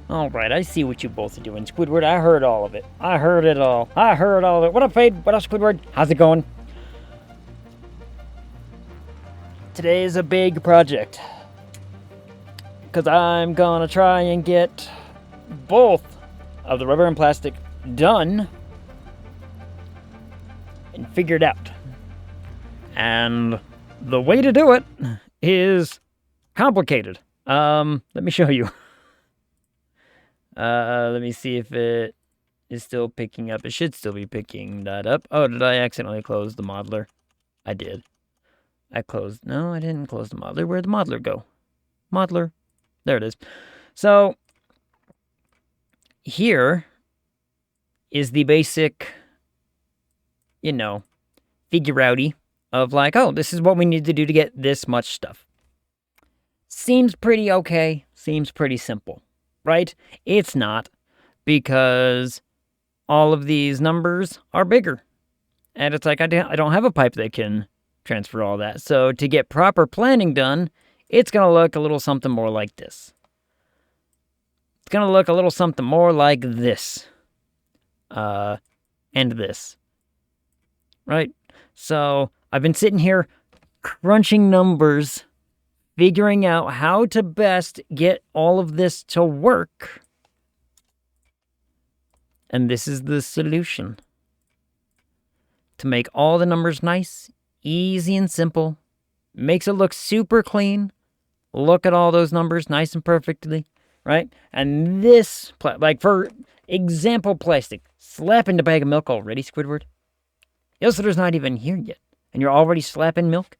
Alright, I see what you both are doing. Squidward, I heard all of it. I heard it all. I heard all of it. What up, Fade? What up, Squidward? How's it going? Today is a big project. Because I'm gonna try and get both of the rubber and plastic done and figured out. And the way to do it is complicated. Let me show you. Let me see if it is still picking up. It should still be picking that up. Oh, did I accidentally close the modeler? I did. I closed. No, I didn't close the modeler. Where'd the modeler go? Modeler. There it is. So, here is the basic, figure outy of like, oh, this is what we need to do to get this much stuff. Seems pretty okay. Seems pretty simple. Right? It's not, because all of these numbers are bigger. And it's like, I don't have a pipe that can transfer all that. So to get proper planning done, it's going to look a little something more like this. It's going to look a little something more like this. And this. Right? So I've been sitting here crunching numbers, figuring out how to best get all of this to work. And this is the solution. To make all the numbers nice, easy, and simple. Makes it look super clean. Look at all those numbers nice and perfectly, right? And this, like for example plastic, slapping the bag of milk already, Squidward? Yesterday's not even here yet, and you're already slapping milk?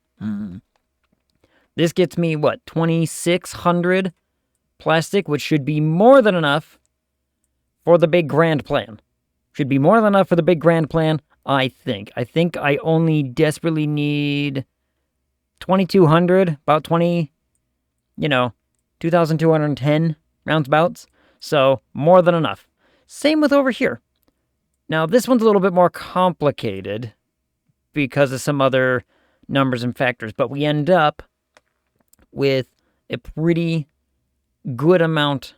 This gets me, what, 2,600 plastic, which should be more than enough for the big grand plan. Should be more than enough for the big grand plan, I think. I think I only desperately need 2,200, about 2,210 roundabouts. So, more than enough. Same with over here. Now, this one's a little bit more complicated because of some other numbers and factors, but we end up with a pretty good amount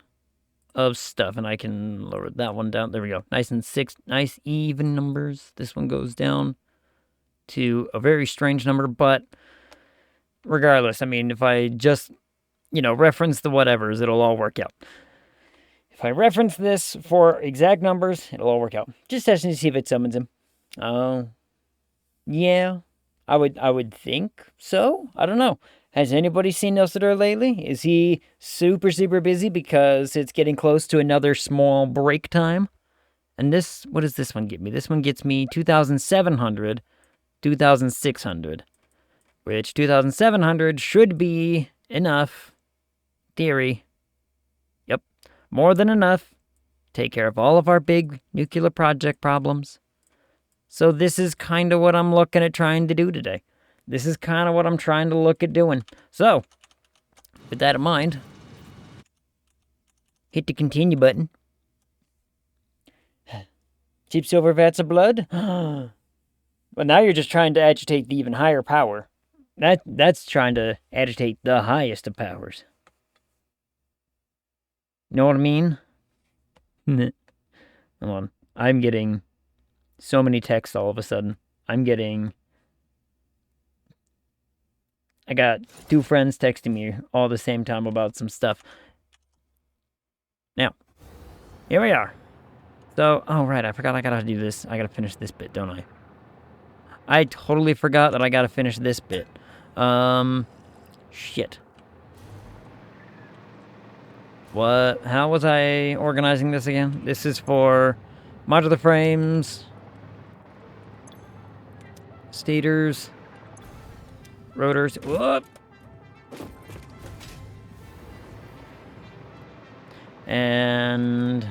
of stuff, and I can lower that one down. There we go. Nice even numbers. This one goes down to a very strange number, but regardless, I mean, if I just, reference the whatevers, it'll all work out. If I reference this for exact numbers, it'll all work out. Just testing to see if it summons him. Yeah, I would think so. I don't know. Has anybody seen Ilsidor lately? Is he super, super busy because it's getting close to another small break time? And this, what does this one get me? This one gets me 2,700, 2,600. Which 2,700 should be enough. Theory. Yep. More than enough. Take care of all of our big nuclear project problems. So this is kind of what I'm looking at trying to do today. This is kind of what I'm trying to look at doing. So, with that in mind, hit the continue button. Cheap silver vats of blood? But now you're just trying to agitate the even higher power. That's trying to agitate the highest of powers. Know what I mean? Hold on. I'm getting so many texts all of a sudden. I got 2 friends texting me all the same time about some stuff. Now, here we are. So, oh right, I forgot I gotta do this. I gotta finish this bit, don't I? I totally forgot that I gotta finish this bit. Shit. What? How was I organizing this again? This is for modular frames, stators, rotors. Whoop! And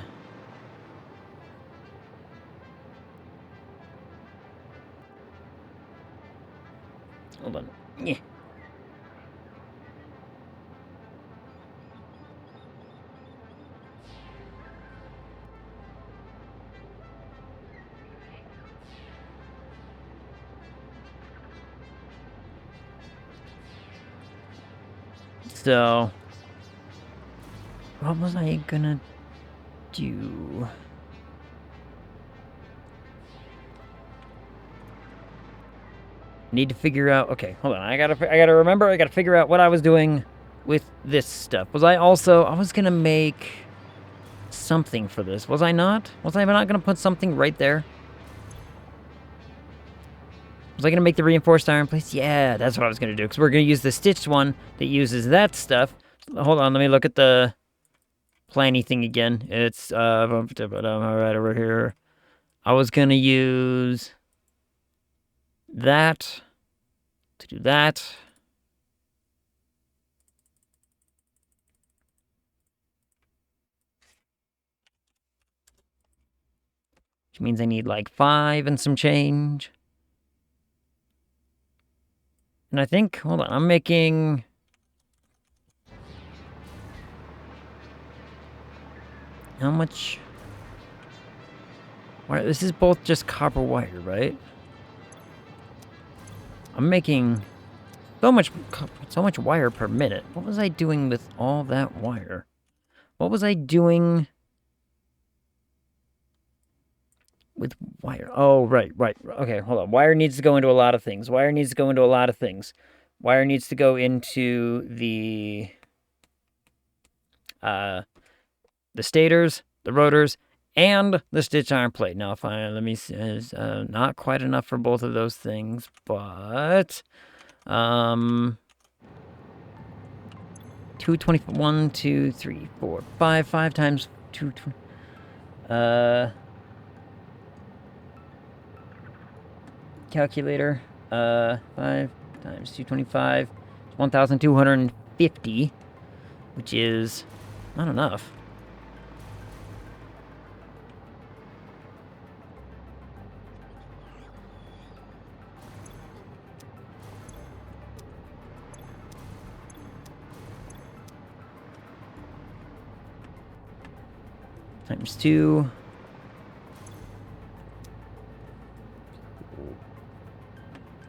hold on. Yeah. So, what was I gonna do? Need to figure out. Okay, hold on. I gotta remember. I gotta figure out what I was doing with this stuff. I was gonna make something for this. Was I not? Was I not gonna put something right there? Was I gonna make the reinforced iron plates? Yeah, that's what I was gonna do. Because we're gonna use the stitched one that uses that stuff. Hold on, let me look at the planny thing again. It's all right over here. I was gonna use that to do that. Which means I need like 5 and some change. And I think, hold on, I'm making... How much... Wire? This is both just copper wire, right? I'm making so much wire per minute. What was I doing with all that wire? What was I doing with wire? Oh, right. Okay, hold on. Wire needs to go into a lot of things. Wire needs to go into the stators, the rotors, and the stitch iron plate. Now, let me see. Not quite enough for both of those things, but 221, 2, 3, 4, 5. 5 times 220. Calculator. 5 times 225. 1,250, which is not enough. Times 2.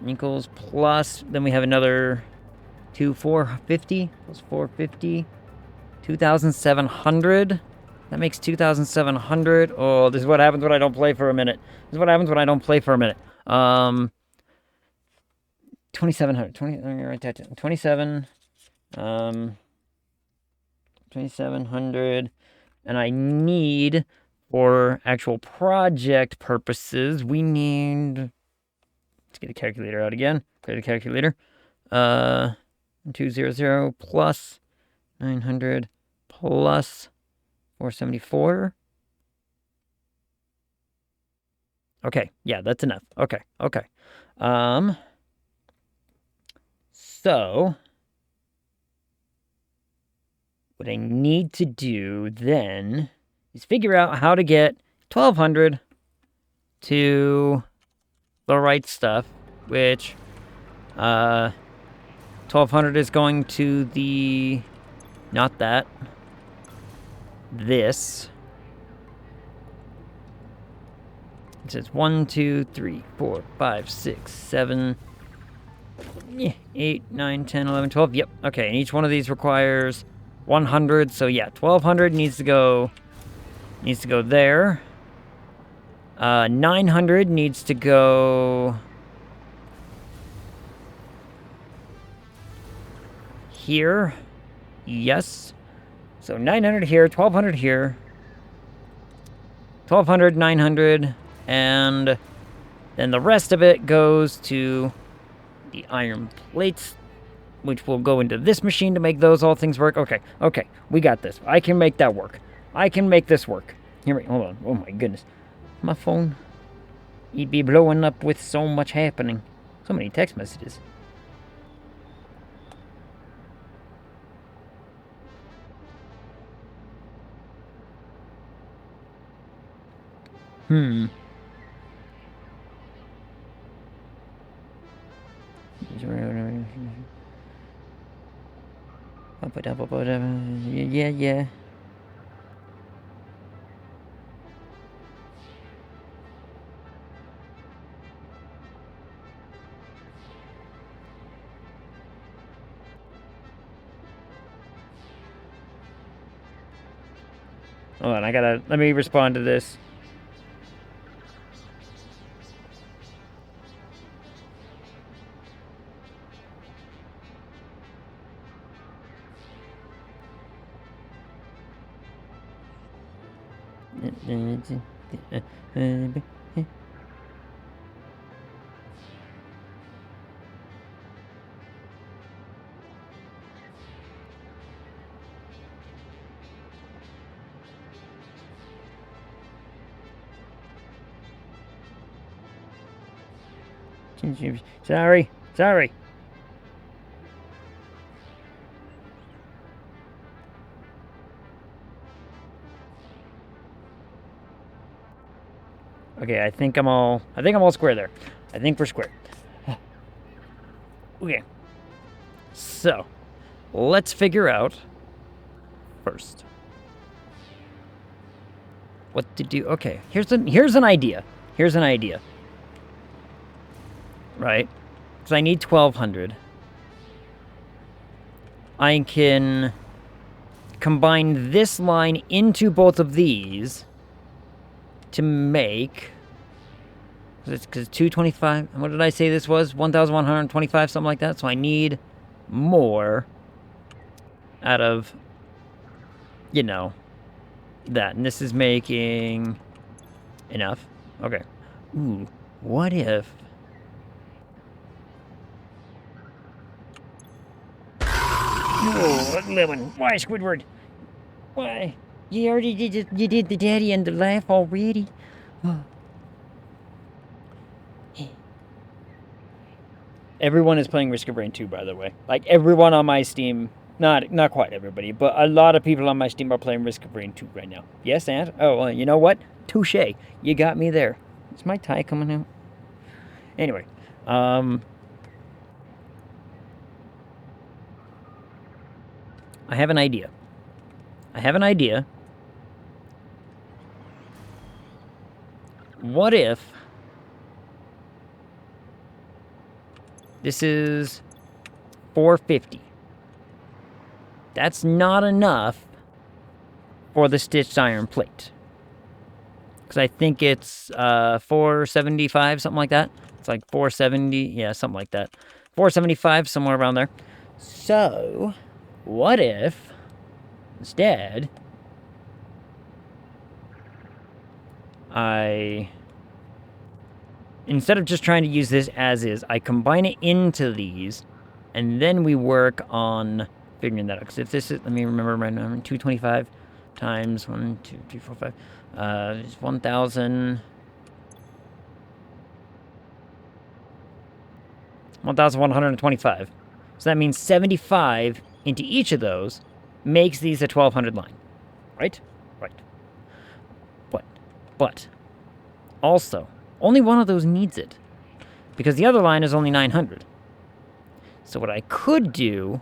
Equals plus, then we have another 450 plus 450. 2,700. That makes 2,700. Oh, this is what happens when I don't play for a minute. 2,700. Let me write that down. 2,700. And I need, for actual project purposes, we need... Let's get a calculator out again. Create a calculator. 200 plus 900 plus 474. Okay, yeah, that's enough. Okay. So what I need to do then is figure out how to get 1,200 to the right stuff, which 1200 is going to the... Not that. This. It says 1, 2, 3, 4, 5, 6, 7, 8, 9, 10, 11, 12. Yep. Okay, and each one of these requires 100. So yeah, 1200 needs to go there. 900 needs to go here. Yes. So 900 here, 1200 here. 1200, 900, and then the rest of it goes to the iron plates, which will go into this machine to make those all things work. Okay, okay, we got this. I can make that work. I can make this work. Here, wait, hold on. Oh my goodness. My phone, it'd be blowing up with so much happening. So many text messages. Yeah, yeah. Hold on, let me respond to this. Sorry. Okay, I think I'm all square there. I think we're square. Okay. So, let's figure out first what to do. Okay, here's an idea. Right? Because I need 1200. I can combine this line into both of these to make... Because 225... What did I say this was? 1,125, something like that. So I need more out of, you know, that. And this is making enough. Okay. Ooh, what if... Oh, lemon. Why, Squidward? Why? You already did the daddy and the laugh already? Oh. Everyone is playing Risk of Rain 2, by the way. Like, everyone on my Steam... Not quite everybody, but a lot of people on my Steam are playing Risk of Rain 2 right now. Yes, Aunt? Oh, well, you know what? Touche. You got me there. Is my tie coming out? Anyway. I have an idea. What if... This is 450. That's not enough for the stitched iron plate. Because I think it's 475, something like that. It's like 470, yeah, something like that. 475, somewhere around there. So, what if, instead, instead of just trying to use this as is, I combine it into these, and then we work on figuring that out. Because if this is, let me remember my number, 225 times 1, 2, 3, 4, 5, it's 1,000. 1,125. So that means 75 into each of those makes these a 1,200 line. Right? Right. But, also, only one of those needs it. Because the other line is only 900. So what I could do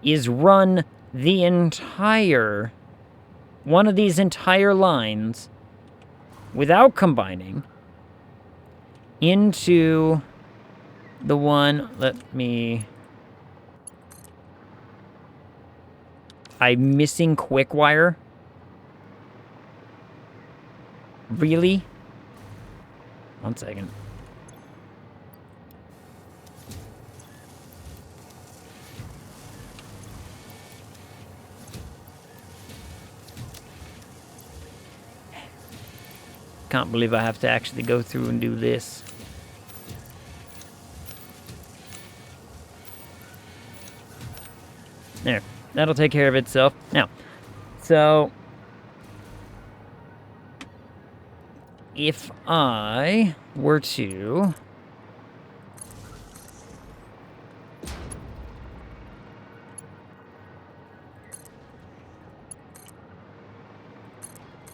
is run the entire, one of these entire lines without combining into the one, I'm missing quick wire. Really? One second. Can't believe I have to actually go through and do this. There. That'll take care of itself. Now, so if I were to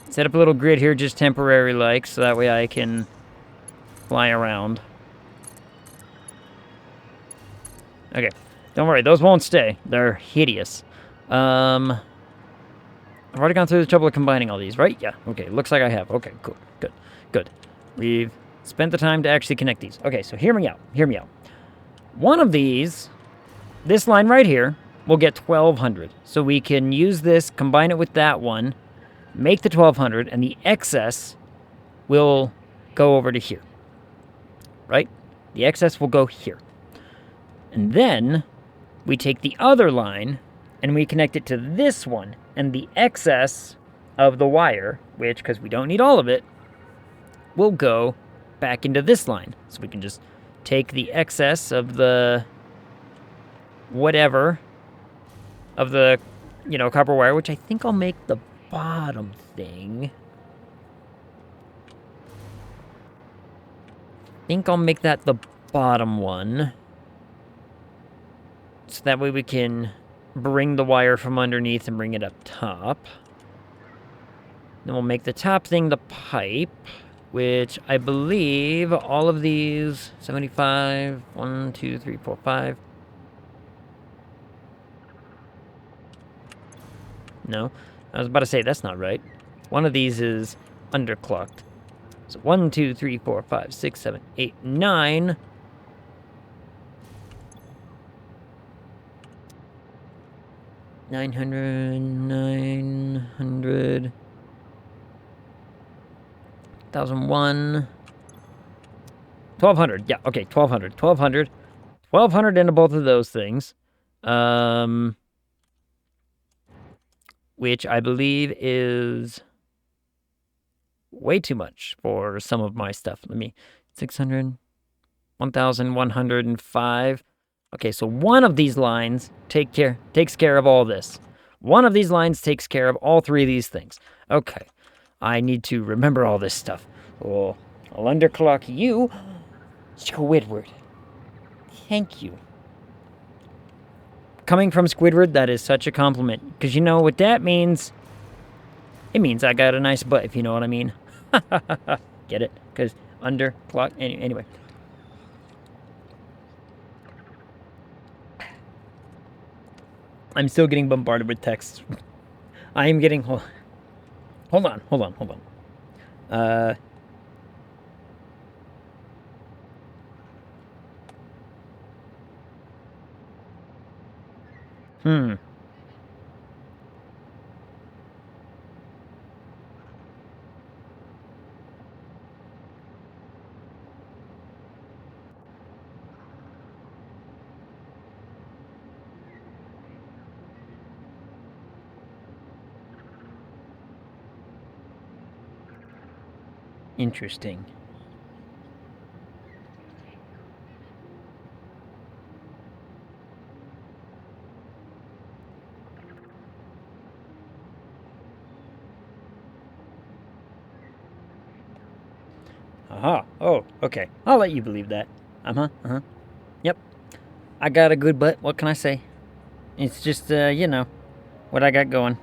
set up a little grid here, just temporary like, so that way I can fly around. Okay, don't worry, those won't stay. They're hideous. I've already gone through the trouble of combining all these, right? Yeah, okay, looks like I have. Okay, cool, good, good. We've spent the time to actually connect these. Okay, so hear me out, hear me out. One of these, this line right here, will get 1200. So we can use this, combine it with that one, make the 1200, and the excess will go over to here, right? The excess will go here. And then we take the other line and we connect it to this one, and the excess of the wire, which, because we don't need all of it, will go back into this line. So we can just take the excess of the whatever of the, you know, copper wire, which I think I'll make the bottom thing. I think I'll make that the bottom one. So that way we can bring the wire from underneath and bring it up top. Then we'll make the top thing the pipe, which I believe all of these, 75, 1, 2, 3, 4, 5. No, I was about to say that's not right. One of these is underclocked. So 1, 2, 3, 4, 5, 6, 7, 8, 9. 900, 900, 1001, 1200. Yeah, okay, 1200, 1200, 1200 into both of those things. Which I believe is way too much for some of my stuff. 600, 1105. Okay, so one of these lines takes care of all this. One of these lines takes care of all three of these things. Okay, I need to remember all this stuff. Oh, I'll underclock you, Squidward. Thank you. Coming from Squidward, that is such a compliment. Because you know what that means? It means I got a nice butt, if you know what I mean. Get it? Because underclock... Anyway. I'm still getting bombarded with texts. I am getting... Hold on. Interesting. Aha. Oh, okay. I'll let you believe that. Yep. I got a good butt. What can I say? It's just, you know, what I got going.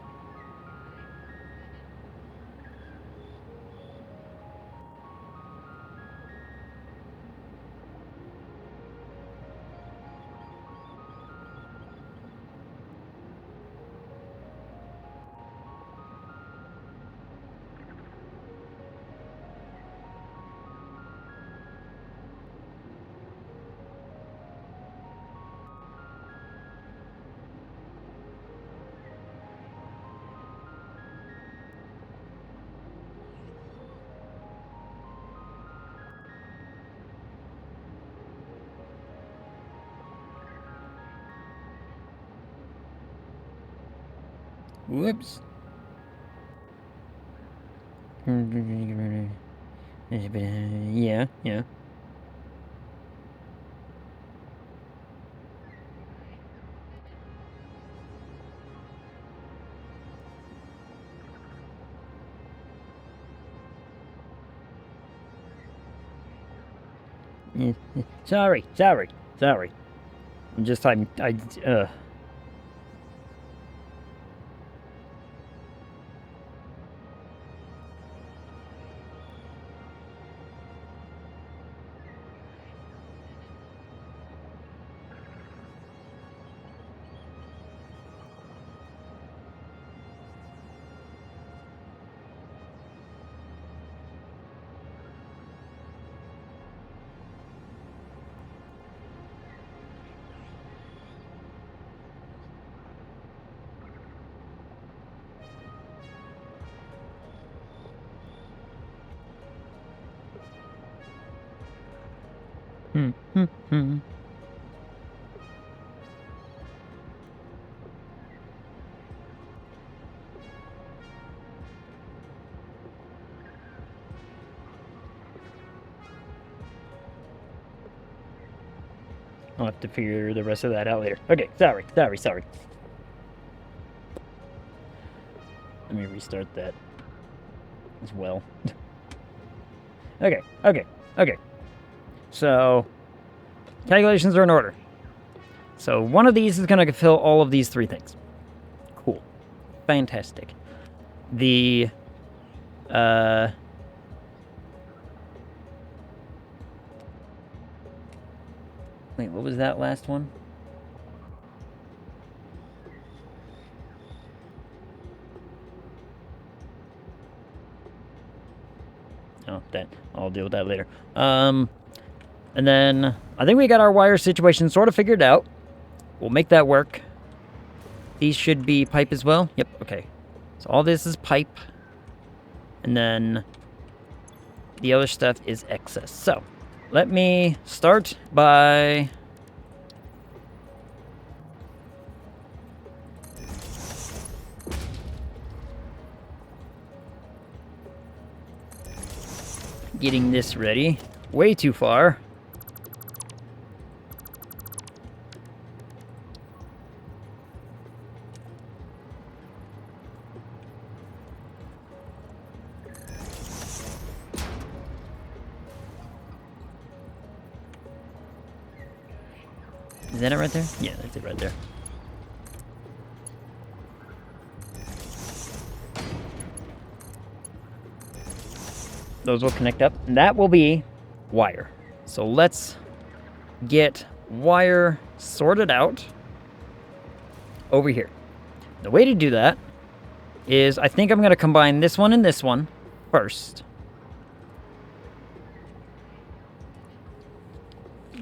Whoops. Yeah, yeah. Sorry. I'm just, I'll have to figure the rest of that out later. Okay, sorry. Let me restart that as well. Okay. So, calculations are in order. So, one of these is going to fill all of these three things. Cool. Fantastic. The, wait, what was that last one? Oh, that. I'll deal with that later. And then, I think we got our wire situation sort of figured out. We'll make that work. These should be pipe as well. Yep, okay. So all this is pipe. And then the other stuff is excess. So, let me start by getting this ready. Way too far. Is that it right there? Yeah, that's it right there. Those will connect up. And that will be wire. So let's get wire sorted out over here. The way to do that is I think I'm going to combine this one and this one first.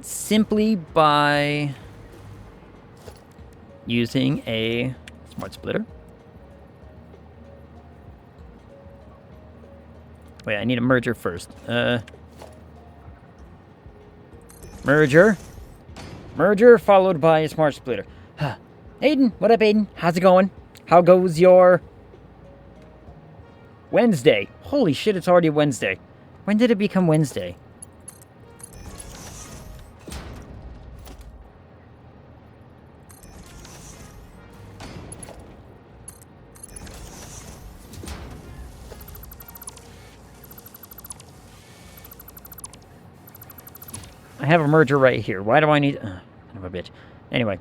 Simply by using a smart splitter. Wait, I need a merger first. Merger followed by a smart splitter. Aiden, what up, Aiden? How's it going? How goes your Wednesday? Holy shit, it's already Wednesday. When did it become Wednesday? I have a merger right here. Why do I need... son of a bitch. Anyway.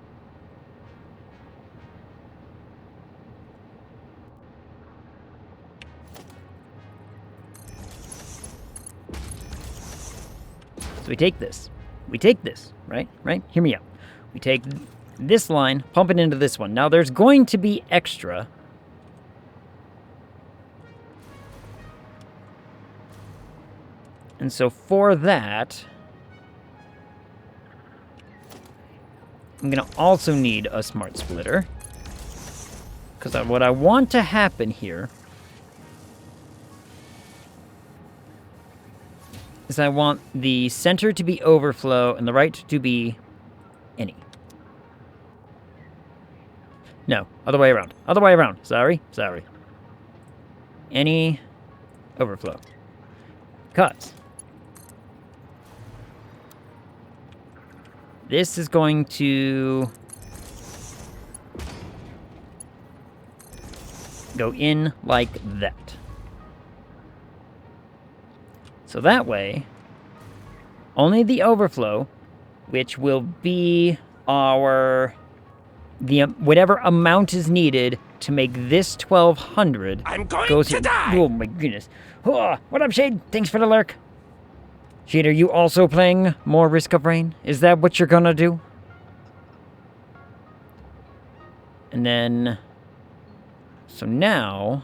So we take this. Right? Hear me out. We take this line, pump it into this one. Now there's going to be extra. And so for that... I'm going to also need a smart splitter. Because what I want to happen here is I want the center to be overflow and the right to be any. No, other way around. Other way around. Sorry. Any overflow. Because this is going to go in like that. So that way, only the overflow, which will be whatever amount is needed to make this 1200 I'm going goes to here. die. Oh my goodness. Oh, what up, Shade? Thanks for the lurk. Shade, are you also playing more Risk of Rain? Is that what you're gonna do? And then, so now,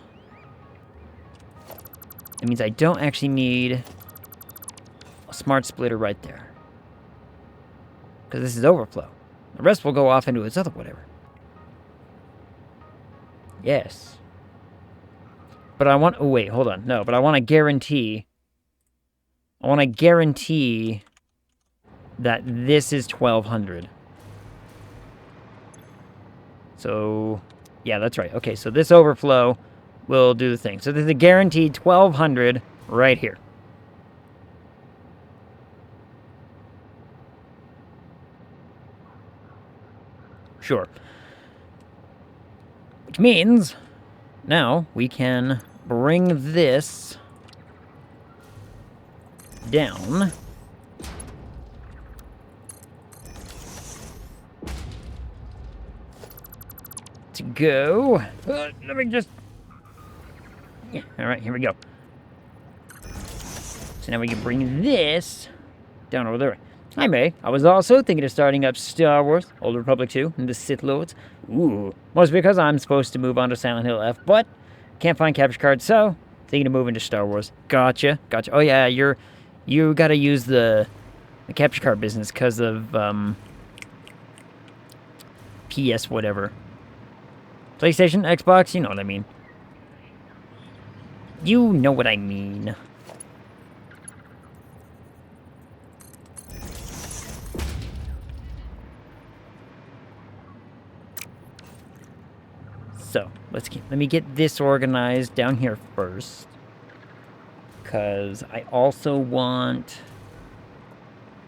it means I don't actually need a smart splitter right there. Because this is overflow. The rest will go off into its other whatever. Yes. But I want... Oh, wait, hold on. No, but I want to guarantee... that this is 1200. So... Yeah, that's right. Okay, so this overflow will do the thing. So there's a guaranteed 1200 right here. Sure. Which means now we can bring this down. To go. Let me just... Yeah, alright, here we go. So now we can bring this down over there. Hi, May. I was also thinking of starting up Star Wars, Old Republic 2, and the Sith Lords. Ooh. Mostly because I'm supposed to move on to Silent Hill F, but can't find capture cards, so thinking of moving to Star Wars. Gotcha. Oh yeah, you gotta use the capture card business because of PS whatever. PlayStation, Xbox, you know what I mean. You know what I mean. So, let me get this organized down here first. Because I also want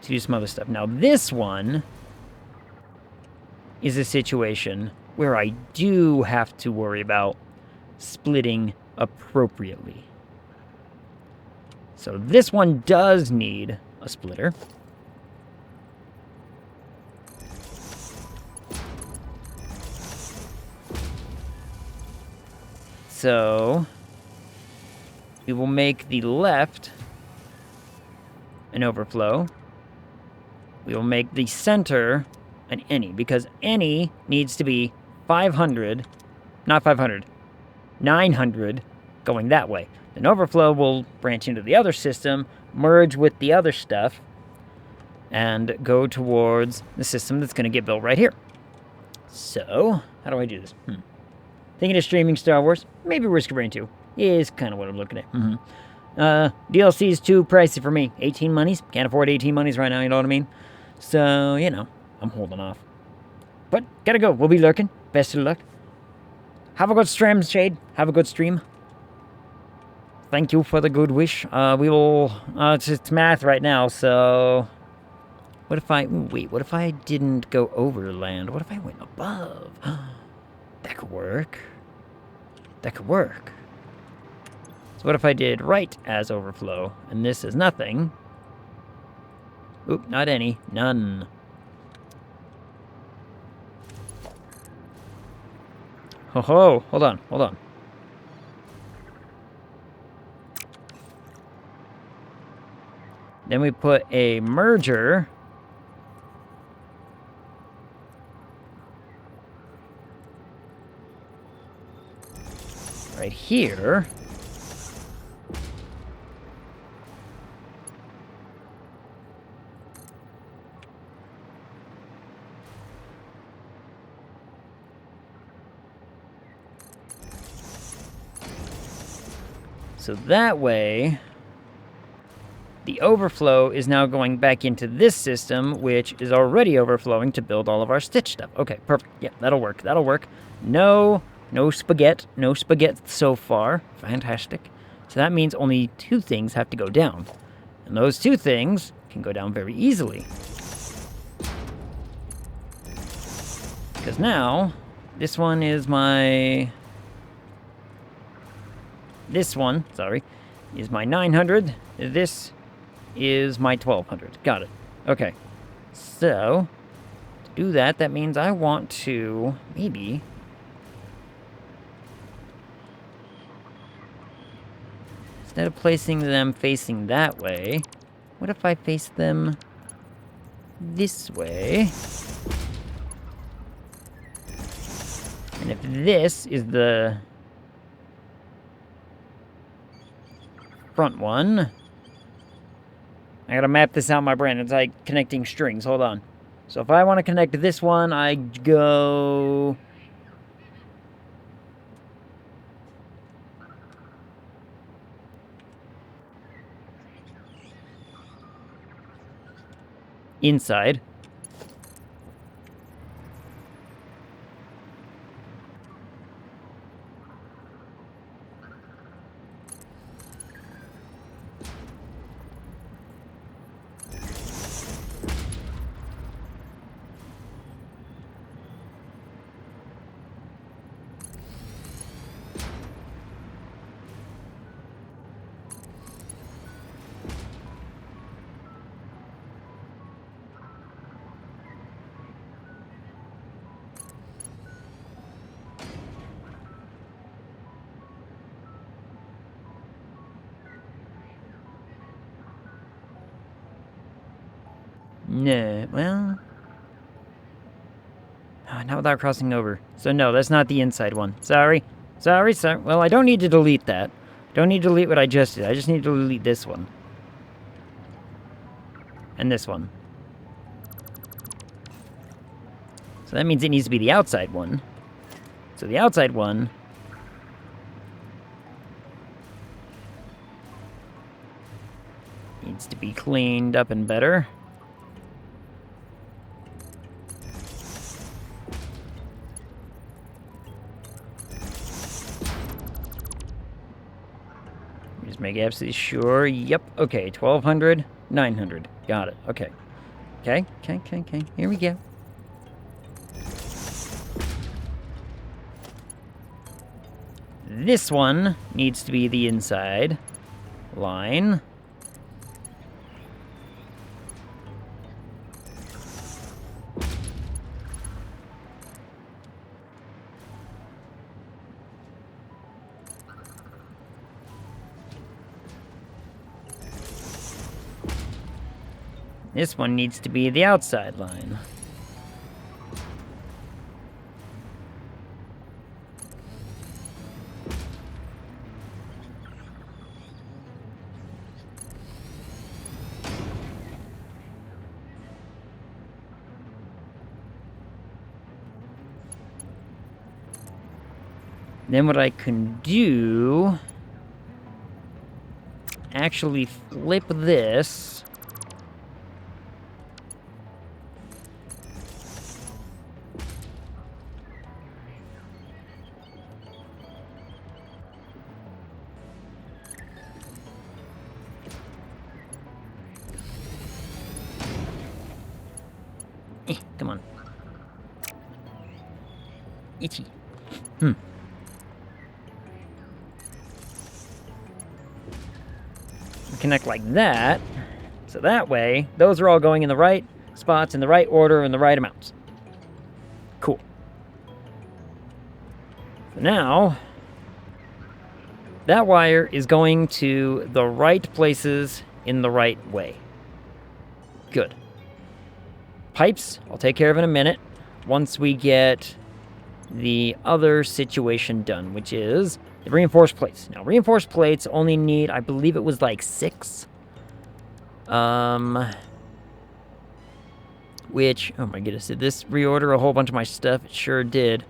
to do some other stuff. Now, this one is a situation where I do have to worry about splitting appropriately. So this one does need a splitter. So we will make the left an overflow. We will make the center an any, because any needs to be 500, not 500, 900 going that way. Then overflow will branch into the other system, merge with the other stuff, and go towards the system that's going to get built right here. So, how do I do this? Thinking of streaming Star Wars, maybe Risk of Rain 2 is kind of what I'm looking at. DLC is too pricey for me. 18 monies, can't afford 18 monies right now, you know what I mean? So, you know, I'm holding off. But, gotta go, we'll be lurking. Best of luck. Have a good stream, Shade. Have a good stream. Thank you for the good wish. We will... it's math right now, so... What if I... Wait, what if I didn't go overland? What if I went above? That could work. That could work. So what if I did right as overflow, and this is nothing? Oop, not any. None. Ho ho, hold on. Then we put a merger. Right here. So that way, The overflow is now going back into this system, which is already overflowing to build all of our stitch stuff. Okay, perfect. Yeah, that'll work. That'll work. No spaghetti. No spaghetti so far. Fantastic. So that means only 2 things have to go down. And those 2 things can go down very easily. Because now, this one is my... This one, sorry, is my 900. This is my 1200. Got it. Okay. So, to do that, that means I want to maybe... Instead of placing them facing that way, what if I face them this way? And if this is the front one, I gotta map this out in my brain. It's like connecting strings. Hold on. So if I want to connect this one, I go... inside. No, well... not without crossing over. So no, that's not the inside one. Sorry. Sorry. Well, I don't need to delete that. Don't need to delete what I just did. I just need to delete this one. And this one. So that means it needs to be the outside one. So the outside one... needs to be cleaned up and better. Just make absolutely sure. Yep. Okay. 1200, 900. Got it. Okay. Okay. Here we go. This one needs to be the inside line. This one needs to be the outside line. Then what I can do... actually flip this... come on. Itchy. Connect like that. So that way, those are all going in the right spots, in the right order, in the right amounts. Cool. So now, that wire is going to the right places in the right way. Good. Pipes, I'll take care of in a minute once we get the other situation done, which is the reinforced plates. Now, reinforced plates only need, I believe it was like 6. Which, oh my goodness, did this reorder a whole bunch of my stuff? It sure did.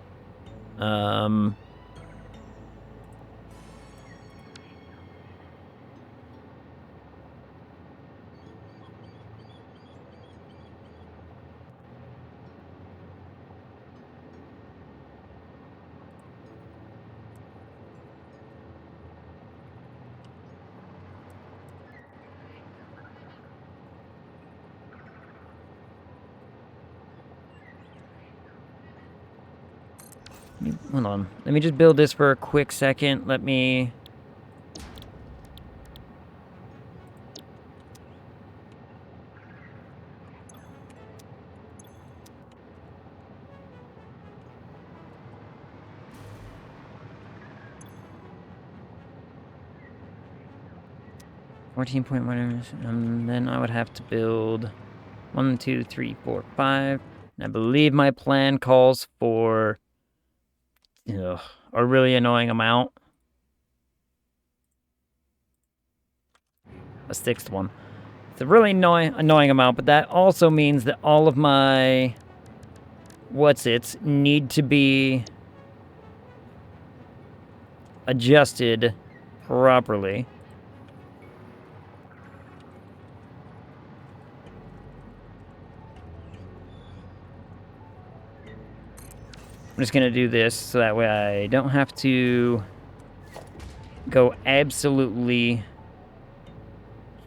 Hold on. Let me just build this for a quick second. Let me... then I would have to build 1, 2, 3, 4, 5. And I believe my plan calls for a really annoying amount. A sixth one. It's a really annoying amount, but that also means that all of my what's-its need to be adjusted properly. I'm just gonna do this so that way I don't have to go absolutely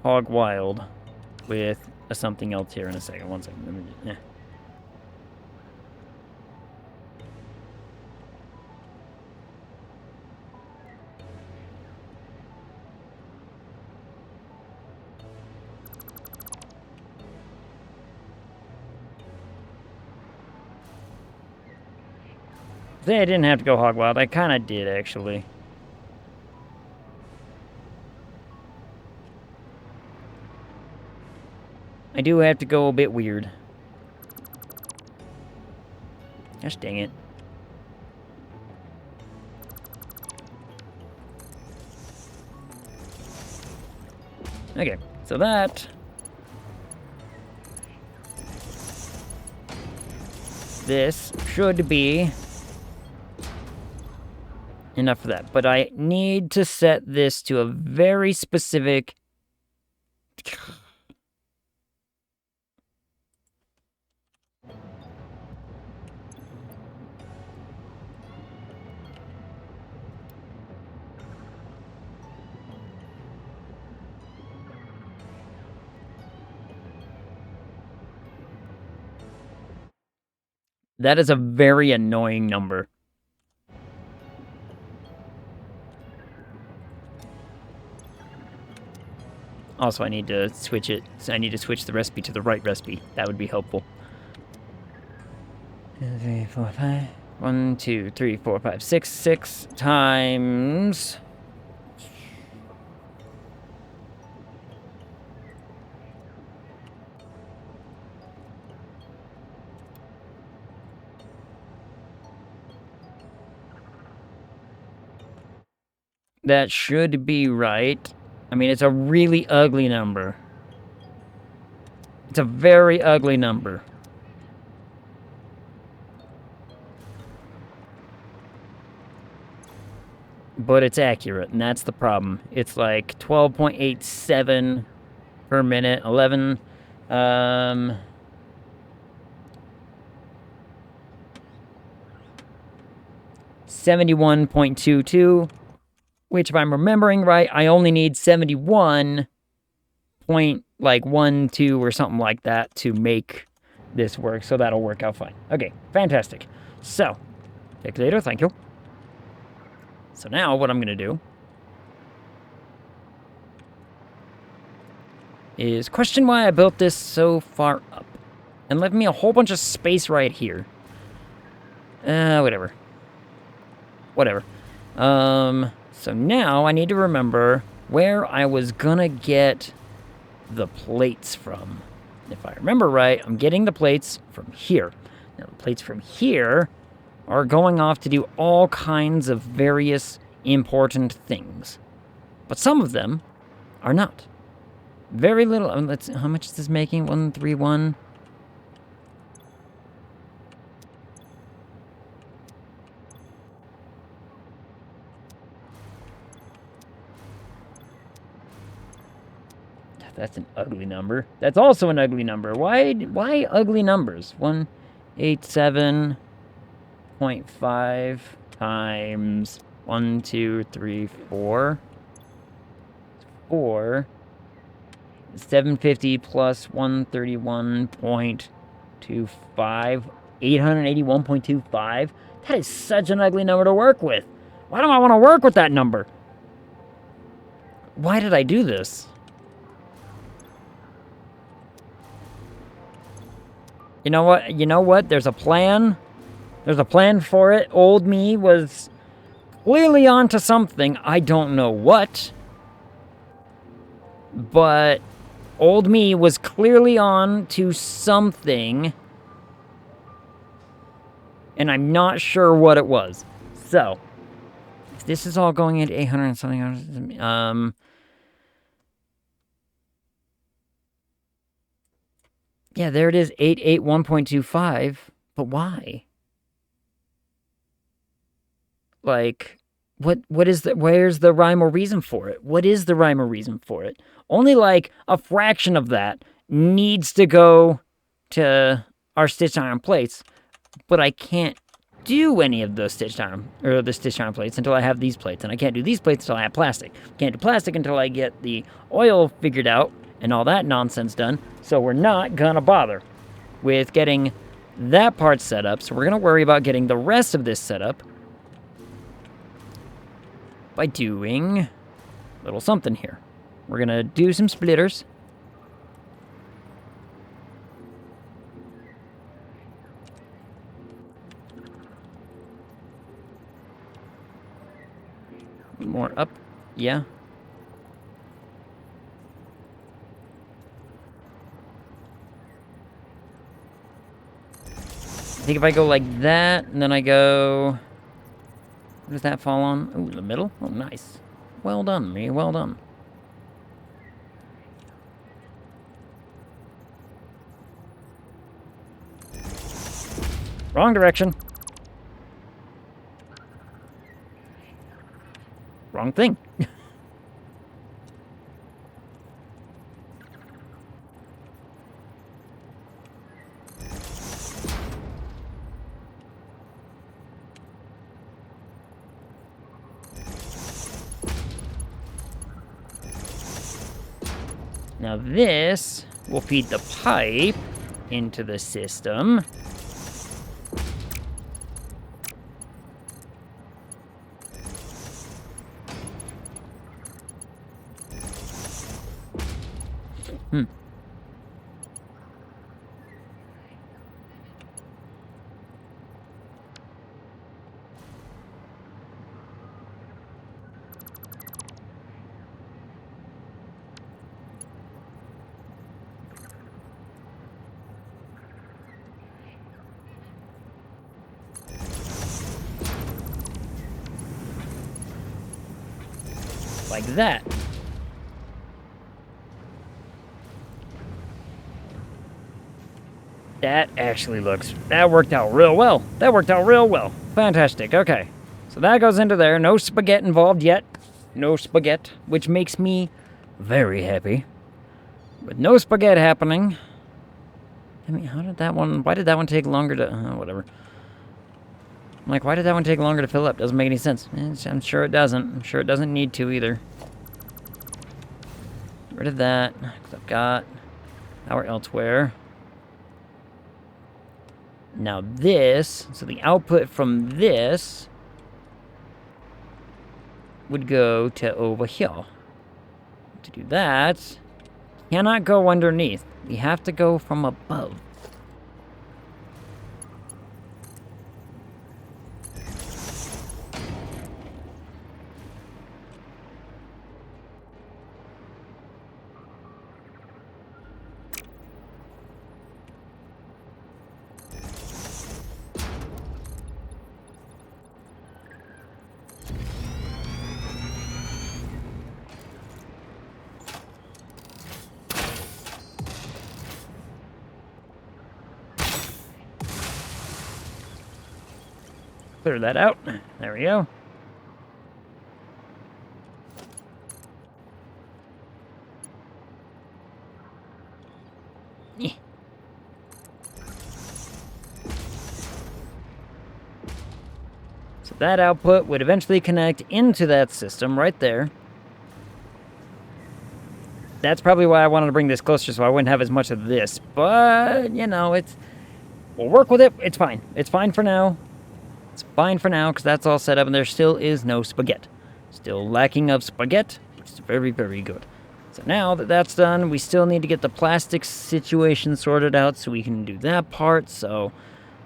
hog wild with something else here in a second. One second. Let me just, See, I didn't have to go hog wild. I kind of did, actually. I do have to go a bit weird. Gosh dang it. Okay, so that... This should be enough for that. But I need to set this to a very specific... That is a very annoying number. Also, I need to switch it. So I need to switch the recipe to the right recipe. That would be helpful. 2, 3, 4, 5. 1, 2, 3, 4, 5, 6. 6 times... That should be right. I mean, it's a really ugly number. It's a very ugly number. But it's accurate, and that's the problem. It's like 12.87 per minute, 11. 71.22. Which, if I'm remembering right, I only need 71.12 or something like that to make this work, so that'll work out fine. Okay, fantastic. So, calculator, thank you. So now, what I'm going to do is question why I built this so far up. And left me a whole bunch of space right here. Whatever. So now I need to remember where I was gonna get the plates from. If I remember right, I'm getting the plates from here. Now, the plates from here are going off to do all kinds of various important things. But some of them are not. Very little. How much is this making? 131. That's an ugly number. That's also an ugly number. Why ugly numbers? 187.5 times 1, 2, 3, 4. 4. 750 plus 131.25. 881.25. That is such an ugly number to work with. Why do I want to work with that number? Why did I do this? You know what? You know what? There's a plan. There's a plan for it. Old me was clearly onto something. I don't know what. But old me was clearly on to something. And I'm not sure what it was. So, if this is all going into 800 and something, yeah, there it is, 881.25. But why? Like, what is the, where's the rhyme or reason for it? What is the rhyme or reason for it? Only like a fraction of that needs to go to our stitched iron plates, but I can't do any of those stitched iron, or the stitched iron plates until I have these plates, and I can't do these plates until I have plastic. Can't do plastic until I get the oil figured out and all that nonsense done, so we're not gonna bother with getting that part set up, so we're gonna worry about getting the rest of this set up by doing a little something here. We're gonna do some splitters. More up, yeah. I think if I go like that, and then I go... What does that fall on? Ooh, the middle? Oh, nice. Well done, me. Well done. Wrong direction. Wrong thing. Now this will feed the pipe into the system. Like that. That actually looks... That worked out real well. That worked out real well. Fantastic. Okay. So that goes into there. No spaghetti involved yet. No spaghetti, which makes me very happy. With no spaghetti happening. I mean, how did that one... Why did that one take longer to... whatever. I'm like, why did that one take longer to fill up? Doesn't make any sense. I'm sure it doesn't. I'm sure it doesn't need to either. Get rid of that. Because I've got our elsewhere. Now this, so the output from this would go to over here. To do that, cannot go underneath. We have to go from above. Clear that out. There we go. Yeah. So that output would eventually connect into that system right there. That's probably why I wanted to bring this closer so I wouldn't have as much of this. But, you know, we'll work with it. It's fine. It's fine for now. That's fine for now, because that's all set up, and there still is no spaghetti. Still lacking of spaghetti, which is very, very good. So now that that's done, we still need to get the plastic situation sorted out so we can do that part. So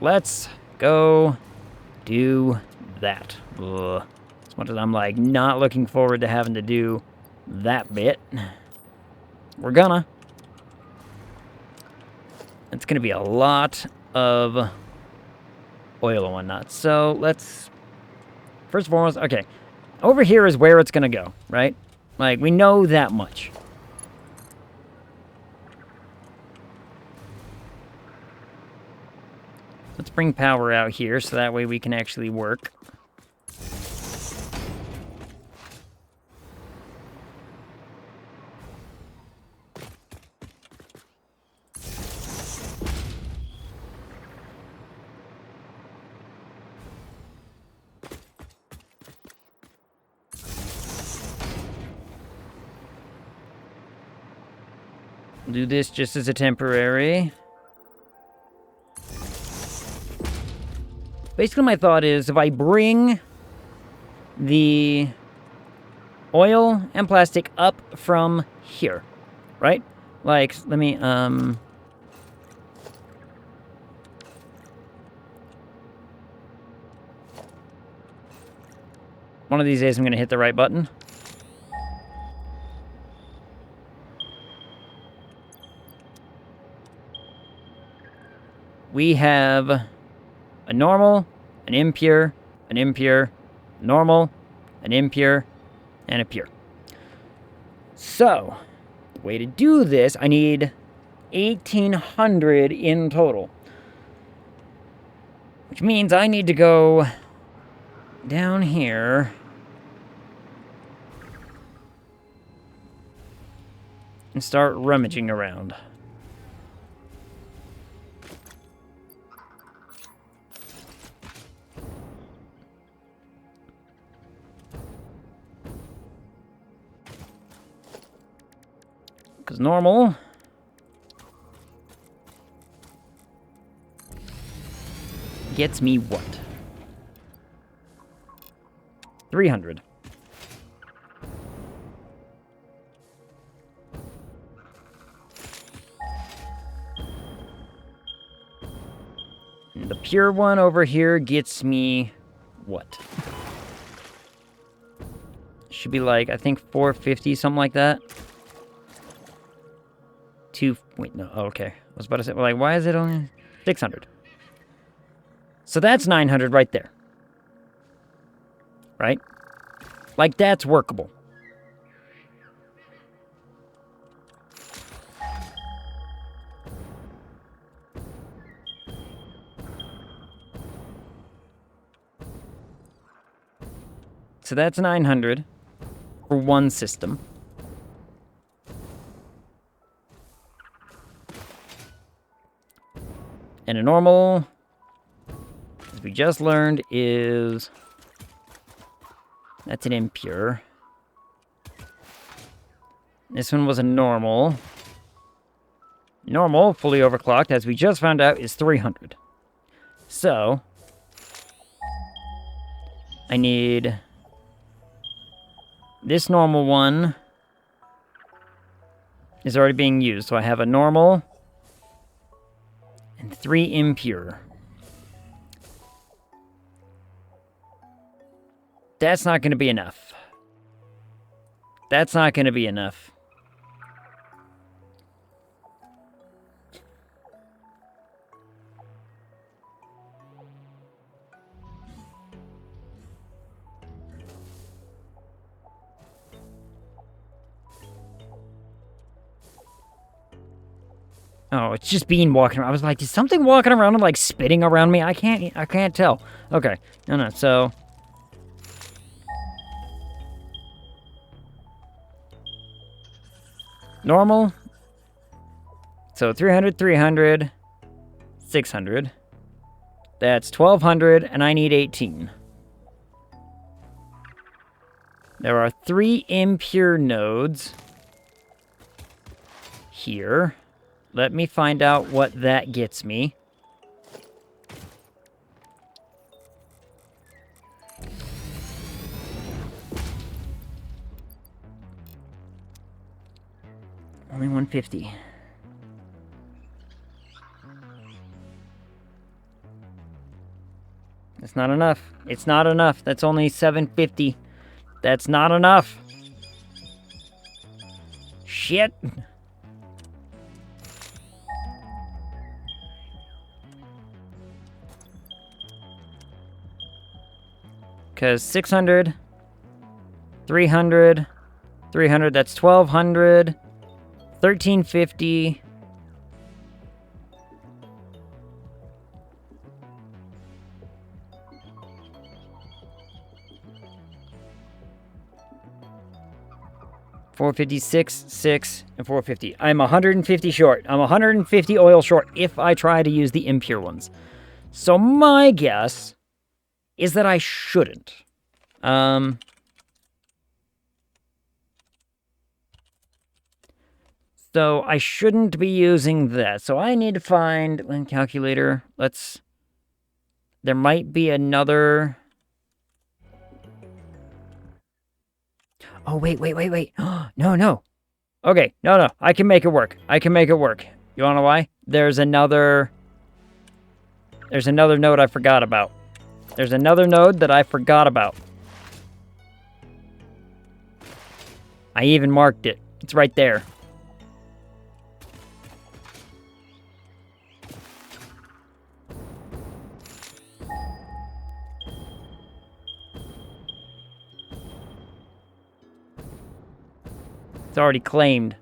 let's go do that. Ugh. As much as I'm like not looking forward to having to do that bit, we're gonna. It's gonna be a lot of oil and whatnot. So let's, first and foremost, okay. Over here is where it's gonna go, right? Like, we know that much. Let's bring power out here so that way we can actually work. Do this just as a temporary. Basically, my thought is if I bring the oil and plastic up from here, right? Like, let me, one of these days I'm going to hit the right button. We have a normal, an impure, normal, an impure, and a pure. So, the way to do this, I need 1,800 in total. Which means I need to go down here and start rummaging around. Because normal gets me what? 300. And the pure one over here gets me what? Should be like, I think 450, something like that. Wait, no, oh, okay. I was about to say, like, why is it only 600? So that's 900 right there. Right? Like, that's workable. So that's 900 for one system. And a normal, as we just learned, is... That's an impure. This one was a normal. Normal, fully overclocked, as we just found out, is 300. So, I need... This normal one is already being used, so I have a normal... and 3 impure. That's not going to be enough. That's not going to be enough. Oh, it's just Bean walking around. I was like, is something walking around and like spitting around me? I can't tell. Okay. No, so... Normal. So 300, 300, 600. That's 1,200, and I need 18. There are 3 impure nodes here. Let me find out what that gets me. Only 150. That's not enough. It's not enough. That's only 750. That's not enough. Shit. Because 600, 300, 300, that's 1200, 1350. $456, 6, and 450. I'm 150 short. I'm 150 oil short if I try to use the impure ones. So my guess is that I shouldn't. So I shouldn't be using that. So I need to find a calculator. There might be another. Oh, wait. No. Okay, no. I can make it work. You wanna know why? There's another node I forgot about. There's another node that I forgot about. I even marked it. It's right there. It's already claimed.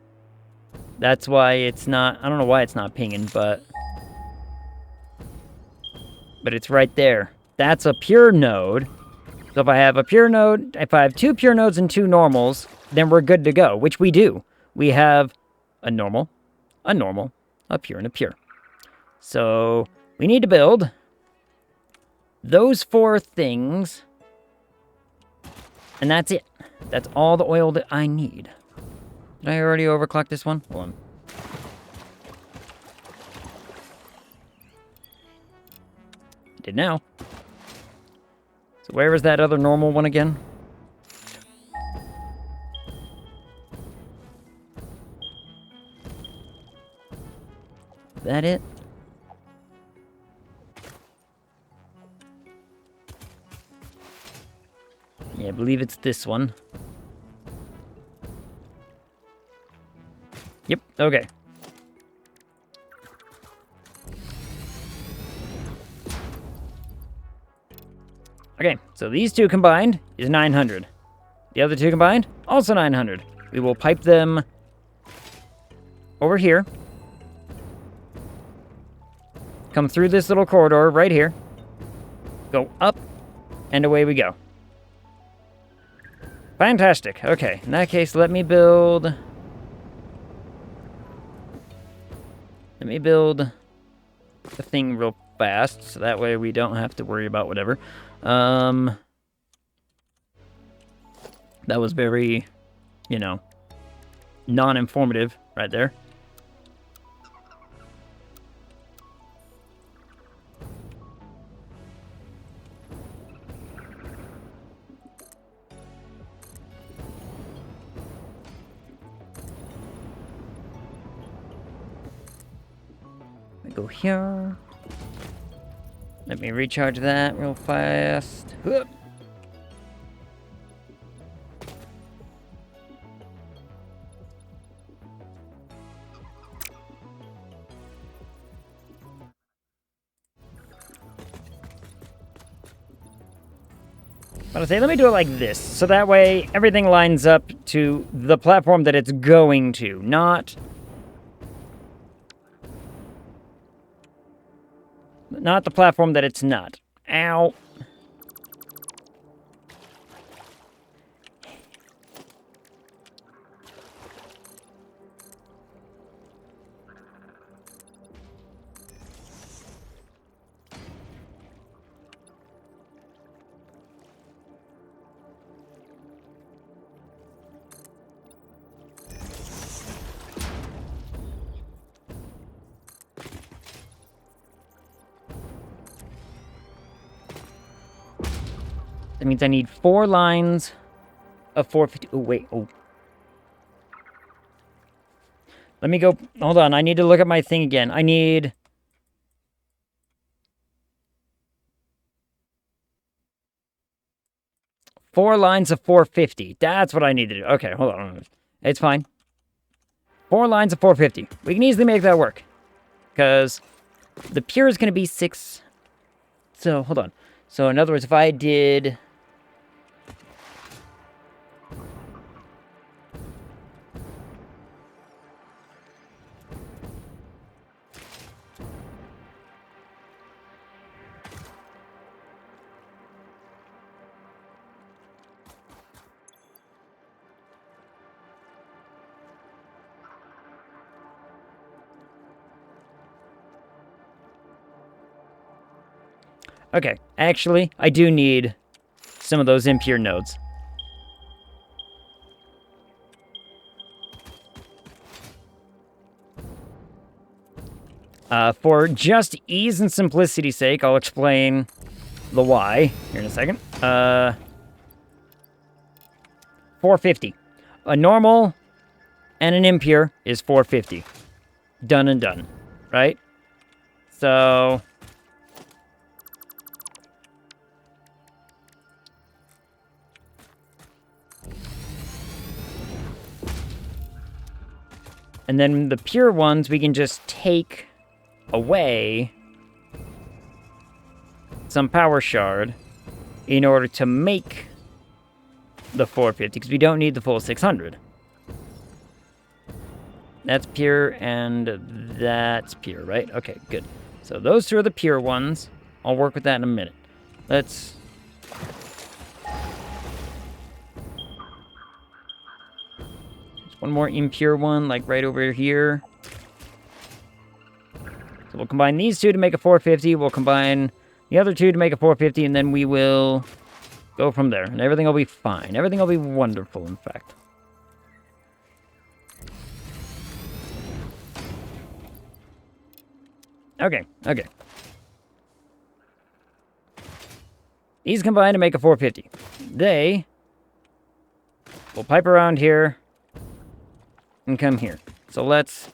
That's why it's not... I don't know why it's not pinging, but it's right there. That's a pure node. So if I have a pure node... If I have 2 pure nodes and 2 normals, then we're good to go, which we do. We have a normal, a pure, and a pure. So we need to build those 4 things, and that's it. That's all the oil that I need. Did I already overclock this one? Hold on. Did now. So where is that other normal one again? Is that it? Yeah, I believe it's this one. Yep, okay. Okay, so these 2 combined is 900. The other 2 combined, also 900. We will pipe them over here. Come through this little corridor right here. Go up, and away we go. Fantastic. Okay, in that case, let me build the thing real fast, so that way we don't have to worry about whatever. That was very, non-informative right there. Go here. Let me recharge that real fast. Whoop. But I'll say, let me do it like this, so that way everything lines up to the platform that it's going to, not the platform that it's not. Ow. That means I need 4 lines of 450. Oh, wait. Oh. Let me go... Hold on, I need to look at my thing again. I need... Four lines of 450. That's what I need to do. Okay, hold on. It's fine. 4 lines of 450. We can easily make that work. Because the pure is going to be 6... So, hold on. So, in other words, if I did... Okay, actually, I do need some of those impure nodes. For just ease and simplicity's sake, I'll explain the why here in a second. 450. A normal and an impure is 450. Done and done, right? So... And then the pure ones, we can just take away some power shard in order to make the 450, because we don't need the full 600. That's pure, and that's pure, right? Okay, good. So those two are the pure ones. I'll work with that in a minute. Let's... One more impure one, like right over here. So we'll combine these two to make a 450. We'll combine the other two to make a 450, and then we will go from there. And everything will be fine. Everything will be wonderful, in fact. Okay, okay. These combine to make a 450. They will pipe around here and come here. So let's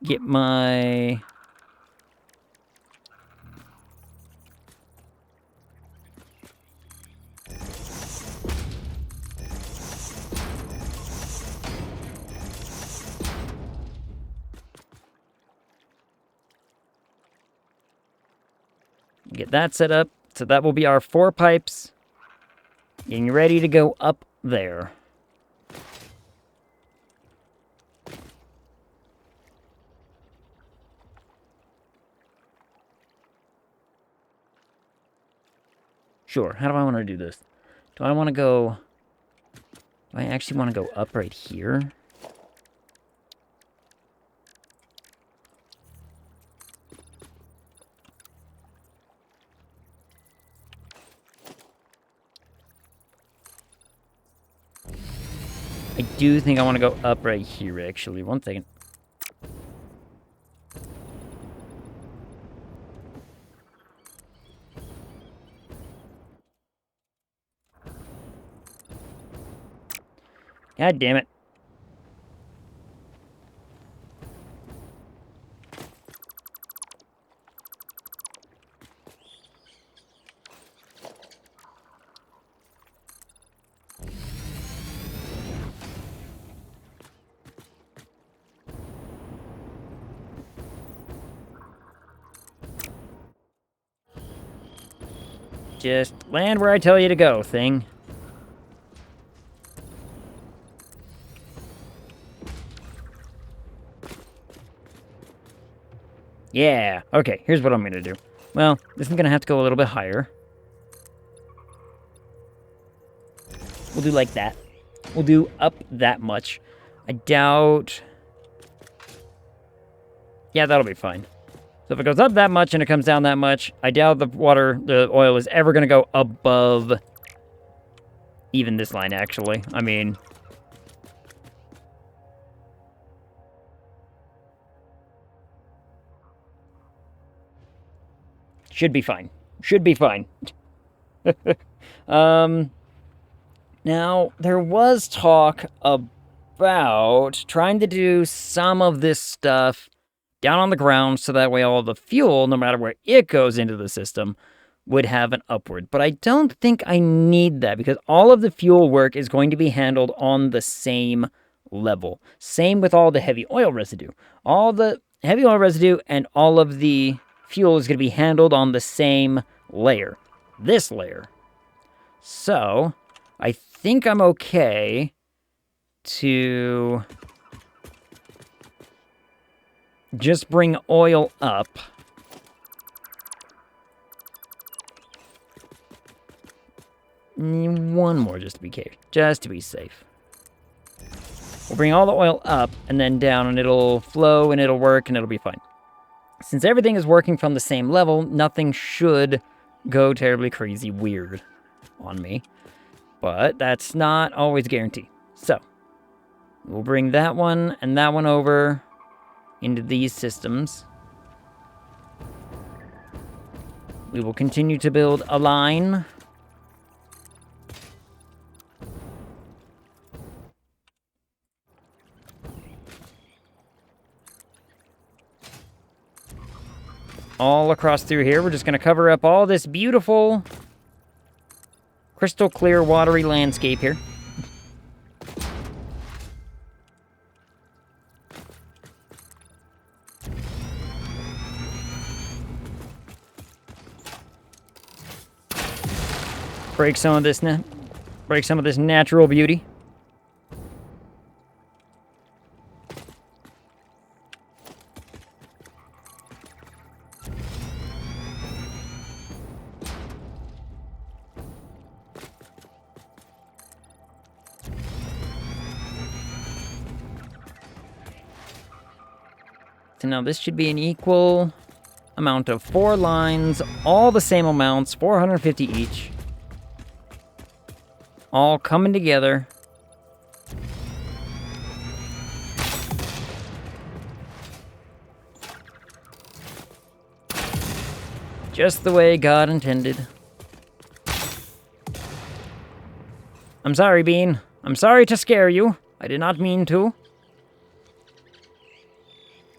get my... Get that set up. So that will be our 4 pipes. Getting ready to go up there. Sure, how do I want to do this? Do I want to go... Do I actually want to go up right here? I do think I want to go up right here, actually. One second. God damn it. Just land where I tell you to go, thing. Yeah, okay, here's what I'm gonna do. Well, this is gonna have to go a little bit higher. We'll do like that. We'll do up that much. I doubt... Yeah, that'll be fine. So if it goes up that much and it comes down that much, I doubt the oil is ever gonna go above even this line, actually. I mean... Should be fine. Should be fine. Now, there was talk about... about trying to do some of this stuff down on the ground so that way all the fuel, no matter where it goes into the system, would have an upward. But I don't think I need that because all of the fuel work is going to be handled on the same level. Same with all the heavy oil residue. All the heavy oil residue and all of the fuel is going to be handled on the same layer. This layer. So, I think I'm okay to just bring oil up. One more just to be safe. We'll bring all the oil up and then down, and it'll flow and it'll work and it'll be fine. Since everything is working from the same level, nothing should go terribly crazy weird on me. But that's not always a guarantee. So, we'll bring that one and that one over into these systems. We will continue to build a line. All across through here, we're just going to cover up all this beautiful, crystal clear, watery landscape here. Break some of this natural beauty. So now this should be an equal amount of 4 lines, all the same amounts, 450 each. All coming together. Just the way God intended. I'm sorry, Bean. I'm sorry to scare you. I did not mean to.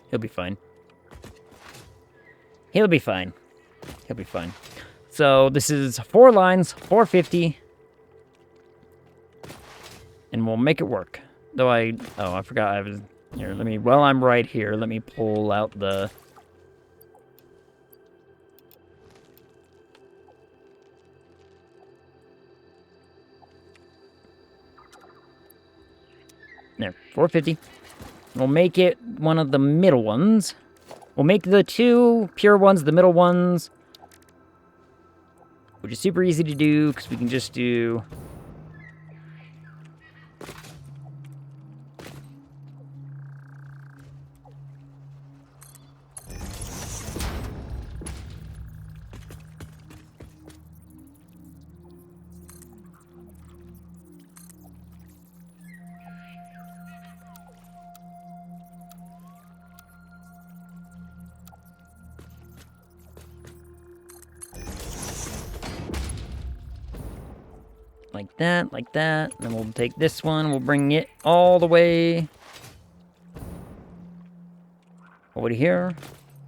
He'll be fine. He'll be fine. He'll be fine. So this is 4 lines, 450. And we'll make it work. Though I forgot I was here. While I'm right here, let me pull out the there, 450. We'll make it one of the middle ones. We'll make the 2 pure ones the middle ones, which is super easy to do because we can just do like that. And then we'll take this one, we'll bring it all the way over to here.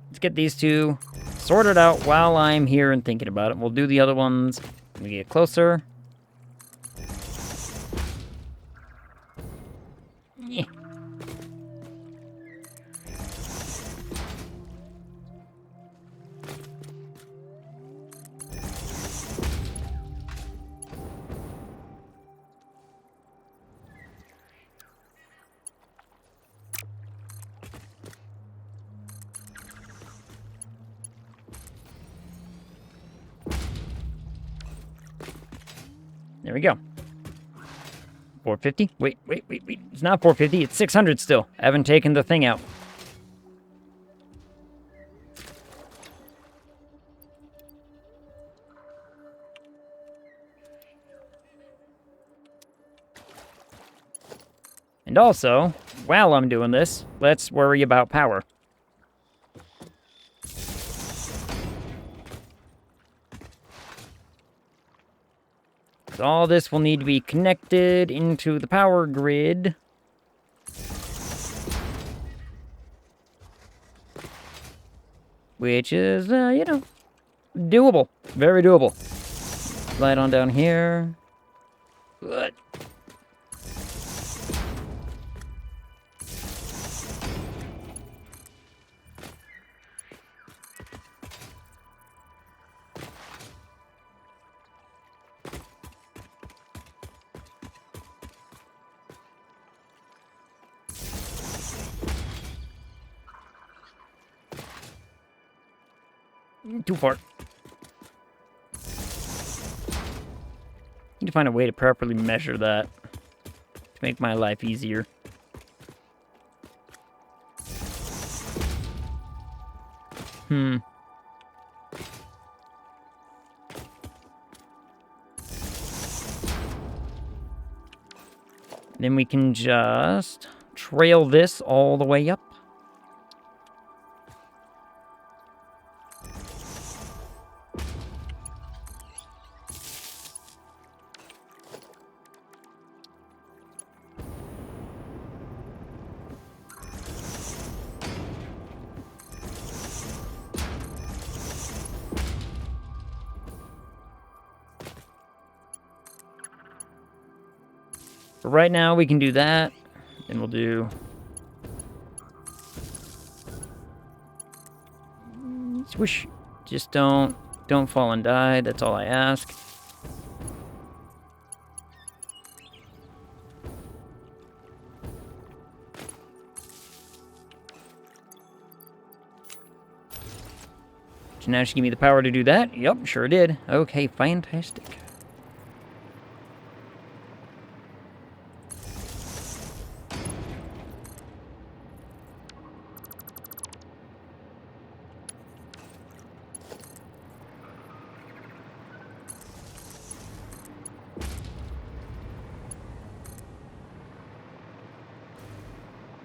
Let's get these 2 sorted out while I'm here and thinking about it. We'll do the other ones when we get closer. Yeah. There we go. 450? Wait. It's not 450, it's 600 still. I haven't taken the thing out. And also, while I'm doing this, let's worry about power. All this will need to be connected into the power grid. which is, you know, doable. Very doable. Slide on down here. Good. Too far. Need to find a way to properly measure that to make my life easier. Then we can just trail this all the way up. But right now we can do that. Then we'll do... Swish. Just don't fall and die. That's all I ask. So now she give me the power to do that? Yep, sure did. Okay, fantastic.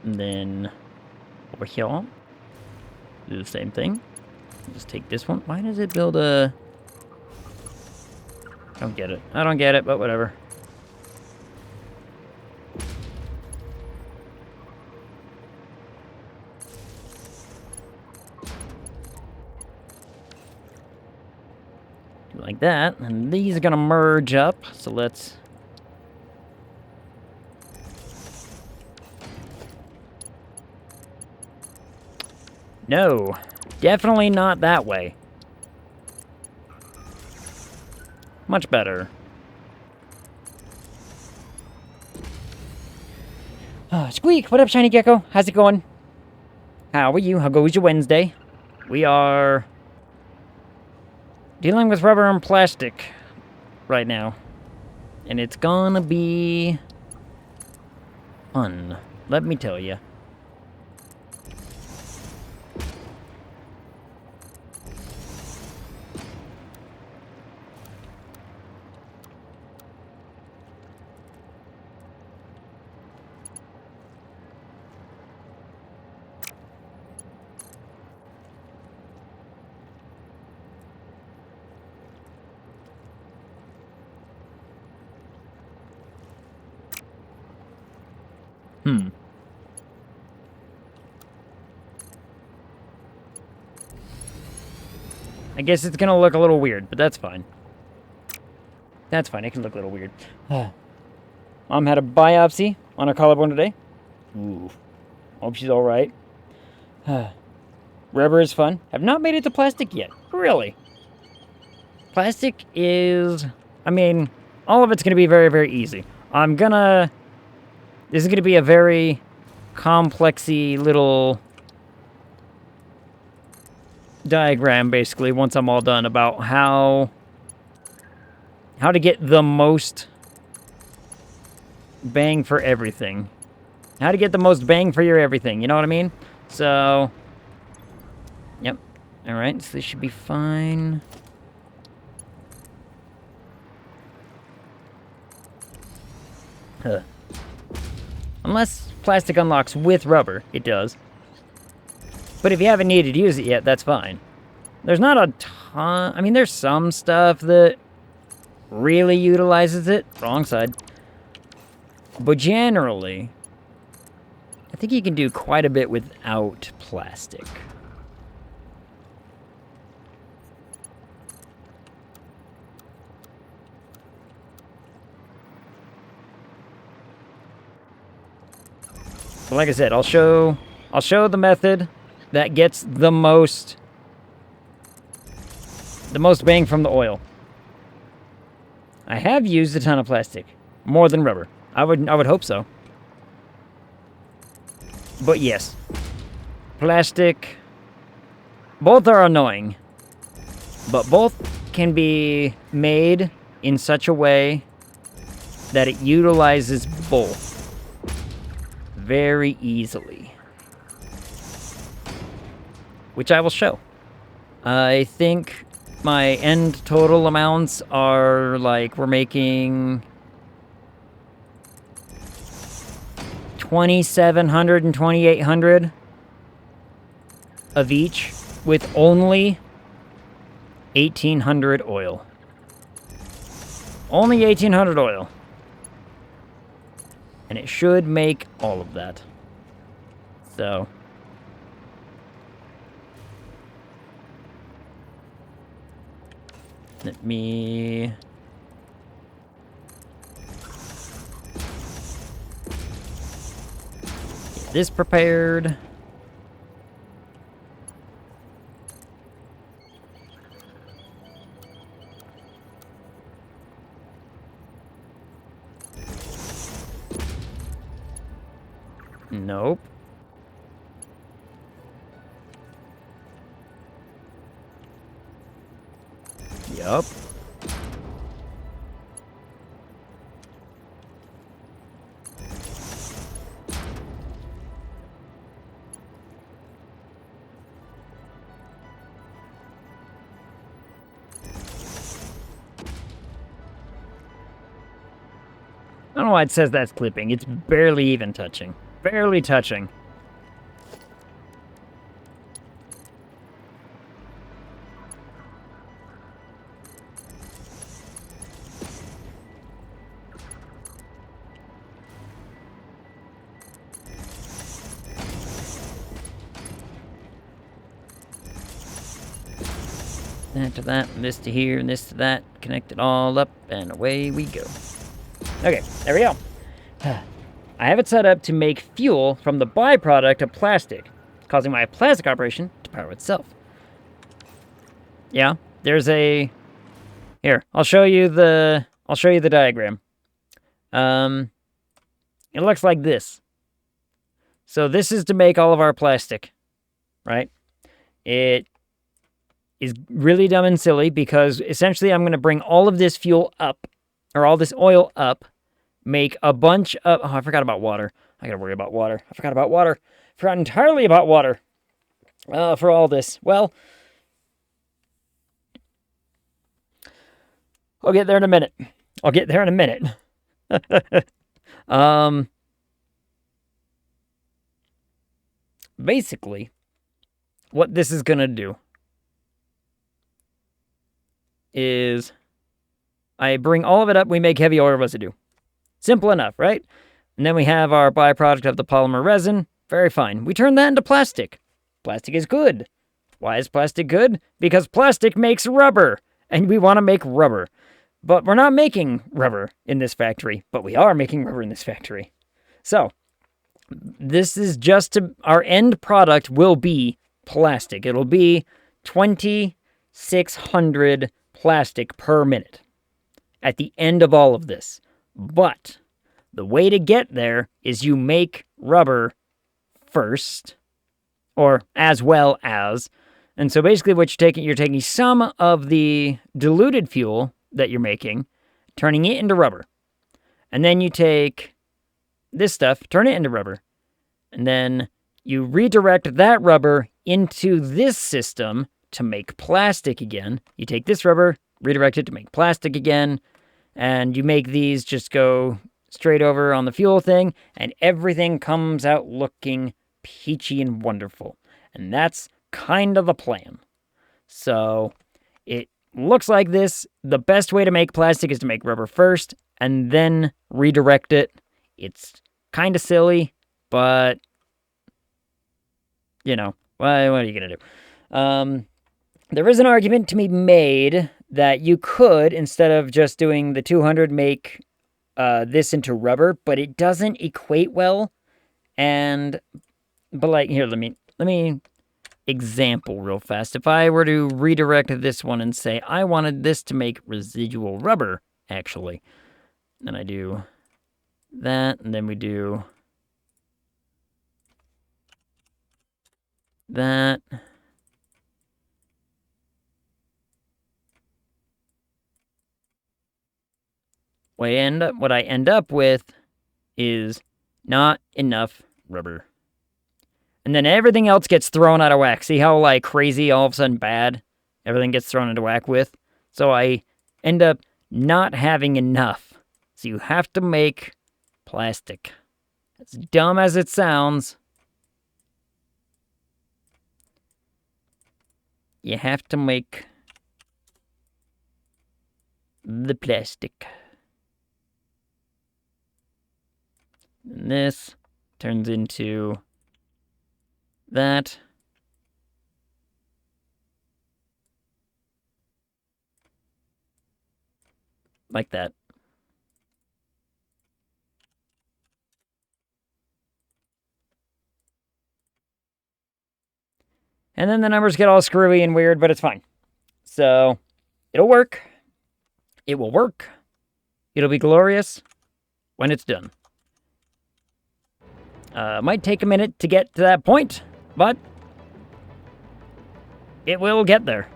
And then over here, do the same thing. Just take this one. Why does it build a... I don't get it. I don't get it, but whatever. Do like that. And these are going to merge up. So let's... No, definitely not that way. Much better. Squeak, what up, Shiny Gecko? How's it going? How are you? How goes your Wednesday? We are dealing with rubber and plastic right now. And it's gonna be fun, let me tell you. I guess it's gonna look a little weird, but that's fine. That's fine, it can look a little weird. Mom had a biopsy on her collarbone today. Ooh. Hope she's alright. Rubber is fun. Have not made it to plastic yet. Really? Plastic is... I mean, all of it's gonna be very, very easy. This is gonna be a very complexy little diagram, basically, once I'm all done, about how to get the most bang for everything. How to get the most bang for your everything, you know what I mean? So, yep. Alright, so this should be fine. Unless plastic unlocks with rubber, it does. But if you haven't needed to use it yet, that's fine. There's not a ton... I mean, there's some stuff that really utilizes it. Wrong side. But generally, I think you can do quite a bit without plastic. But like I said, I'll show the method that gets the most bang from the oil. I have used a ton of plastic, more than rubber. I would hope so. But yes, plastic, both are annoying, but both can be made in such a way that it utilizes both very easily, which I will show. I think my end total amounts are like, we're making 2,700 and 2,800 of each with only 1,800 oil. Only 1,800 oil. And it should make all of that. So let me get this prepared. Nope. Yup. I don't know why it says that's clipping. It's barely even touching. Barely touching. That to that, and this to here, and this to that. Connect it all up, and away we go. Okay, there we go. I have it set up to make fuel from the byproduct of plastic, causing my plastic operation to power itself. Yeah, there's a... Here, I'll show you the diagram. It looks like this. So this is to make all of our plastic, right? It is really dumb and silly because essentially I'm going to bring all of this fuel up, or all this oil up, make a bunch of... Oh, I forgot about water. I gotta worry about water. I forgot about water. Forgot entirely about water for all this. Well, I'll get there in a minute. Basically, what this is gonna do is I bring all of it up, we make heavy oil residue. Simple enough, right? And then we have our byproduct of the polymer resin. Very fine. We turn that into plastic. Plastic is good. Why is plastic good? Because plastic makes rubber, and we want to make rubber. But we're not making rubber in this factory, but we are making rubber in this factory. So, this is just our end product will be plastic. It'll be 2,600 plastic per minute at the end of all of this. But the way to get there is you make rubber first, or as well as. And so basically what you're taking some of the diluted fuel that you're making, turning it into rubber. And then you take this stuff, turn it into rubber. And then you redirect that rubber into this system to make plastic again. You take this rubber, redirect it to make plastic again, and you make these just go straight over on the fuel thing, and everything comes out looking peachy and wonderful. And that's kind of the plan. So it looks like this. The best way to make plastic is to make rubber first and then redirect it. It's kind of silly, but you know, what are you going to do? There is an argument to be made that you could, instead of just doing the 200, make this into rubber, but it doesn't equate well, And, but like, here, let me example real fast. If I were to redirect this one and say, I wanted this to make residual rubber, actually. Then I do that, and then we do that. What I end up with is not enough rubber. And then everything else gets thrown out of whack. See how, like, crazy, all of a sudden bad everything gets thrown into whack with? So I end up not having enough. So you have to make plastic. As dumb as it sounds, you have to make the plastic. And this turns into that. Like that. And then the numbers get all screwy and weird, but it's fine. So, it'll work. It will work. It'll be glorious when it's done. Might take a minute to get to that point, but it will get there.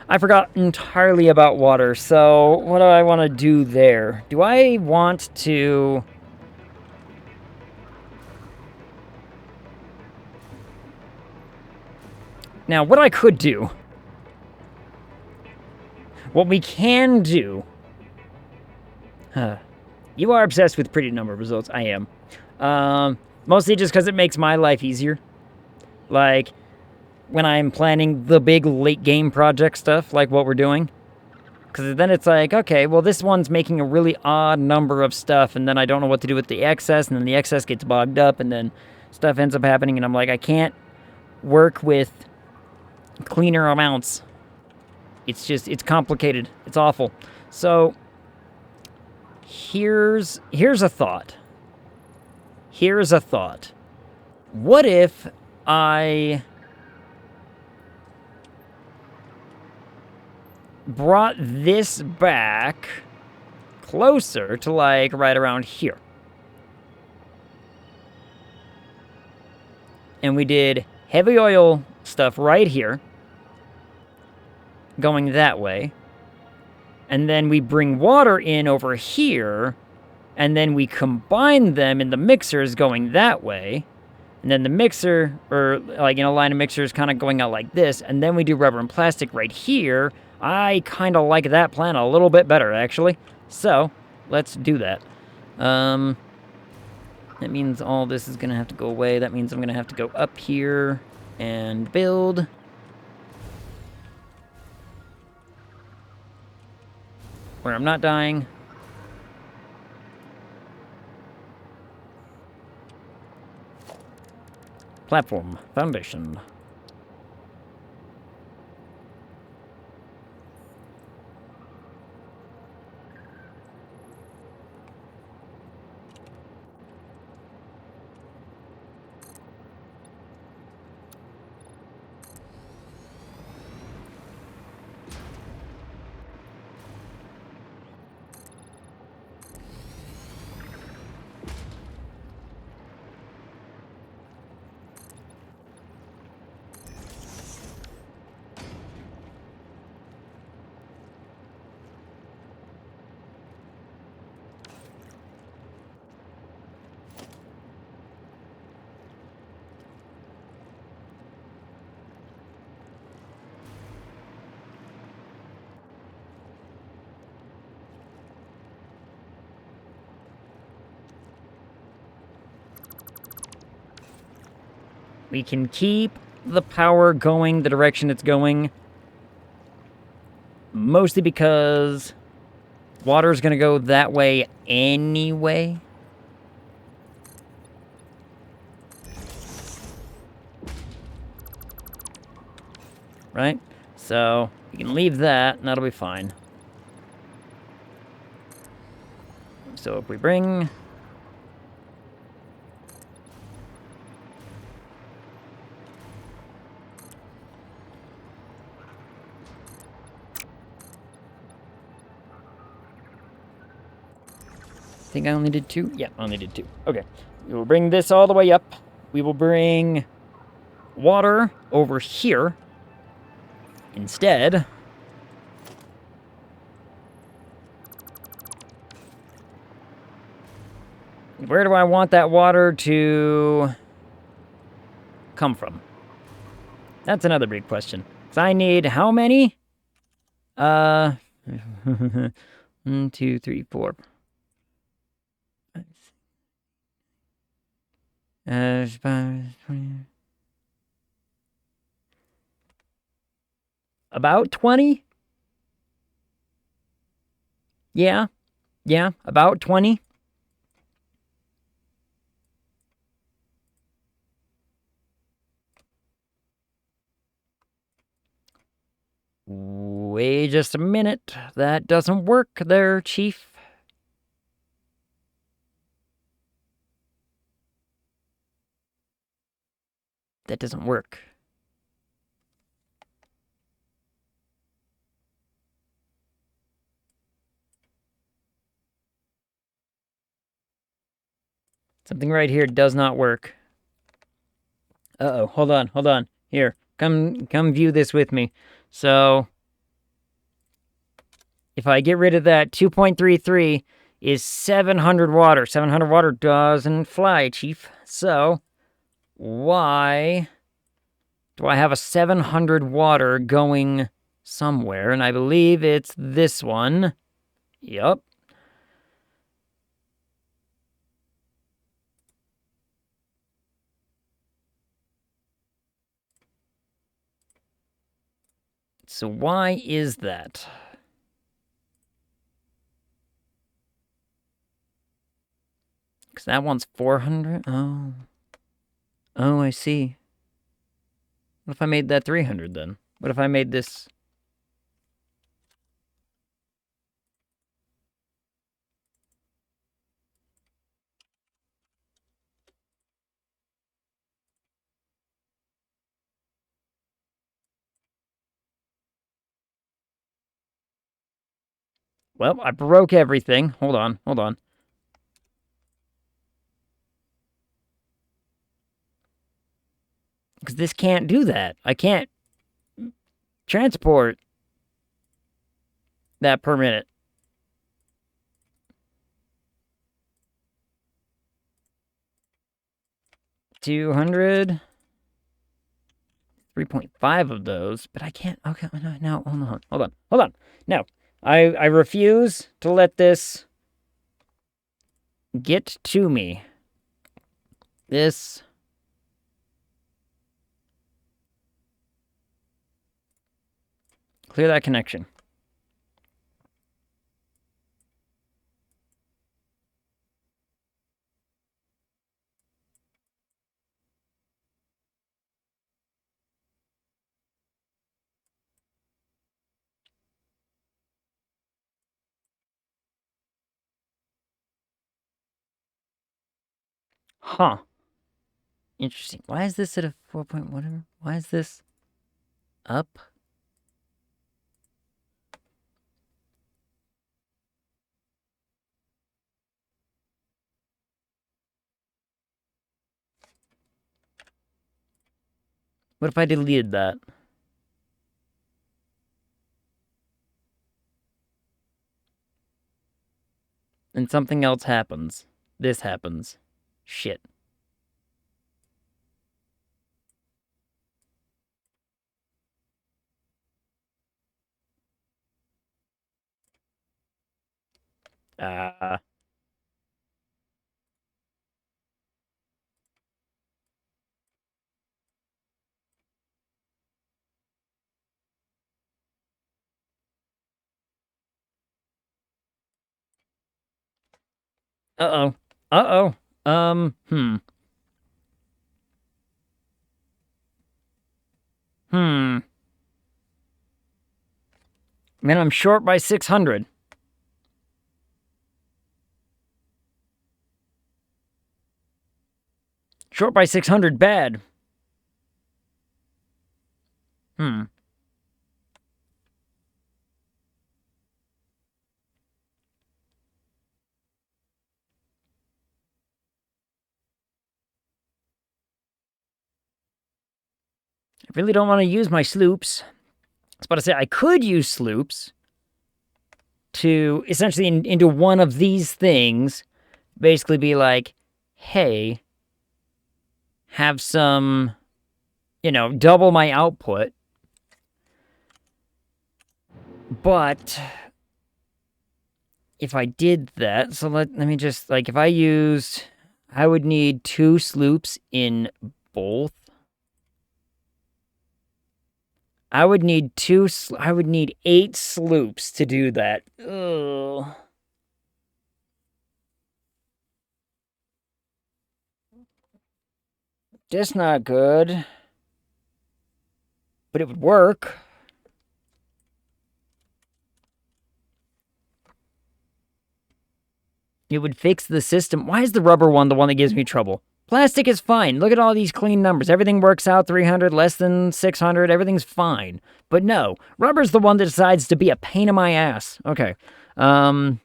I forgot entirely about water, so what do I want to do there? Do I want to... Now, what I could do... What we can do... You are obsessed with pretty number of results. I am. Mostly just because it makes my life easier. Like, when I'm planning the big late game project stuff, like what we're doing. Because then it's like, okay, well, this one's making a really odd number of stuff, and then I don't know what to do with the excess, and then the excess gets bogged up, and then stuff ends up happening, and I'm like, I can't work with cleaner amounts. It's just, it's complicated. It's awful. So, here's a thought. Here's a thought. What if I brought this back closer to, like, right around here? And we did heavy oil stuff right here, going that way. And then we bring water in over here, and then we combine them in the mixers going that way. And then the mixer, or like, you know, line of mixers kind of going out like this. And then we do rubber and plastic right here. I kind of like that plan a little bit better, actually. So, let's do that. That means all this is going to have to go away. That means I'm going to have to go up here and build. Where I'm not dying. Platform. Foundation. We can keep the power going the direction it's going. Mostly because water's going to go that way anyway. Right? So, we can leave that, and that'll be fine. So if we bring think I only did 2? Yeah, I only did 2. Okay. We will bring this all the way up. We will bring water over here instead. Where do I want that water to come from? That's another big question. So I need how many? 1, 2, 3, 4. About 20? Yeah, about 20. Wait just a minute. That doesn't work there, Chief. That doesn't work. Something right here does not work. Uh-oh, hold on. Here, come view this with me. So, if I get rid of that, 2.33 is 700 water. 700 water doesn't fly, Chief. So, why do I have a 700 water going somewhere? And I believe it's this one. Yup. So why is that? Because that one's 400? Oh. Oh, I see. What if I made that 300 then? What if I made this... Well, I broke everything. Hold on. Because this can't do that. I can't transport that per minute. 200. 3.5 of those, but I can't. Okay, no, hold on. No, I refuse to let this get to me. This... Clear that connection. Huh. Interesting. Why is this at a 4 point whatever? Why is this up? What if I deleted that? And something else happens. This happens. Shit. Uh... Uh-oh. Uh-oh. Hmm. Man, I'm short by 600. Short by 600, bad. I really don't want to use my sloops. I was about to say, I could use sloops to essentially into one of these things, basically be like, hey, have some, double my output. But if I did that, so let me just, like, if I used, I would need 2 sloops in both. I would need 8 sloops to do that. Ugh. Just not good. But it would work. It would fix the system. Why is the rubber one the one that gives me trouble? Plastic is fine. Look at all these clean numbers. Everything works out 300, less than 600. Everything's fine. But no, rubber's the one that decides to be a pain in my ass. Okay. Yeah,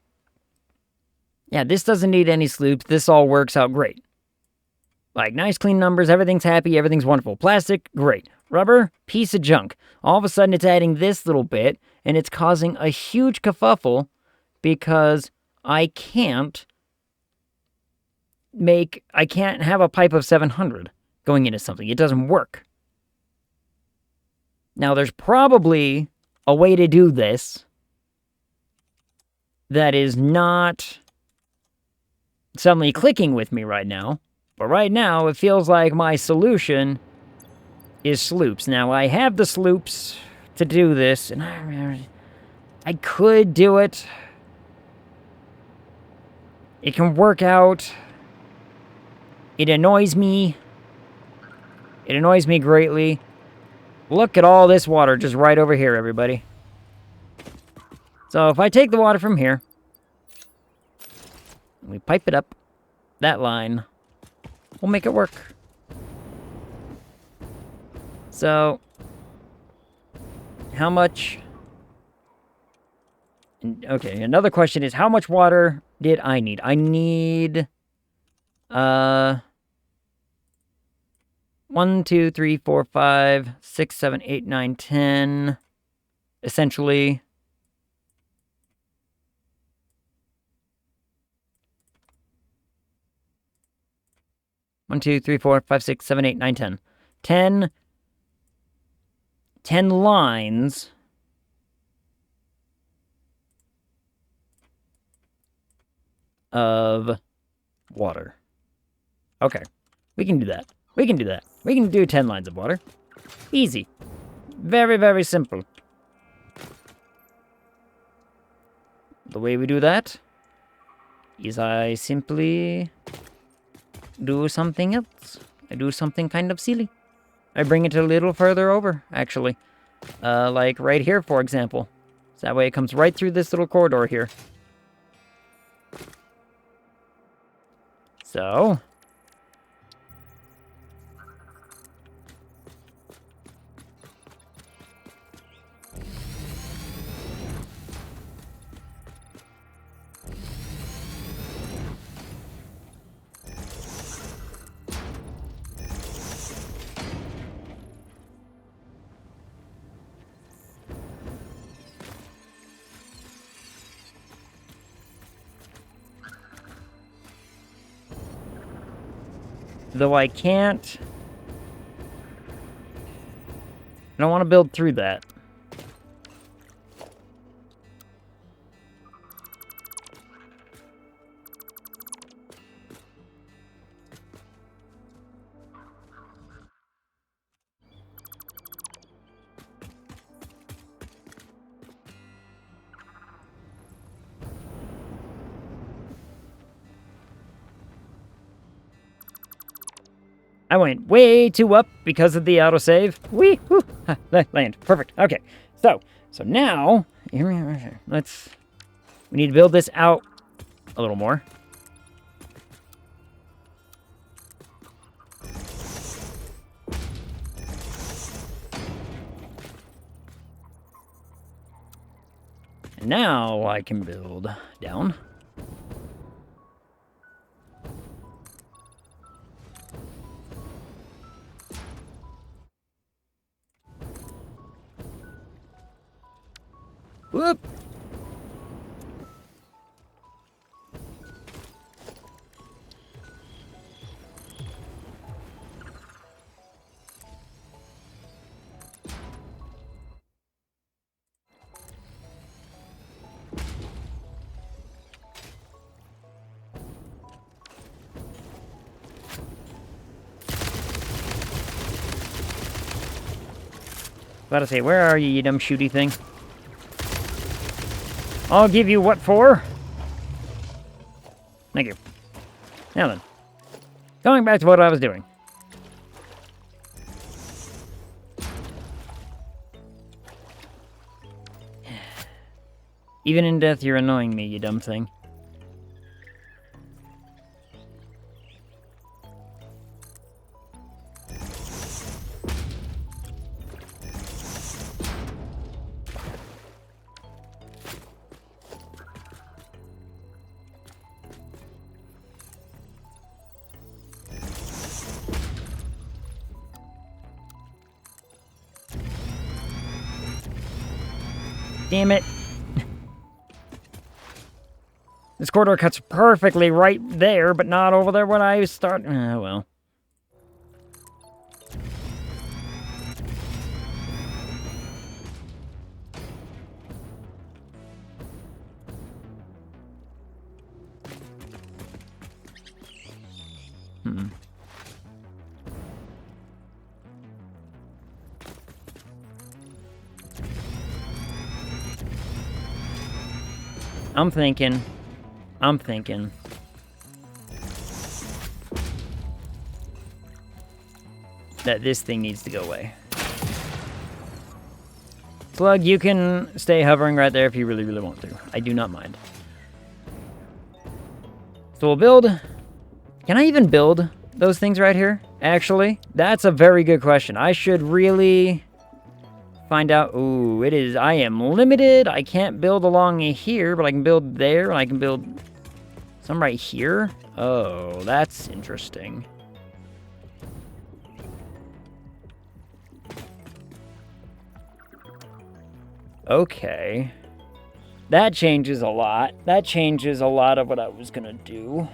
this doesn't need any sloops. This all works out great. Like, nice clean numbers. Everything's happy. Everything's wonderful. Plastic, great. Rubber, piece of junk. All of a sudden, it's adding this little bit, and it's causing a huge kerfuffle because I can't have a pipe of 700 going into something. It doesn't work. Now, there's probably a way to do this that is not suddenly clicking with me right now. But right now, it feels like my solution is sloops. Now, I have the sloops to do this, and I could do it. It can work out. It annoys me. It annoys me greatly. Look at all this water just right over here, everybody. So if I take the water from here, and we pipe it up that line, we'll make it work. So, how much... Okay, another question is, how much water did I need? I need... 1, 2, 3, 4, 5, 6, 7, 8, 9, 10. Essentially. One, 2, 3, 4, 5, 6, 7, 8, 9, 10. 10 lines of water. Okay, we can do that. We can do that. We can do 10 lines of water. Easy. Very, very simple. The way we do that is I simply do something else. I do something kind of silly. I bring it a little further over, actually. Like right here, for example. So that way it comes right through this little corridor here. So... Though I can't... I don't want to build through that. I went way too up because of the autosave. Whee! Whoo! Land. Perfect. Okay. So now... We need to build this out a little more. And now I can build down. Whoop! About to say, where are you, you dumb shooty thing? I'll give you what for? Thank you. Now then. Going back to what I was doing. Even in death, you're annoying me, you dumb thing. Damn it. This corridor cuts perfectly right there, but not over there when I start. Oh, well. I'm thinking that this thing needs to go away. Slug, you can stay hovering right there if you really, really want to. I do not mind. So we'll build... Can I even build those things right here? Actually, that's a very good question. I should really find out... Ooh, it is... I am limited. I can't build along here, but I can build there, and I can build some right here. Oh, that's interesting. Okay. That changes a lot. That changes a lot of what I was gonna do.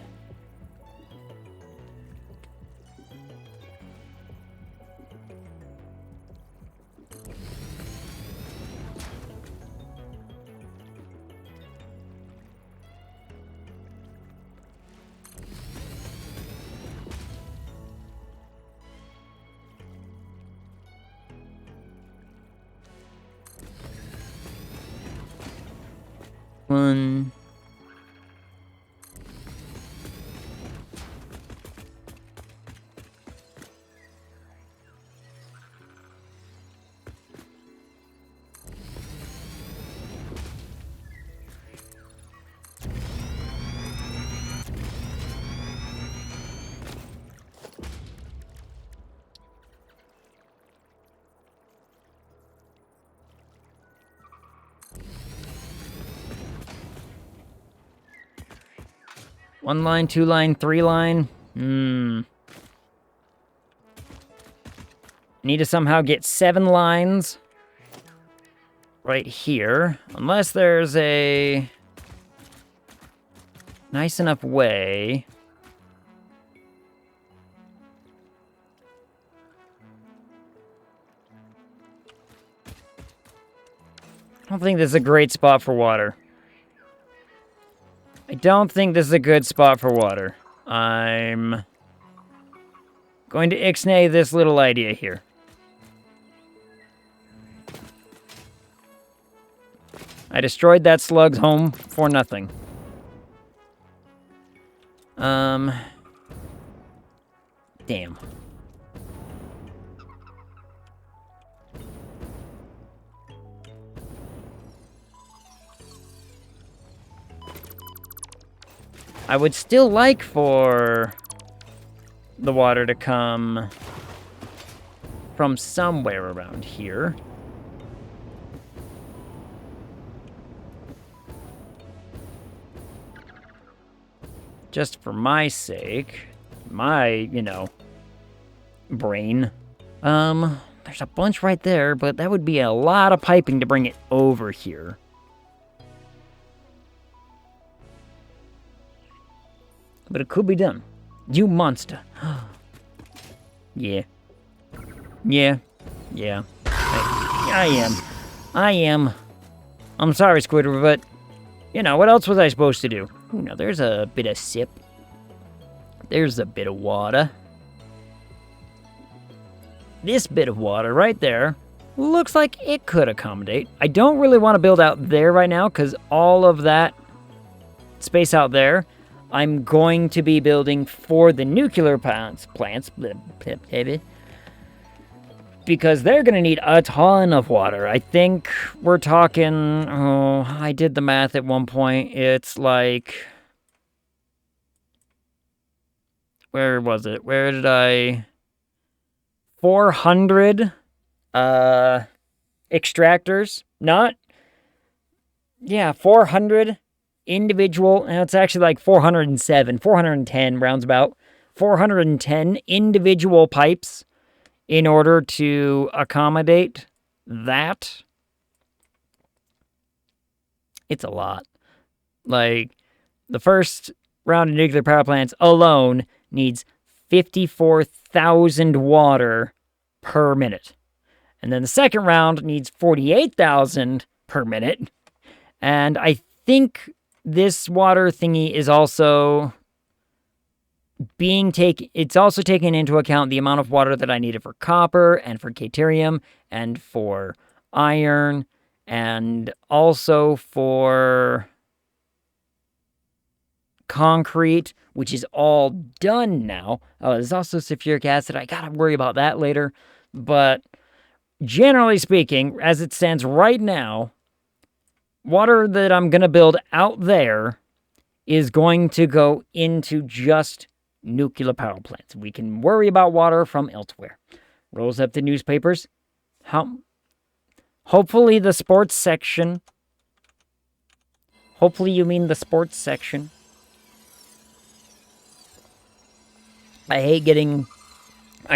One. One line, two line, three line. Need to somehow get 7 lines right here. Unless there's a nice enough way. I don't think this is a great spot for water. I don't think this is a good spot for water. I'm going to ixnay this little idea here. I destroyed that slug's home for nothing. Damn. I would still like for the water to come from somewhere around here. Just for my sake. My, you know, brain. There's a bunch right there, but that would be a lot of piping to bring it over here. but it could be done. You monster. Yeah. Yeah. Yeah. I am. I'm sorry, Squidward, but, you know, what else was I supposed to do? Ooh, now there's a bit of sip. There's a bit of water. This bit of water right there looks like it could accommodate. I don't really want to build out there right now because all of that space out there, I'm going to be building for the nuclear plants, because they're going to need a ton of water. I think we're talking, oh, I did the math at one point. It's like, where was it? Where did I... 400 extractors, not, yeah, 400 individual, and it's actually like 407, 410 rounds about, 410 individual pipes in order to accommodate that. It's a lot. Like, the first round of nuclear power plants alone needs 54,000 water per minute. And then the second round needs 48,000 per minute. And I think this water thingy is also it's also taking into account the amount of water that I needed for copper and for deuterium and for iron and also for concrete, which is all done now. There's also sulfuric acid. I gotta worry about that later. But generally speaking, as it stands right now, water that I'm gonna build out there is going to go into just nuclear power plants. We can worry about water from elsewhere. Rolls up the newspapers. Hopefully the sports section. Hopefully you mean the sports section. I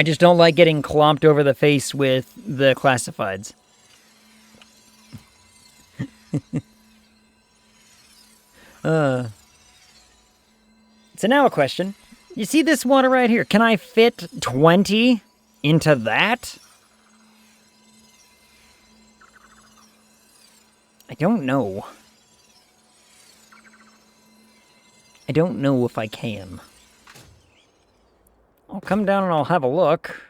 just don't like getting clomped over the face with the classifieds. So now a question. You see this water right here? Can I fit 20 into that? I don't know. I don't know if I can. I'll come down and I'll have a look.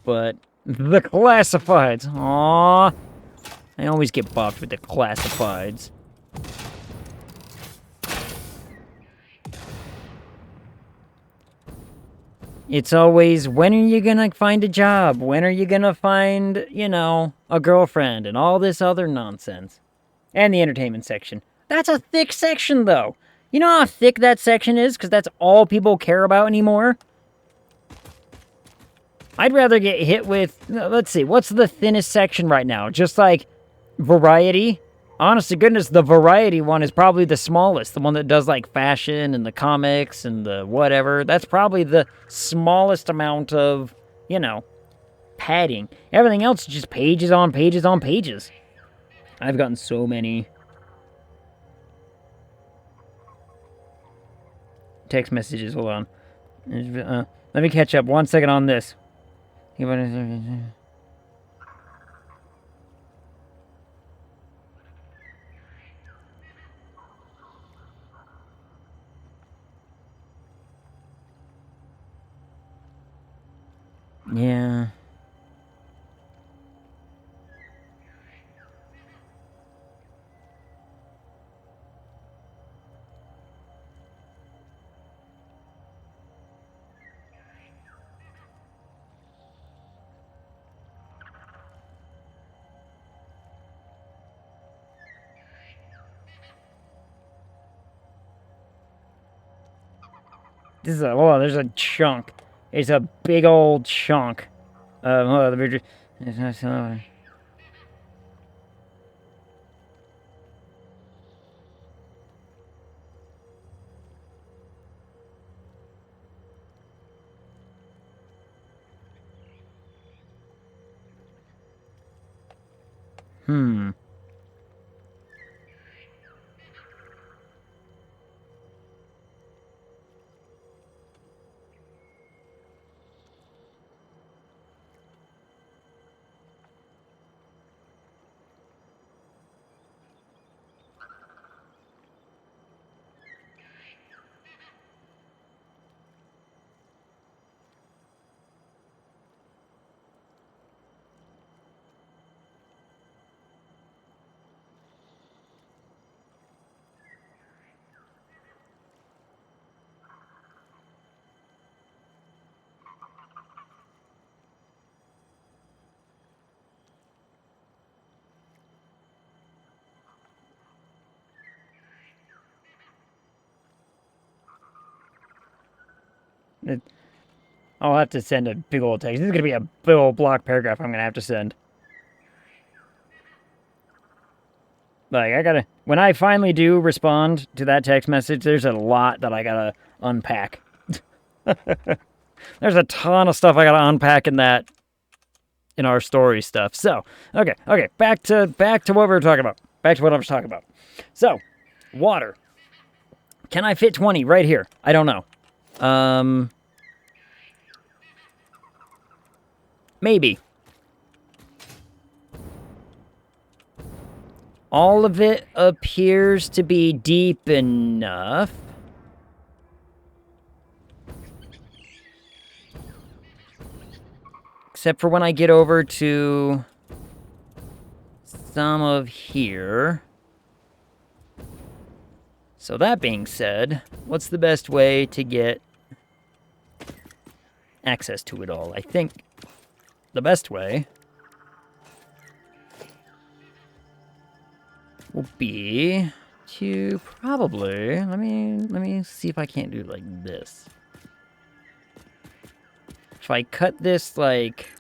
But the classifieds. Aww. I always get bopped with the classifieds. It's always, when are you gonna find a job? When are you gonna find, you know, a girlfriend? And all this other nonsense. And the entertainment section. That's a thick section, though. You know how thick that section is? Because that's all people care about anymore? I'd rather get hit with... Let's see, what's the thinnest section right now? Just like variety? Honest to goodness, the variety one is probably the smallest. The one that does like fashion and the comics and the whatever. That's probably the smallest amount of, you know, padding. Everything else is just pages on pages on pages. I've gotten so many text messages. Hold on. Let me catch up 1 second on this. Yeah. This is there's a chunk. It's a big old chunk. It's not so... I'll have to send a big old text. This is going to be a big old block paragraph I'm going to have to send. Like, I gotta... When I finally do respond to that text message, there's a lot that I gotta unpack. There's a ton of stuff I gotta unpack in that... in our story stuff. So, okay. Back to what we were talking about. Back to what I was talking about. So, water. Can I fit 20 right here? I don't know. Maybe. All of it appears to be deep enough. Except for when I get over to some of here. So that being said, what's the best way to get access to it all? I think the best way will be to probably, let me see if I can't do it like this. If I cut this like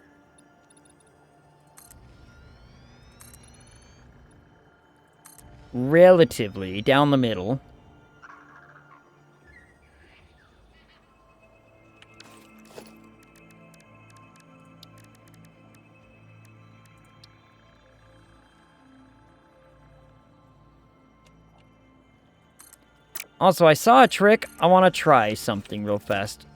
relatively down the middle. Also, I saw a trick. I want to try something real fast.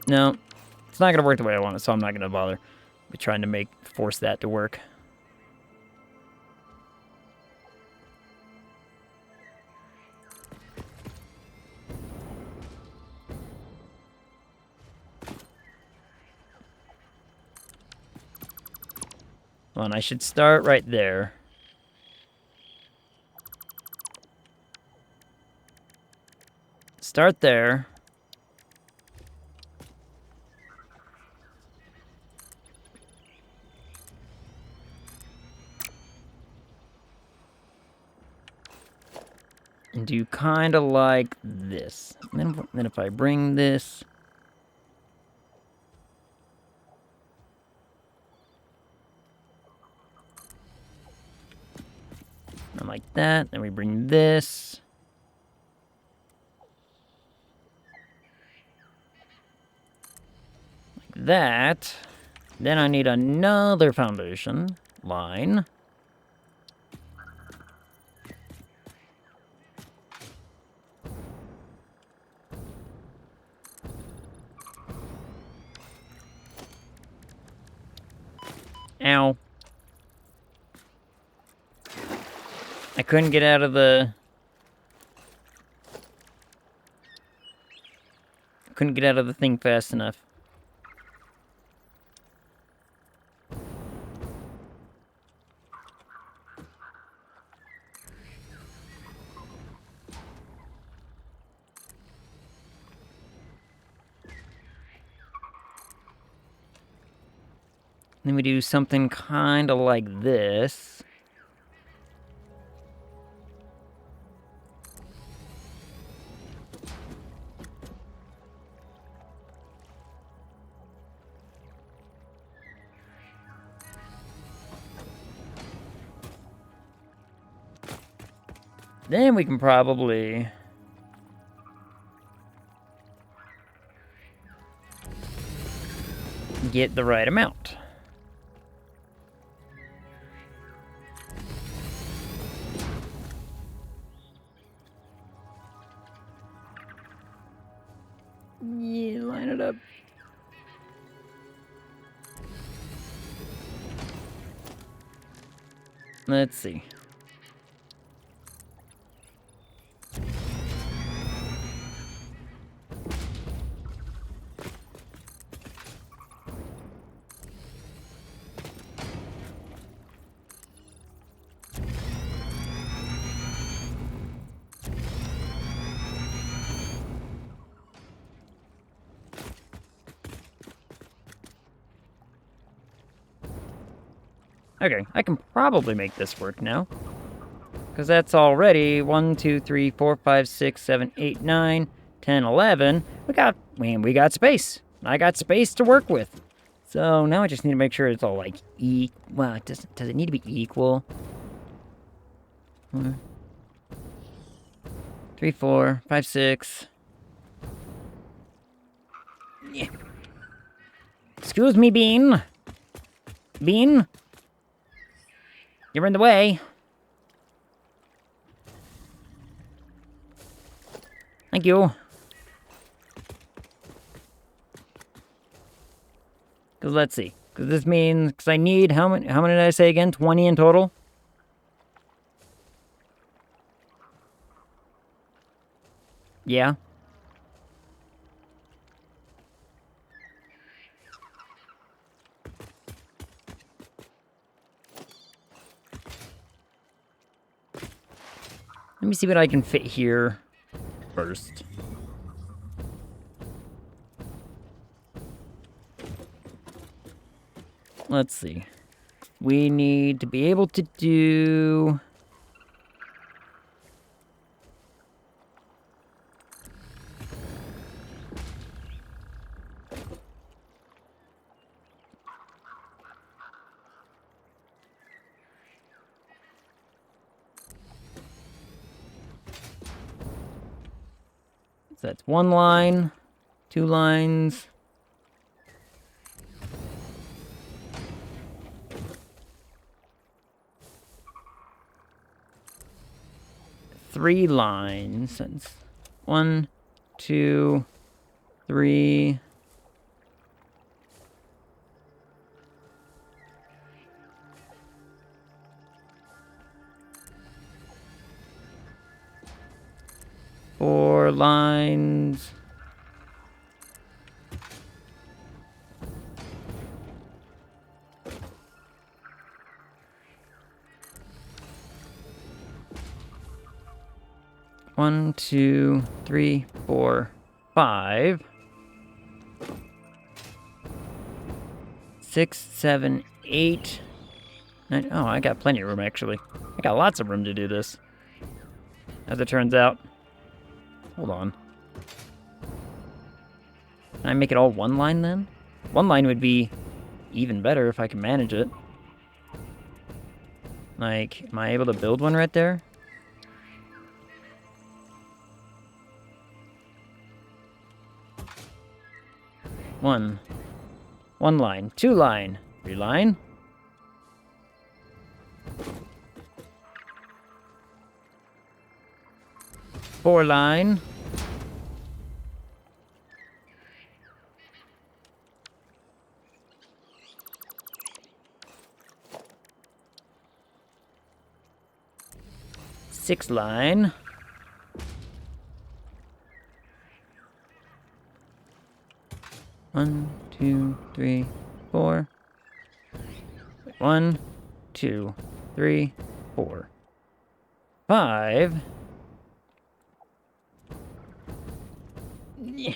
No, it's not going to work the way I want it, so I'm not going to bother with trying to force that to work. Well, and I should start right there. Start there. And do kind of like this. And then if I bring this... And like that. Then we bring this. Like that. Then I need another foundation line. Ow. I couldn't get out of the... Couldn't get out of the thing fast enough. Then we do something kind of like this. Then we can probably... get the right amount. Yeah, line it up. Let's see. Okay, I can probably make this work now. Because that's already 1, 2, 3, 4, 5, 6, 7, 8, 9, 10, 11. We got space. I got space to work with. So now I just need to make sure it's all like well, does it need to be equal? 3, 4, 5, 6. Yeah. Excuse me, Bean. Bean? You're in the way. Thank you. Because let's see. Because this means... Because I need... How many did I say again? 20 in total? Yeah. Let me see what I can fit here first. Let's see. We need to be able to do... So that's 1 line, 2 lines. Three lines. That's 1, 2, 3. Four lines. One, two, three, 4, 5. 6, 7, 8, 9. Oh, I got plenty of room, actually. I got lots of room to do this. As it turns out. Hold on. Can I make it all 1 line, then? 1 line would be even better if I can manage it. Like, am I able to build one right there? One line, 2 line, 3 line. Four line. Six line. One, two, three, 4. 1, 2, 3, 4, 5. Yeah.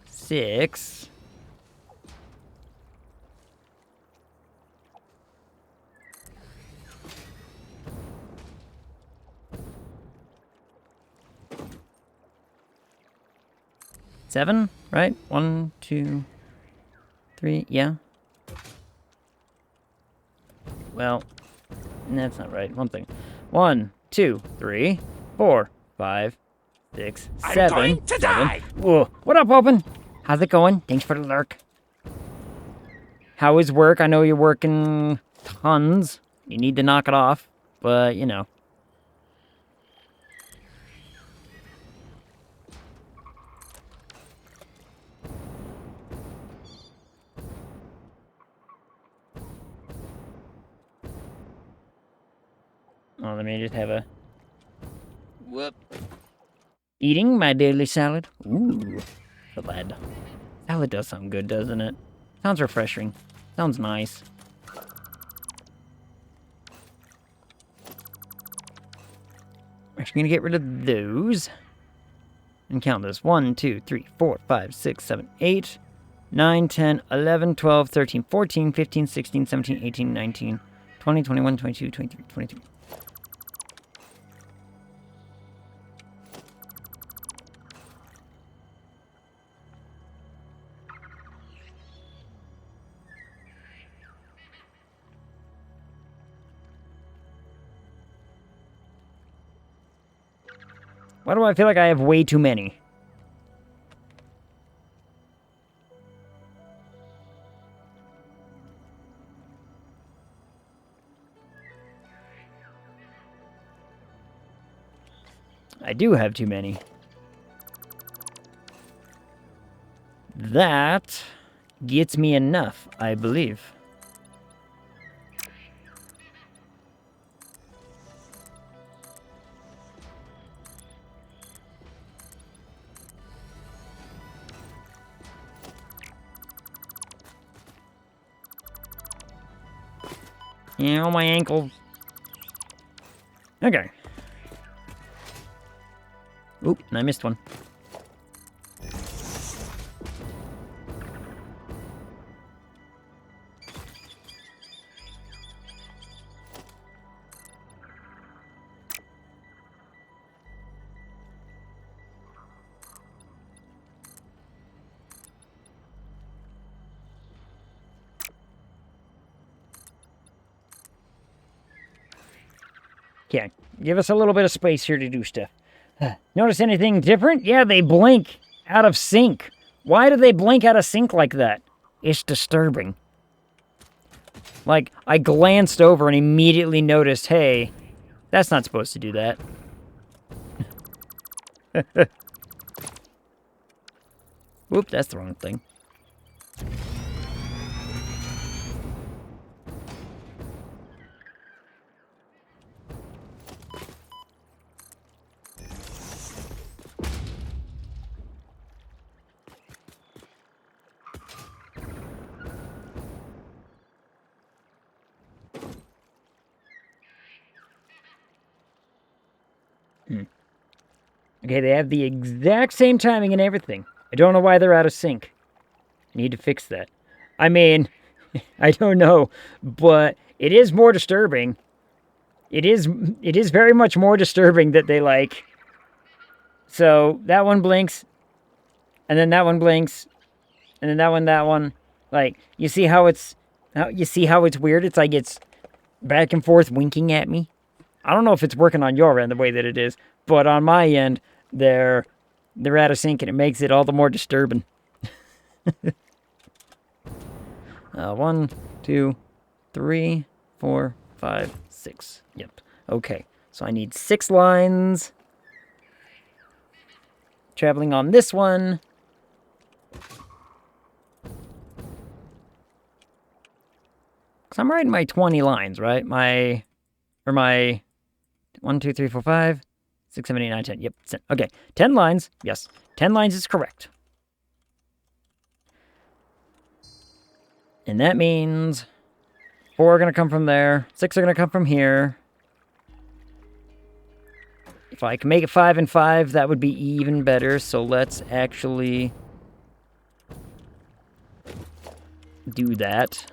6. 7, right? 1, 2, 3, yeah. Well, that's not right. One thing. 1, 2, 3, 4, 5, 6, 7. I'm going to die. Whoa. What up, Open? How's it going? Thanks for the lurk. How is work? I know you're working tons. You need to knock it off, but, you know. Oh, let me just have a... Whoop. Eating my daily salad. Ooh, salad. Salad does sound good, doesn't it? Sounds refreshing. Sounds nice. We're just gonna get rid of those. And count this. 1, 2, 3, 4, 5, 6, 7, 8, 9, 10, 11, 12, 13, 14, 15, 16, 17, 18, 19, 20, 21, 22, 23, 22. Why do I feel like I have way too many? I do have too many. That gets me enough, I believe. Ow, my ankle. Okay. Oop, I missed one. Okay, give us a little bit of space here to do stuff. Notice anything different? Yeah, they blink out of sync. Why do they blink out of sync like that? It's disturbing. Like, I glanced over and immediately noticed, hey, that's not supposed to do that. Whoop, that's the wrong thing. Okay, they have the exact same timing and everything. I don't know why they're out of sync. I need to fix that. I mean, I don't know, but it is more disturbing. It is very much more disturbing that they like... So, that one blinks, and then that one blinks, and then that one. Like, you see how it's weird? It's like it's back and forth winking at me. I don't know if it's working on your end the way that it is, but on my end, they're out of sync, and it makes it all the more disturbing. 1, 2, 3, 4, 5, 6. Yep. Okay. So I need 6 lines. Traveling on this one. Because I'm writing my 20 lines, right? My 1, 2, 3, 4, 5, 6, 7, 8, 9, 10. Yep. Okay. 10 lines. Yes. 10 lines is correct. And that means 4 are going to come from there. 6 are going to come from here. If I can make it 5 and 5, that would be even better. So let's actually do that.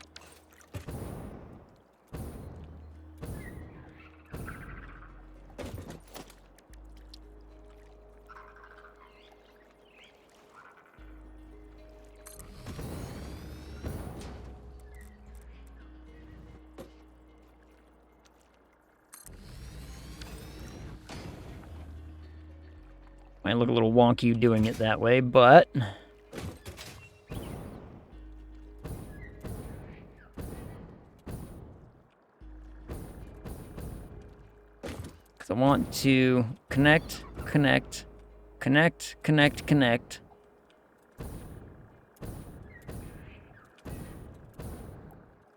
Might look a little wonky doing it that way, but... Because I want to connect, connect, connect, connect, connect.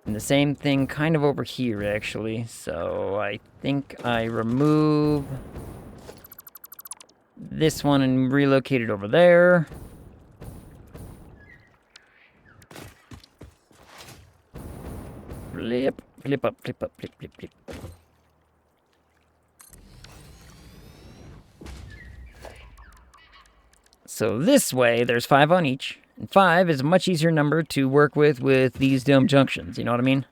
And the same thing kind of over here, actually. So I think I remove this one and relocate it over there. Flip, flip up, flip up, flip, flip, flip. So this way, there's 5 on each. And 5 is a much easier number to work with these dumb junctions. You know what I mean?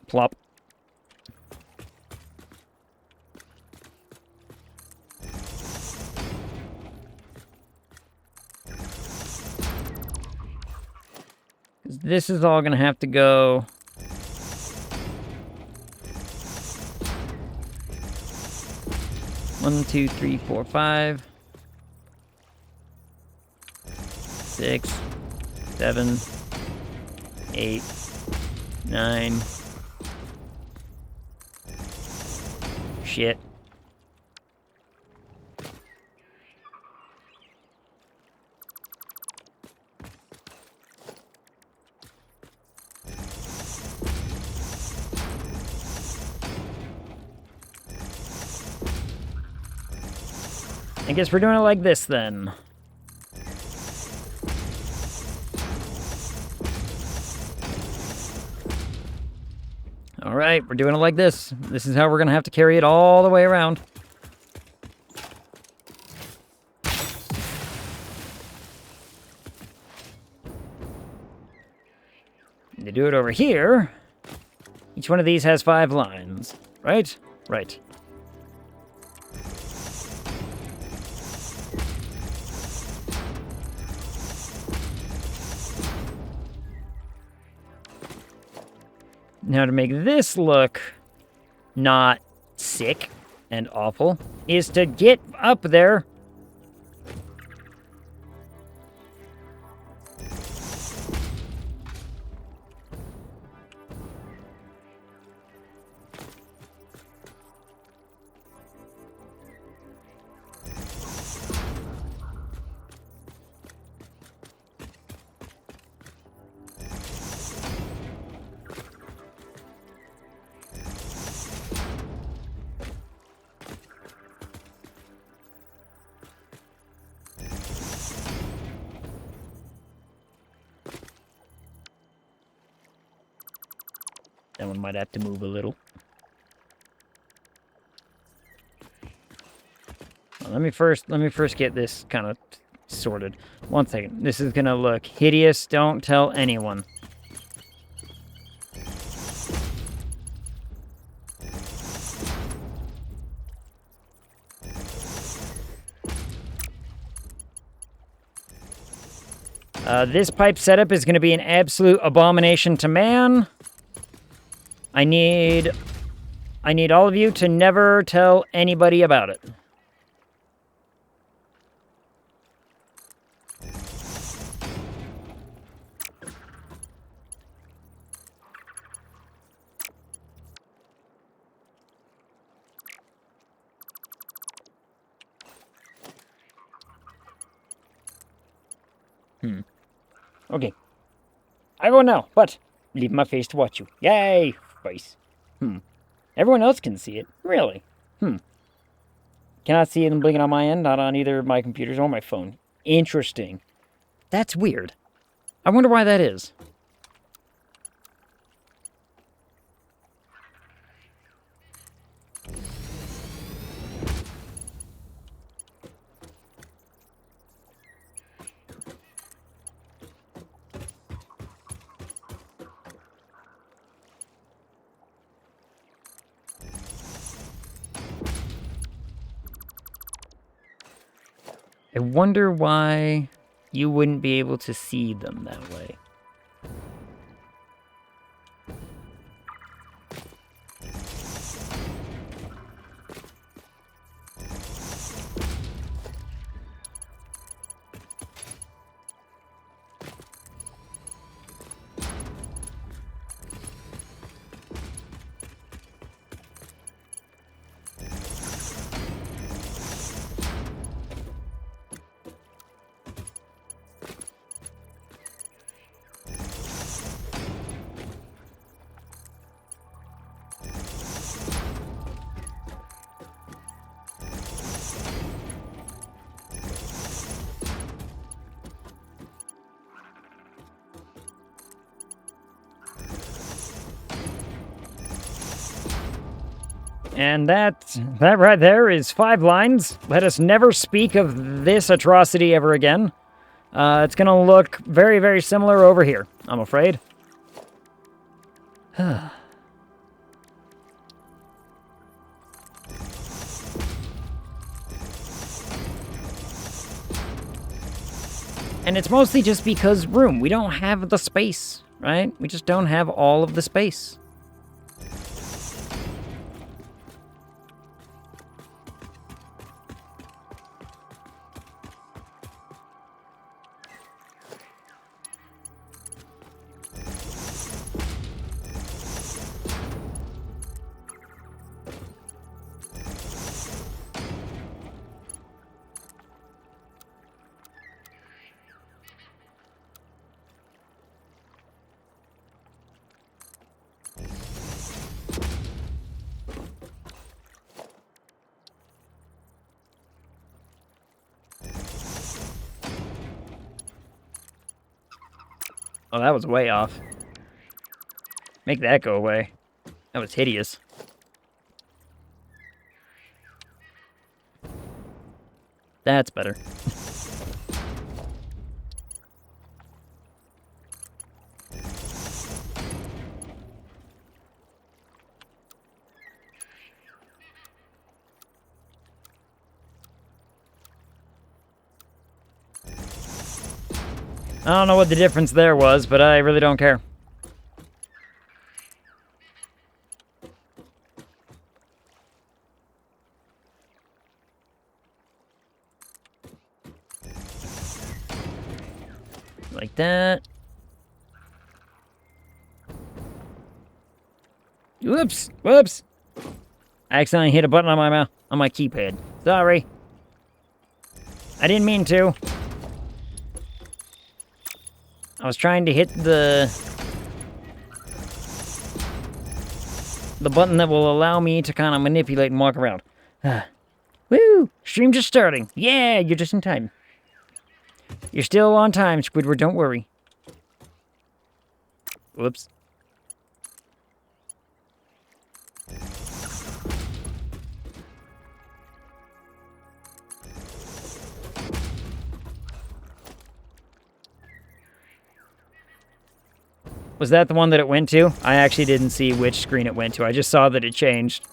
Plop. This is all going to have to go... One, two, three, four, 5, 6, 7, 8, 9. Shit. I guess we're doing it like this then. All right, we're doing it like this. This is how we're going to have to carry it all the way around. To do it over here, each one of these has 5 lines, right? Right. Now to make this look not sick and awful is to get up there. That one might have to move a little. Well, let me first get this kind of sorted. One second. This is gonna look hideous. Don't tell anyone. This pipe setup is going to be an absolute abomination to man. I need all of you to never tell anybody about it. Okay. I go now, but leave my face to watch you. Yay! Face. Everyone else can see it. Really? Cannot see them blinking on my end, not on either my computers or my phone. Interesting. That's weird. I wonder why that is. I wonder why you wouldn't be able to see them that way. And that right there is 5 lines. Let us never speak of this atrocity ever again. It's going to look very, very similar over here, I'm afraid. And it's mostly just because room. We don't have the space, right? We just don't have all of the space. Oh, that was way off. Make that go away. That was hideous. That's better. I don't know what the difference there was, but I really don't care. Like that. Whoops! Whoops! I accidentally hit a button on my keypad. Sorry. I didn't mean to. I was trying to hit the button that will allow me to kind of manipulate and walk around. Woo! Stream just starting. Yeah, you're just in time. You're still on time, Squidward, don't worry. Whoops. Was that the one that it went to? I actually didn't see which screen it went to. I just saw that it changed.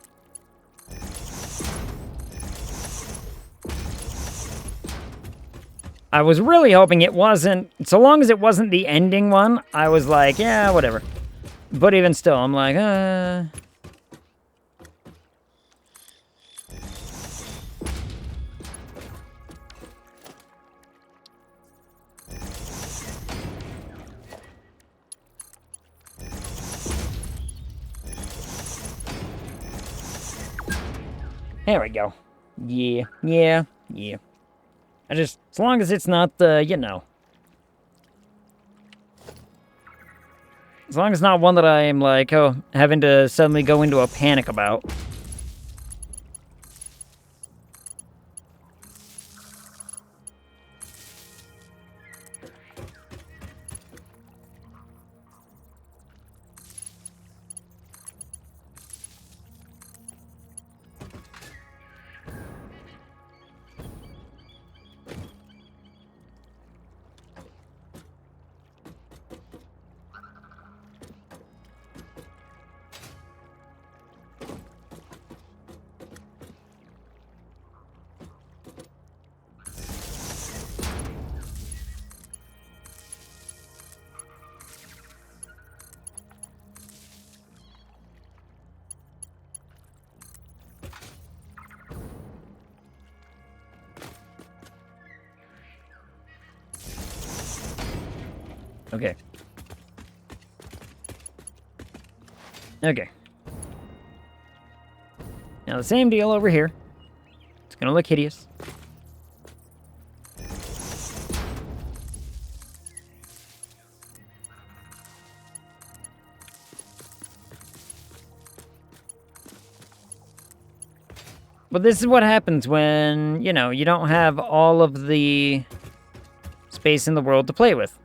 I was really hoping it wasn't... So long as it wasn't the ending one, I was like, yeah, whatever. But even still, I'm like, There we go. Yeah. I just, as long as it's not the, you know. As long as it's not one that I am like, oh, having to suddenly go into a panic about. Okay. Now the same deal over here. It's gonna look hideous. But this is what happens when, you know, you don't have all of the space in the world to play with.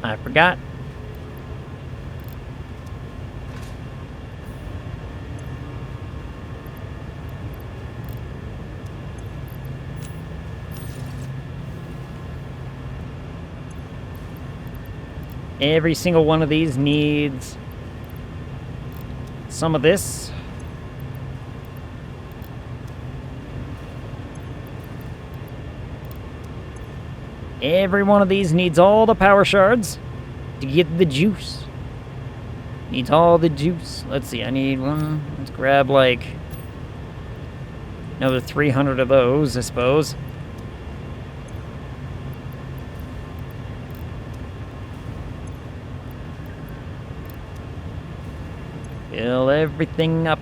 I forgot. Every single one of these needs some of this. Every one of these needs all the power shards to get the juice. Needs all the juice. Let's see, I need one. Let's grab like another 300 of those, I suppose. Fill everything up.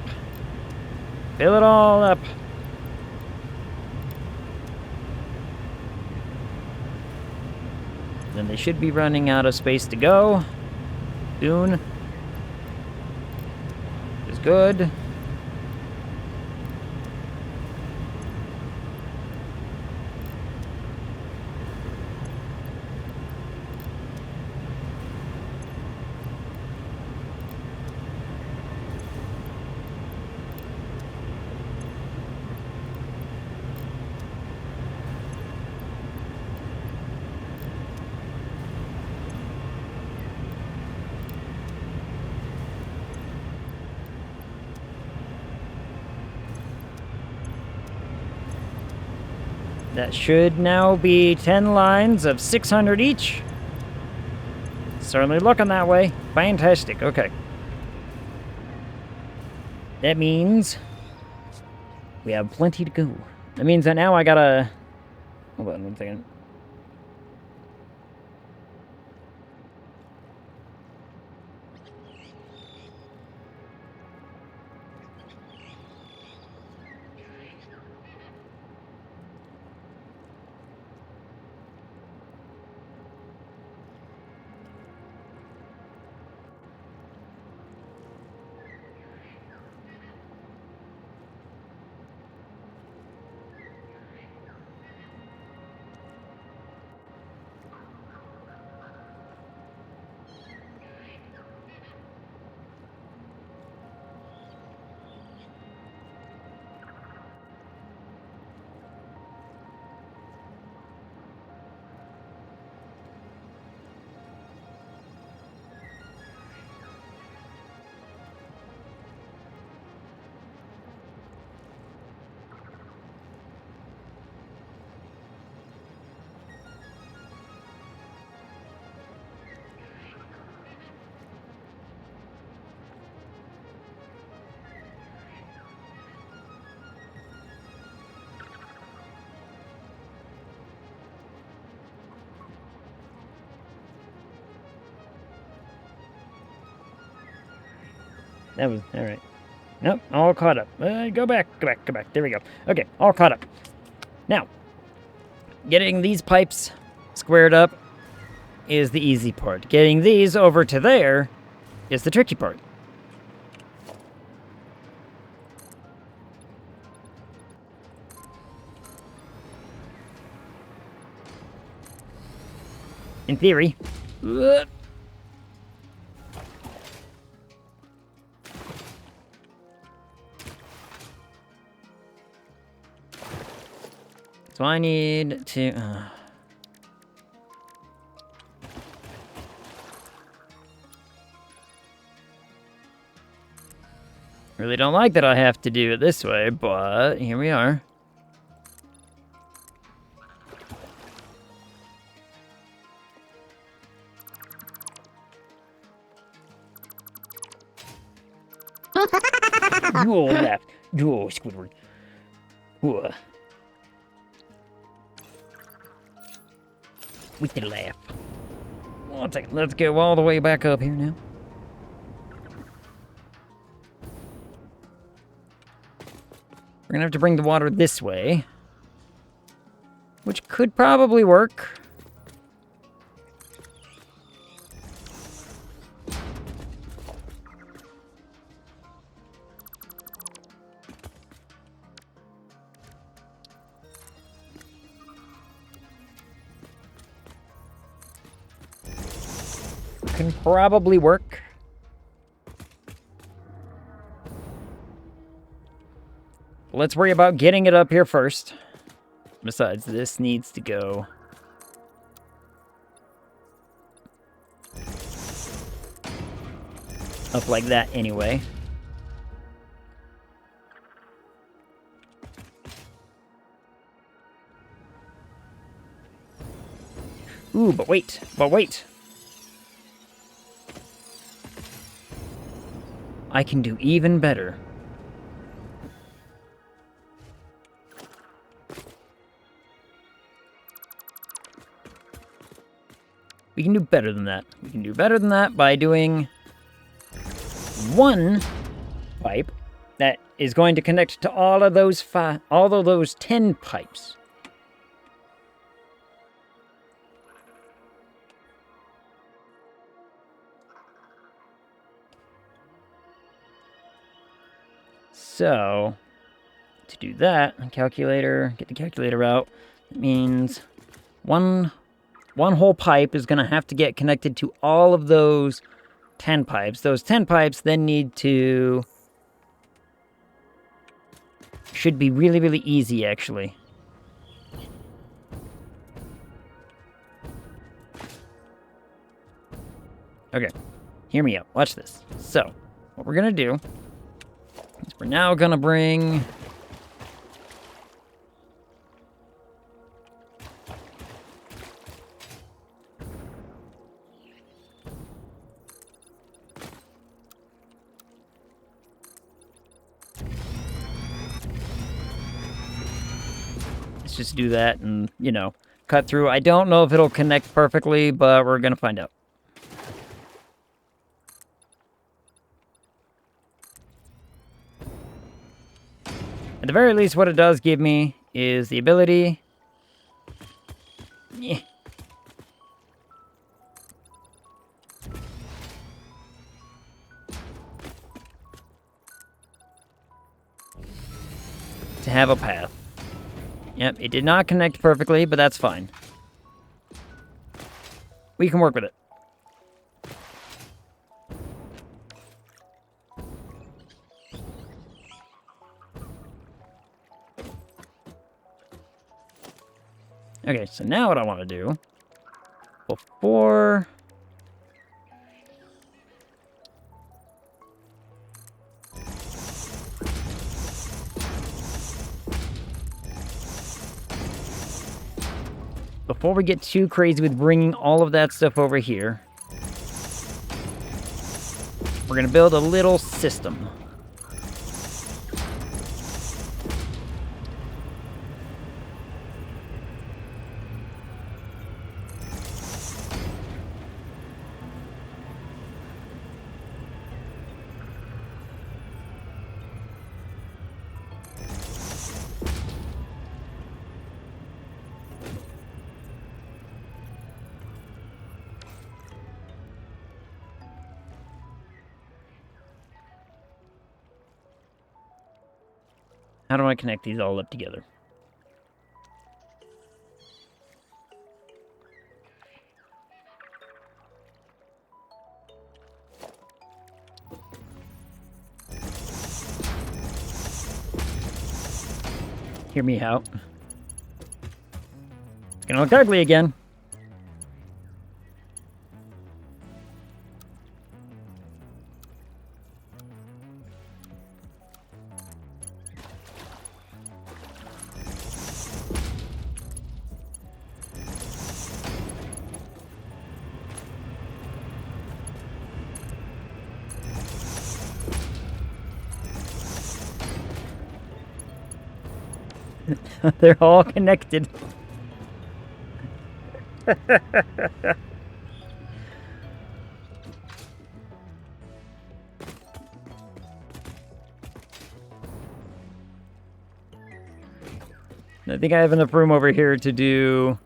Fill it all up. Then they should be running out of space to go soon. Is good. That should now be 10 lines of 600 each. Certainly looking that way. Fantastic. Okay. That means we have plenty to go. That means that now I gotta... Hold on 1 second. That was... Alright. Nope, all caught up. Go back. There we go. Okay, all caught up. Now, getting these pipes squared up is the easy part. Getting these over to there is the tricky part. In theory. So I need to... Really don't like that I have to do it this way, but here we are. You all left. You all Squidward. Whoa. We can laugh. 1 second. Let's go all the way back up here now. We're gonna have to bring the water this way, which could probably work. can probably work. Let's worry about getting it up here first. Besides, this needs to go up like that anyway. Ooh, but wait. I can do even better. We can do better than that. We can do better than that by doing one pipe that is going to connect to all of those 10 pipes. So, to do that, calculator, get the calculator out. It means one whole pipe is going to have to get connected to all of those 10 pipes. Those 10 pipes then need to... should be really, really easy, actually. Okay, hear me out. Watch this. So, what we're going to do is we're now going to bring... just do that and, you know, cut through. I don't know if it'll connect perfectly, but we're gonna find out. At the very least, what it does give me is the ability... Yeah. To have a path. Yep, it did not connect perfectly, but that's fine. We can work with it. Okay, so now what I want to do, before... Before we get too crazy with bringing all of that stuff over here, we're going to build a little system. How do I connect these all up together? Hear me out. It's gonna look ugly again. They're all connected. I think I have enough room over here to do...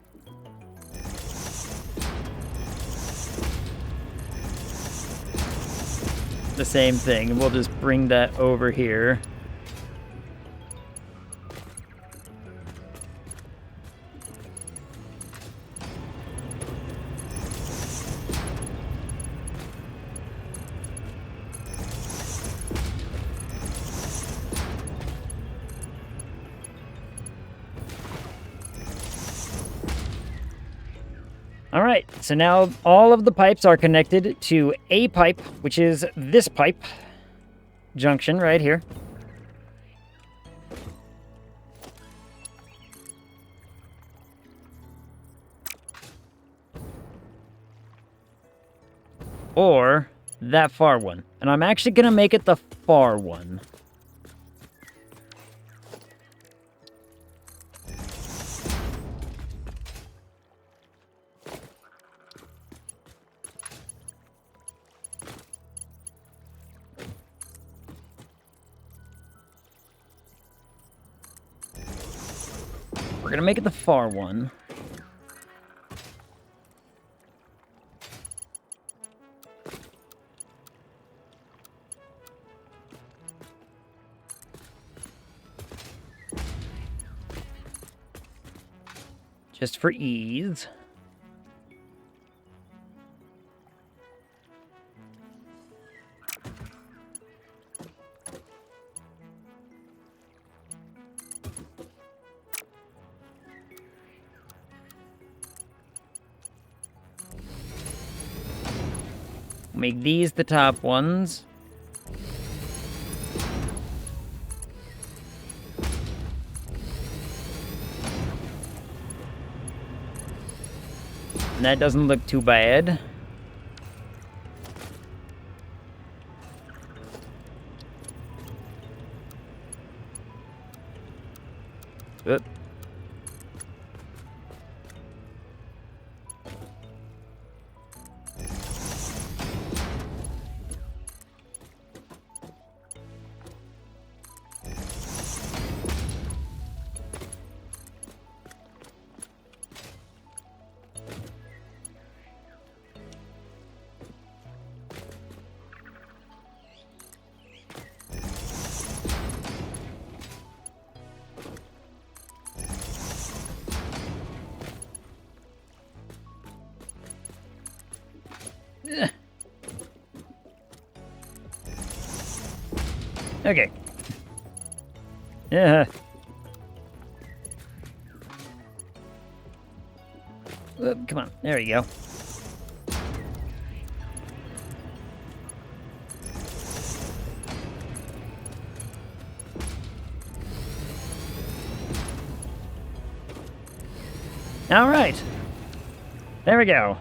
the same thing, and we'll just bring that over here. All right, so now all of the pipes are connected to a pipe, which is this pipe junction right here. Or that far one. And I'm actually going to make it the far one. We're going to make it the far one. Just for ease. Make these the top ones. And that doesn't look too bad. Oop. Okay. Yeah. Come on. There you go. All right. There we go.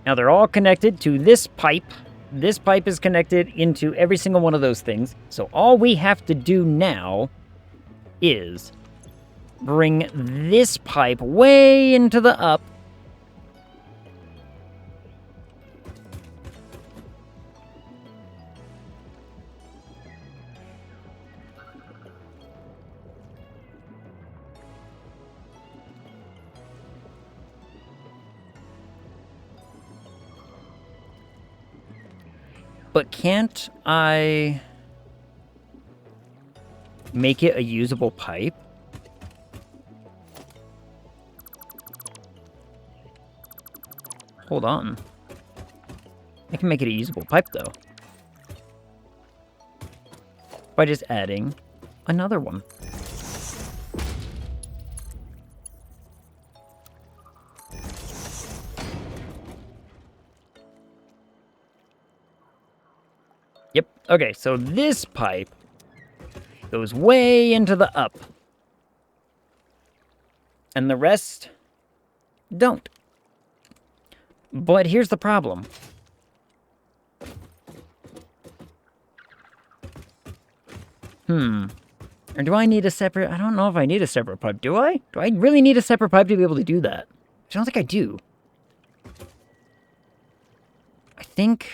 Now they're all connected to this pipe. This pipe is connected into every single one of those things. So all we have to do now is bring this pipe way into the up. But can't I make it a usable pipe? Hold on. I can make it a usable pipe, though. By just adding another one. Yep. Okay, so this pipe goes way into the up. And the rest don't. But here's the problem. Or do I need a separate... I don't know if I need a separate pipe. Do I? Do I really need a separate pipe to be able to do that? I don't think I do. I think...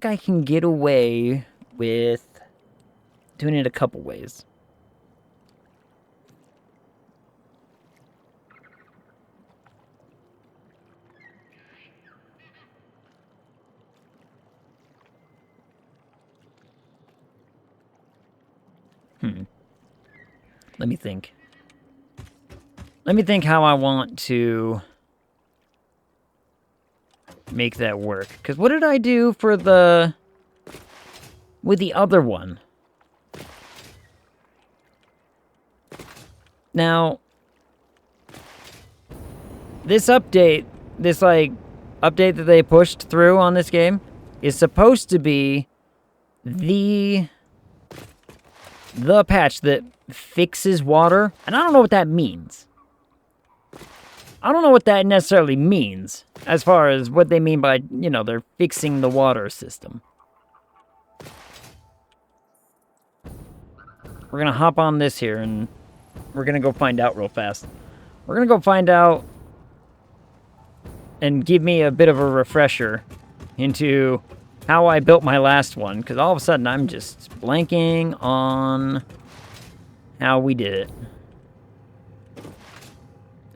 I can get away with doing it a couple ways. Let me think. Let me think how I want to make that work. Because what did I do for the... with the other one? Now, this update, this, like, update that they pushed through on this game is supposed to be the patch that fixes water. And I don't know what that means. I don't know what that necessarily means as far as what they mean by, you know, they're fixing the water system. We're gonna hop on this here and we're gonna go find out real fast. We're gonna go find out and give me a bit of a refresher into how I built my last one, because all of a sudden I'm just blanking on how we did it.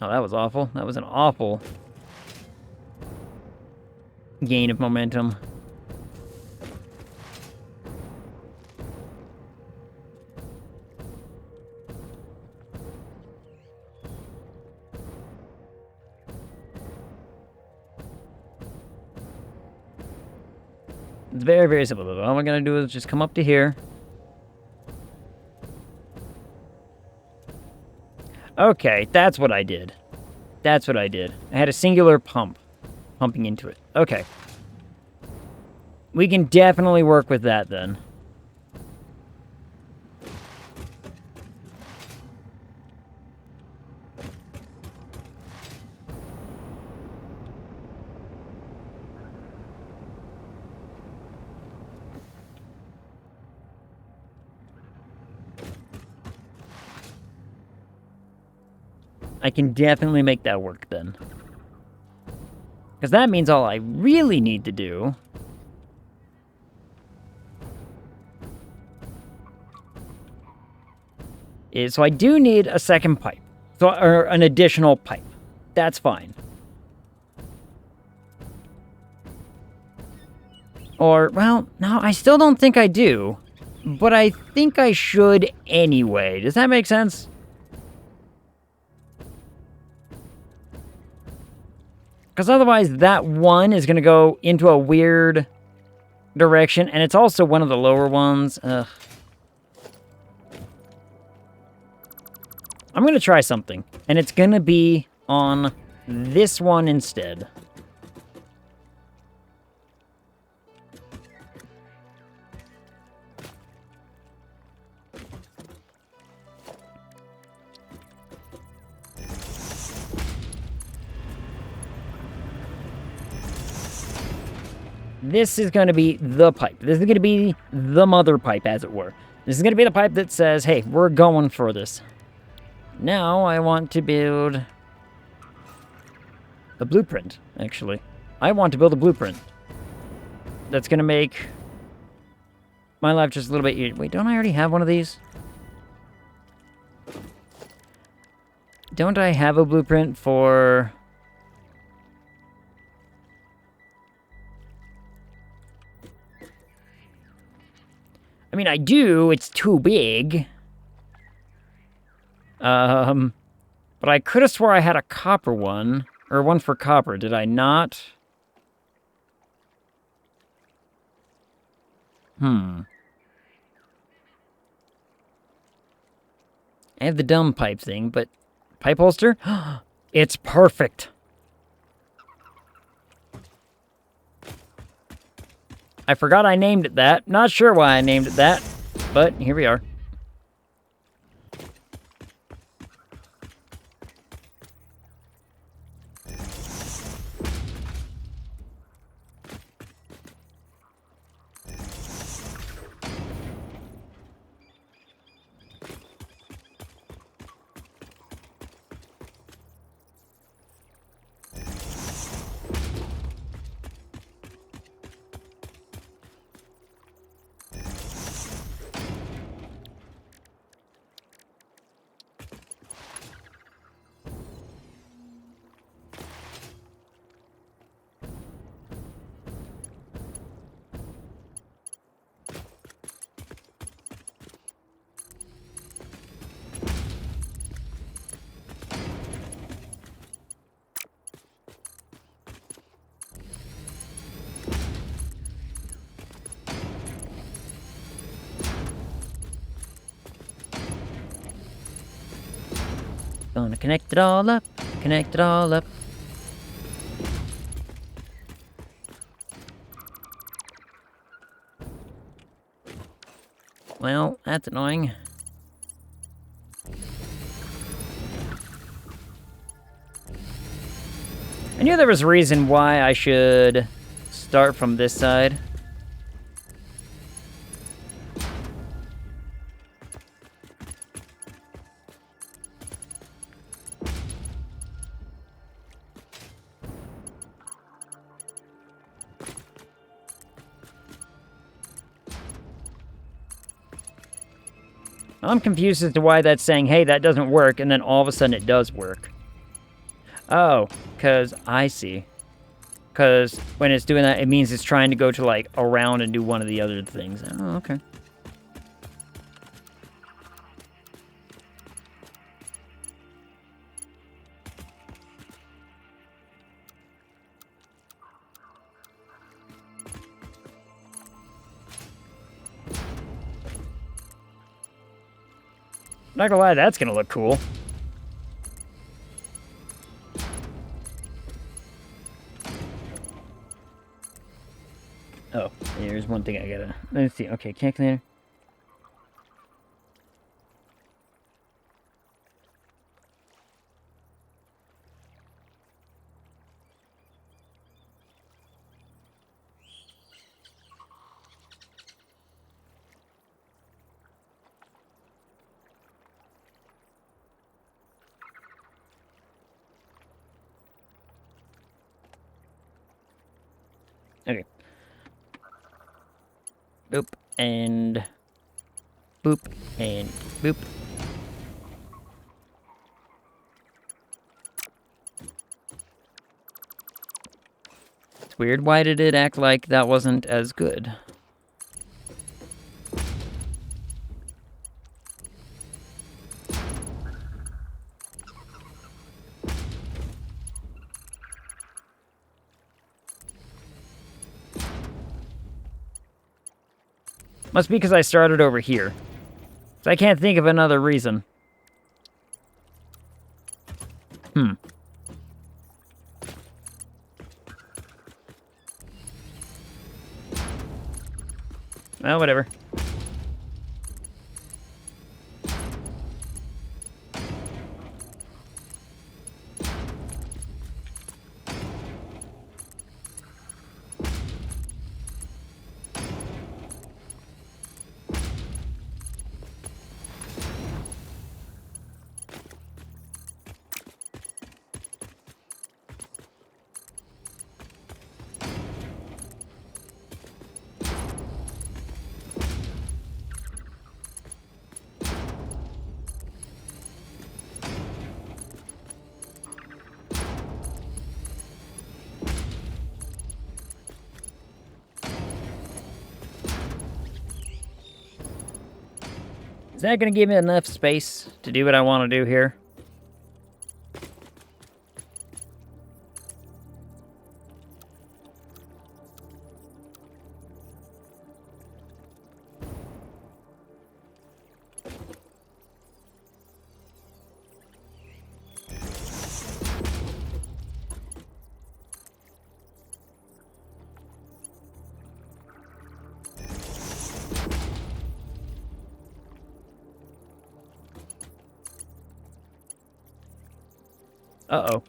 Oh, that was awful. That was an awful gain of momentum. It's very, very simple. All I'm going to do is just come up to here. Okay, that's what I did. That's what I did. I had a singular pump pumping into it. Okay. We can definitely work with that then. I can definitely make that work then. Because that means all I really need to do is, so I do need a second pipe. So, or an additional pipe. That's fine. Or, well, no, I still don't think I do. But I think I should anyway. Does that make sense? Because otherwise, that one is going to go into a weird direction. And it's also one of the lower ones. Ugh. I'm going to try something. And it's going to be on this one instead. This is going to be the pipe. This is going to be the mother pipe, as it were. This is going to be the pipe that says, hey, we're going for this. Now I want to build a blueprint, actually. I want to build a blueprint. That's going to make my life just a little bit easier. Wait, don't I already have one of these? Don't I have a blueprint for... I mean, I do. It's too big. But I could have swore I had a copper one. Or one for copper. Did I not? I have the dumb pipe thing, but... Pipe holster? It's perfect. I forgot I named it that. Not sure why I named it that, but here we are. Gonna connect it all up. Connect it all up. Well, that's annoying. I knew there was a reason why I should start from this side. I'm confused as to why that's saying, hey, that doesn't work, and then all of a sudden it does work. Oh, because I see. Because when it's doing that, it means it's trying to go to, like, around and do one of the other things. Oh, okay. Not gonna lie, that's gonna look cool. Oh, here's one thing I gotta... Let's see. Okay, calculator. Okay. Boop, and... boop, and boop. It's weird. Why did it act like that wasn't as good? Must be because I started over here. So I can't think of another reason. Well, whatever. Is that going to give me enough space to do what I want to do here? Uh-oh.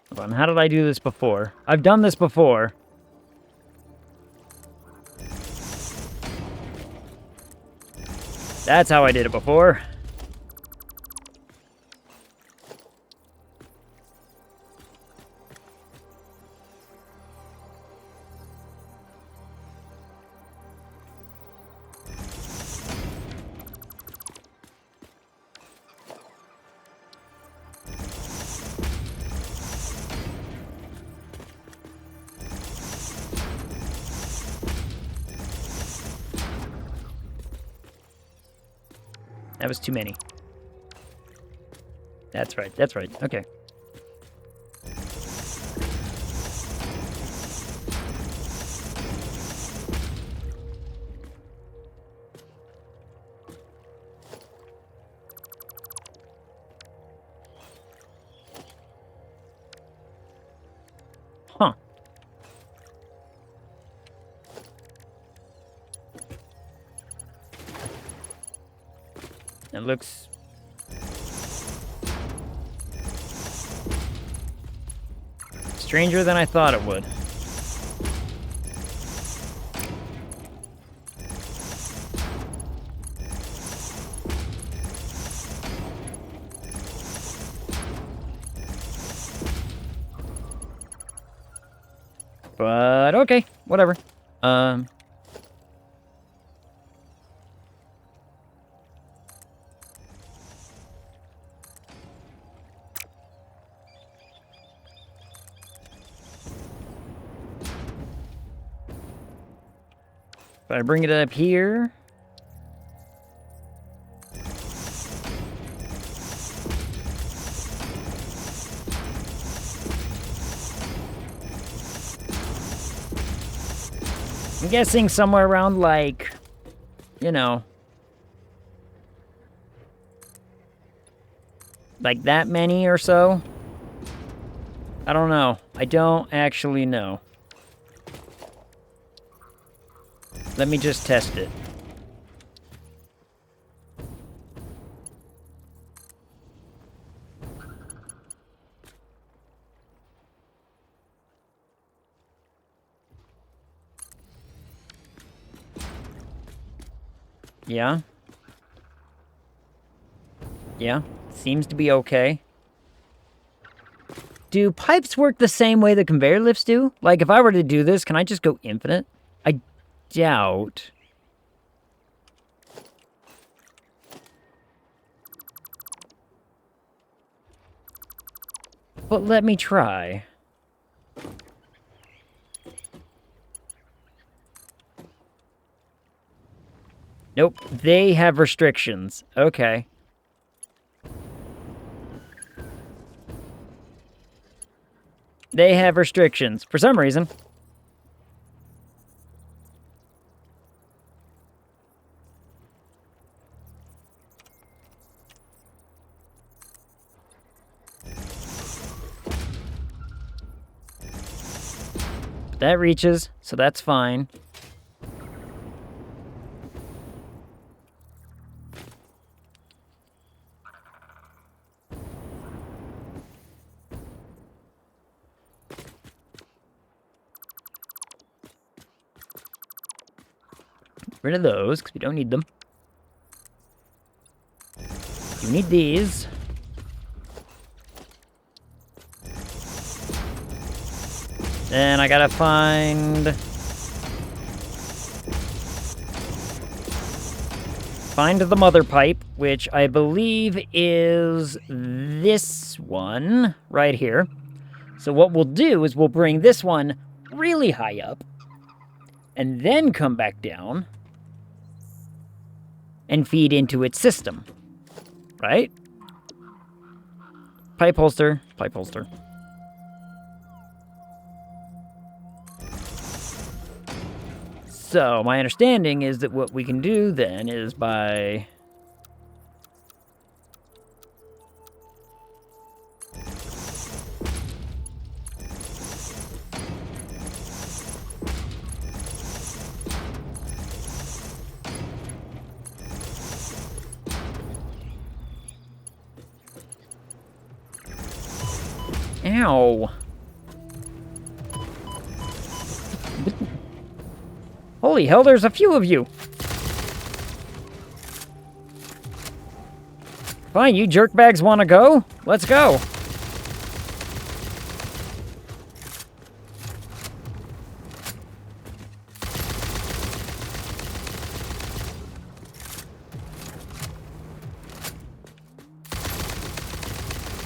Hold on, how did I do this before? I've done this before. That's how I did it before. That was too many. That's right, that's right. Okay. That looks... stranger than I thought it would. But okay, whatever. If I bring it up here. I'm guessing somewhere around, like, you know, like that many or so. I don't know. I don't actually know. Let me just test it. Yeah. Yeah. Seems to be okay. Do pipes work the same way the conveyor lifts do? Like, if I were to do this, can I just go infinite? I doubt. But let me try. Nope, they have restrictions. Okay. They have restrictions, for some reason. That reaches, so that's fine. Get rid of those, because we don't need them. You need these. Then I gotta find the mother pipe, which I believe is this one right here. So what we'll do is we'll bring this one really high up and then come back down and feed into its system, right? Pipe holster, pipe holster. So my understanding is that what we can do then is by... Ow. Holy hell, there's a few of you. Fine, you jerkbags want to go? Let's go.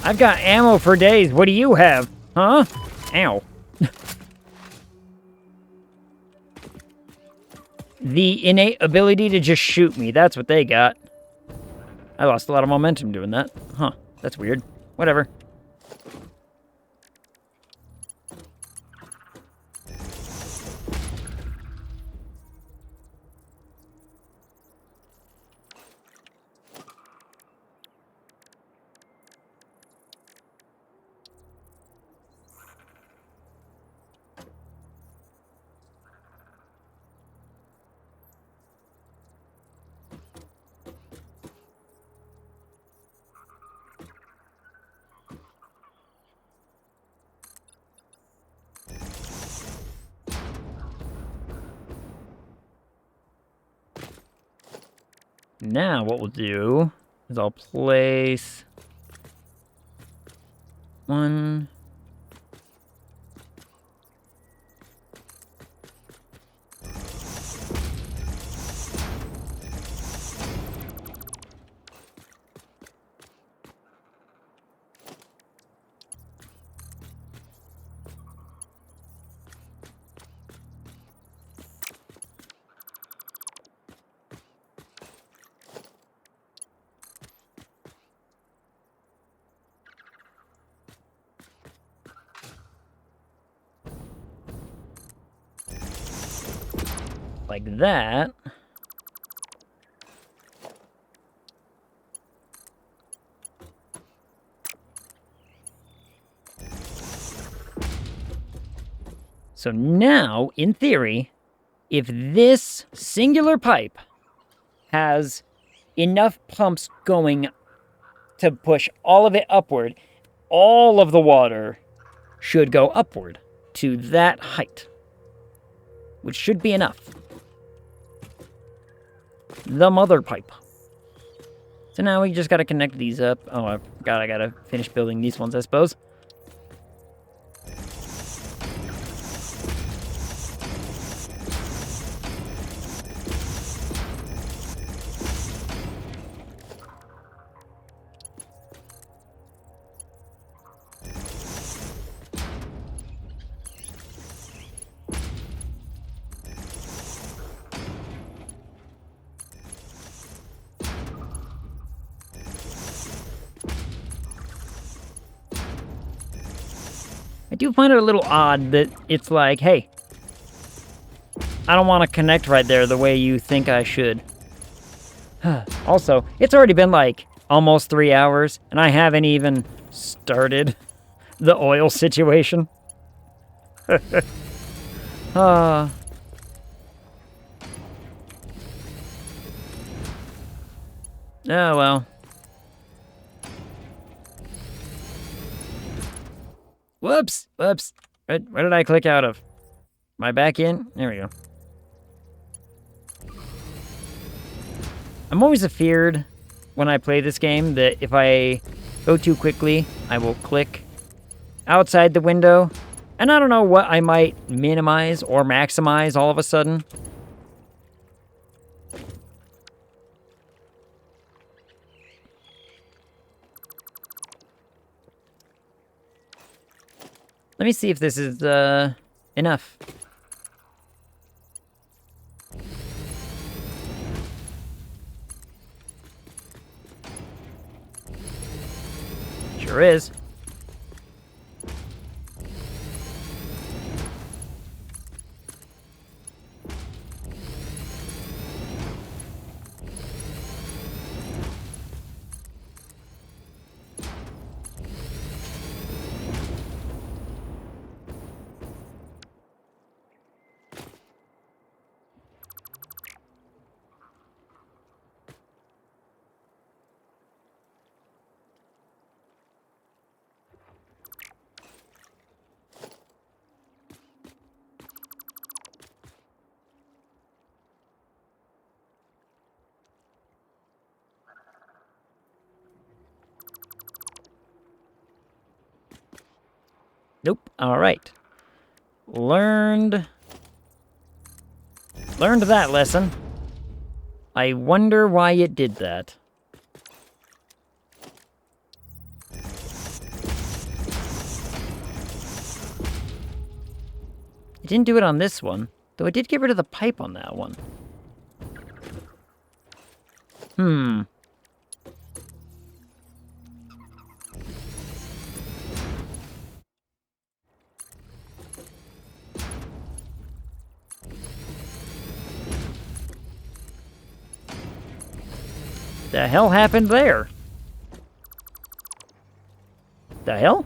I've got ammo for days. What do you have? Huh? Ow. The innate ability to just shoot me. That's what they got. I lost a lot of momentum doing that. Huh. That's weird. Whatever. Now what we'll do is I'll place one. Like that. So now, in theory, if this singular pipe has enough pumps going to push all of it upward, all of the water should go upward to that height, which should be enough. The mother pipe. So now we just gotta connect these up. Oh, I forgot I gotta finish building these ones, I suppose. I do find it a little odd that it's like, hey, I don't want to connect right there the way you think I should. Also, it's already been like almost 3 hours, and I haven't even started the oil situation. Oh, well. Whoops. Where did I click out of? Am I back in? There we go. I'm always afeared when I play this game that if I go too quickly, I will click outside the window. And I don't know what I might minimize or maximize all of a sudden. Let me see if this is enough. Sure is. Nope. All right. Learned that lesson. I wonder why it did that. It didn't do it on this one, though I did get rid of the pipe on that one. The hell happened there? The hell?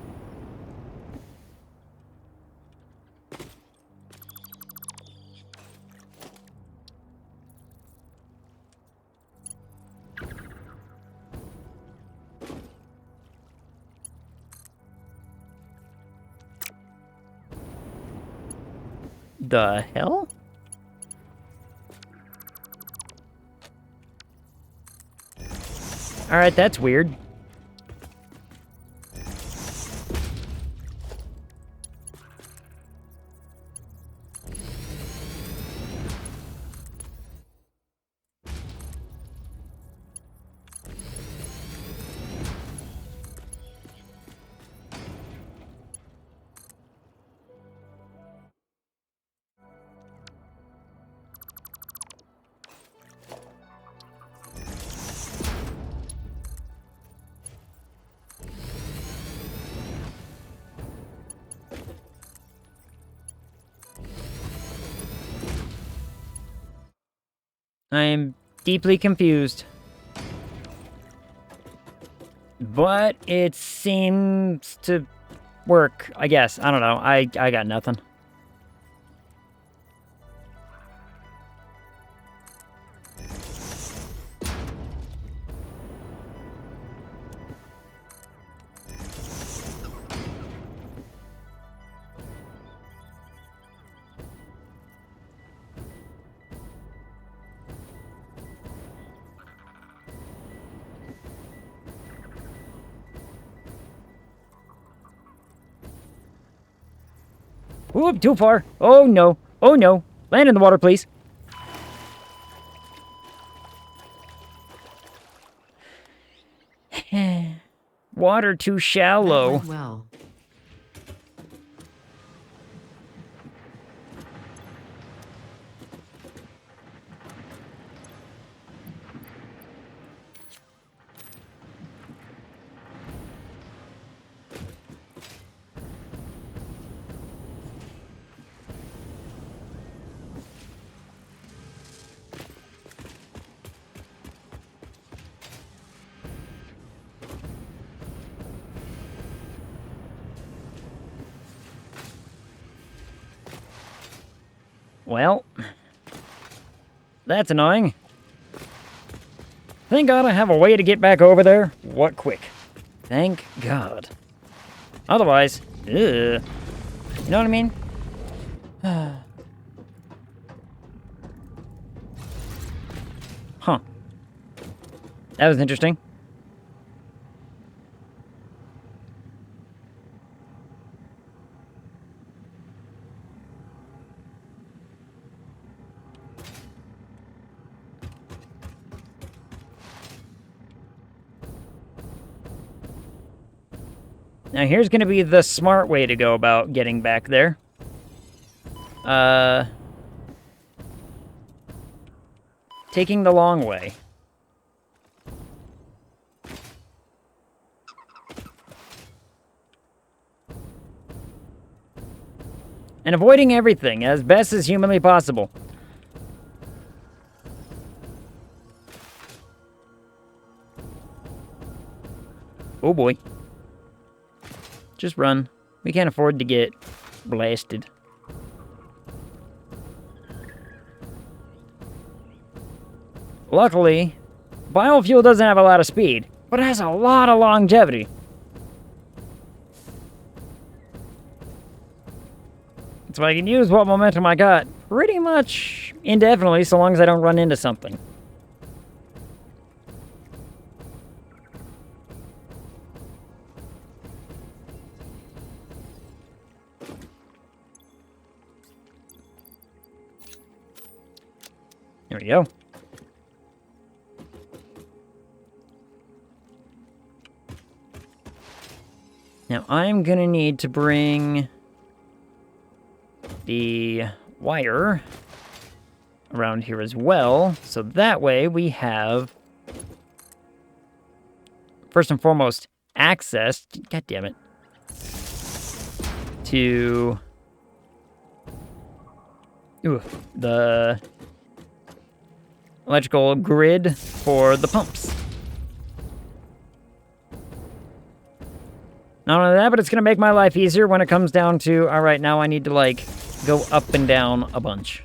The hell? Alright, that's weird. I am deeply confused. But it seems to work, I guess. I don't know. I got nothing. Oop, too far. Oh no. Oh no. Land in the water, please. Water too shallow. That went well. Well, that's annoying. Thank God I have a way to get back over there. What quick. Thank God. Otherwise, ugh. You know what I mean? Huh. That was interesting. Now here's going to be the smart way to go about getting back there. Taking the long way. And avoiding everything as best as humanly possible. Oh boy. Just run. We can't afford to get blasted. Luckily, biofuel doesn't have a lot of speed, but it has a lot of longevity. So I can use what momentum I got pretty much indefinitely so long as I don't run into something. There we go. Now I'm gonna need to bring the wire around here as well, so that way we have, first and foremost, access, god damn it, to the electrical grid for the pumps. Not only that, but it's going to make my life easier when it comes down to, all right, now I need to, like, go up and down a bunch.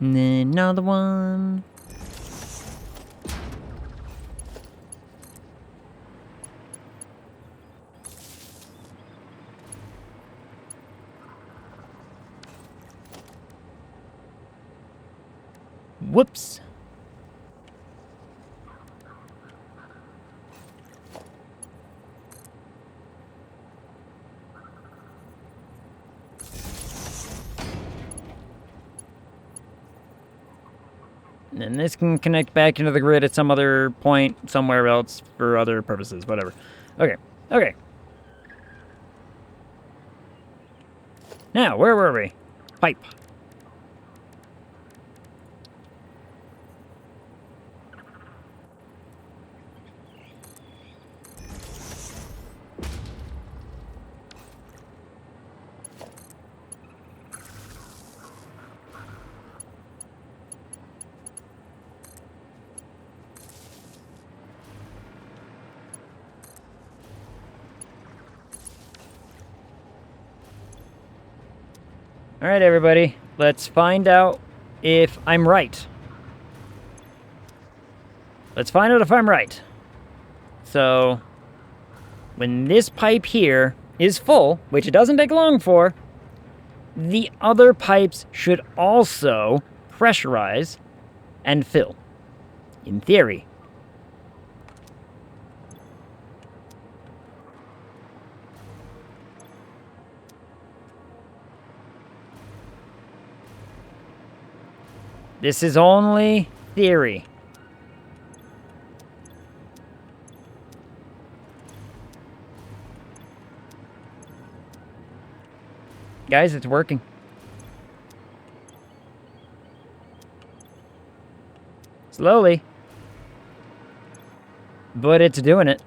And then another one. Whoops. And this can connect back into the grid at some other point, somewhere else, for other purposes, whatever. Okay, okay. Now, where were we? Pipe. All right, everybody. Let's find out if I'm right. Let's find out if I'm right. So, when this pipe here is full, which it doesn't take long for, the other pipes should also pressurize and fill. In theory. This is only theory. Guys, it's working. Slowly. But it's doing it.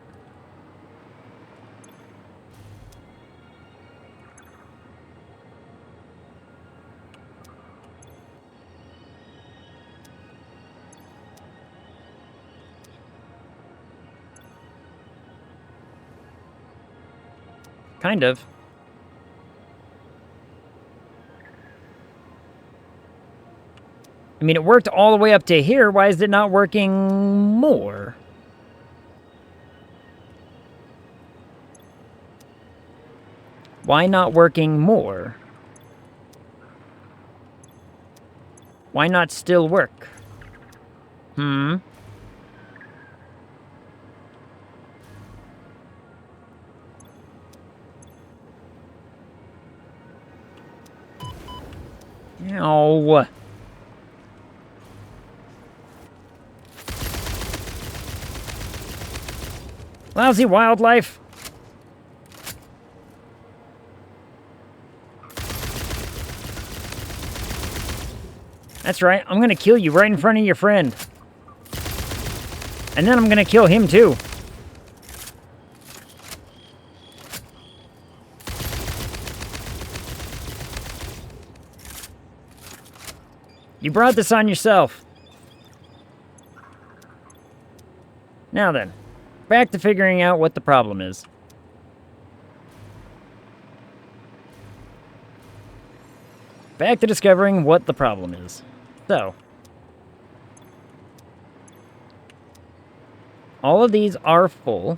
Kind of. I mean, it worked all the way up to here. Why is it not working more? Why not working more? Why not still work? Hmm? Ow. Lousy wildlife. That's right, I'm gonna kill you right in front of your friend. And then I'm gonna kill him too. You brought this on yourself. Now then, back to figuring out what the problem is. Back to discovering what the problem is. So, all of these are full.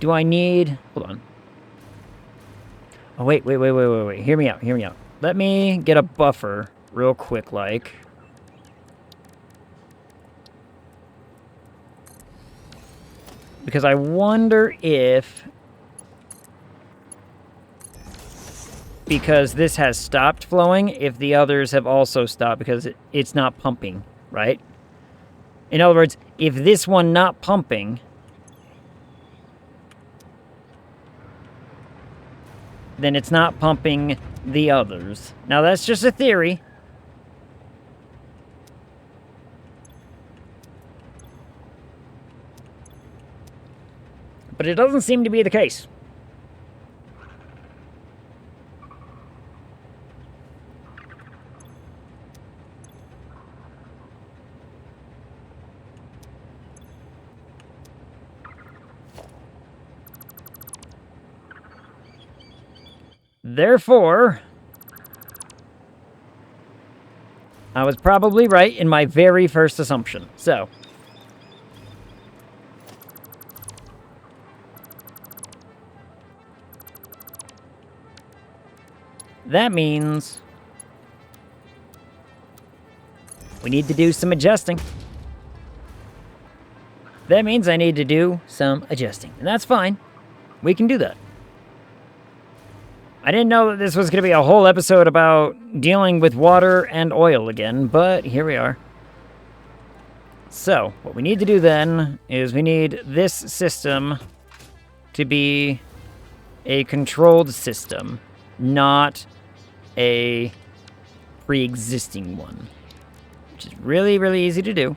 Do I need... Hold on. Oh, wait. Hear me out. Let me get a buffer real quick, like. Because I wonder if... Because this has stopped flowing, if the others have also stopped because it's not pumping, right? In other words, if this one not pumping... then it's not pumping the others. Now, that's just a theory. But it doesn't seem to be the case. Therefore, I was probably right in my very first assumption. So, that means we need to do some adjusting. That means I need to do some adjusting, and that's fine. We can do that. I didn't know that this was going to be a whole episode about dealing with water and oil again, but here we are. So, what we need to do then is we need this system to be a controlled system, not a pre-existing one, which is really, really easy to do.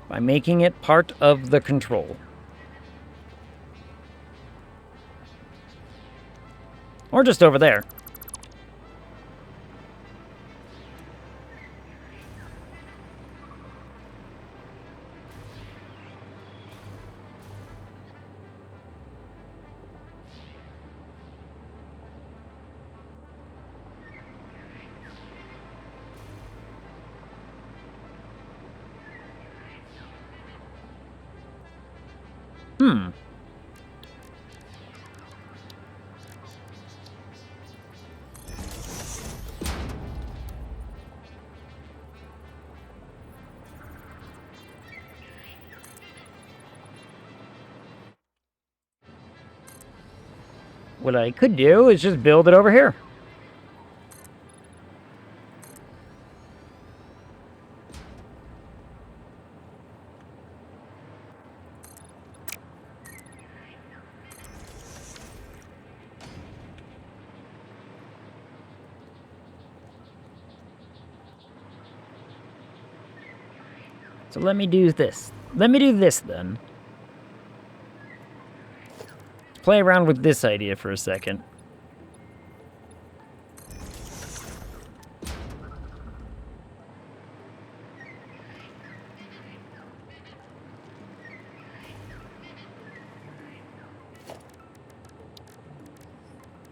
By making it part of the control. Or just over there. What I could do is just build it over here. So let me do this. Let me do this then. Play around with this idea for a second.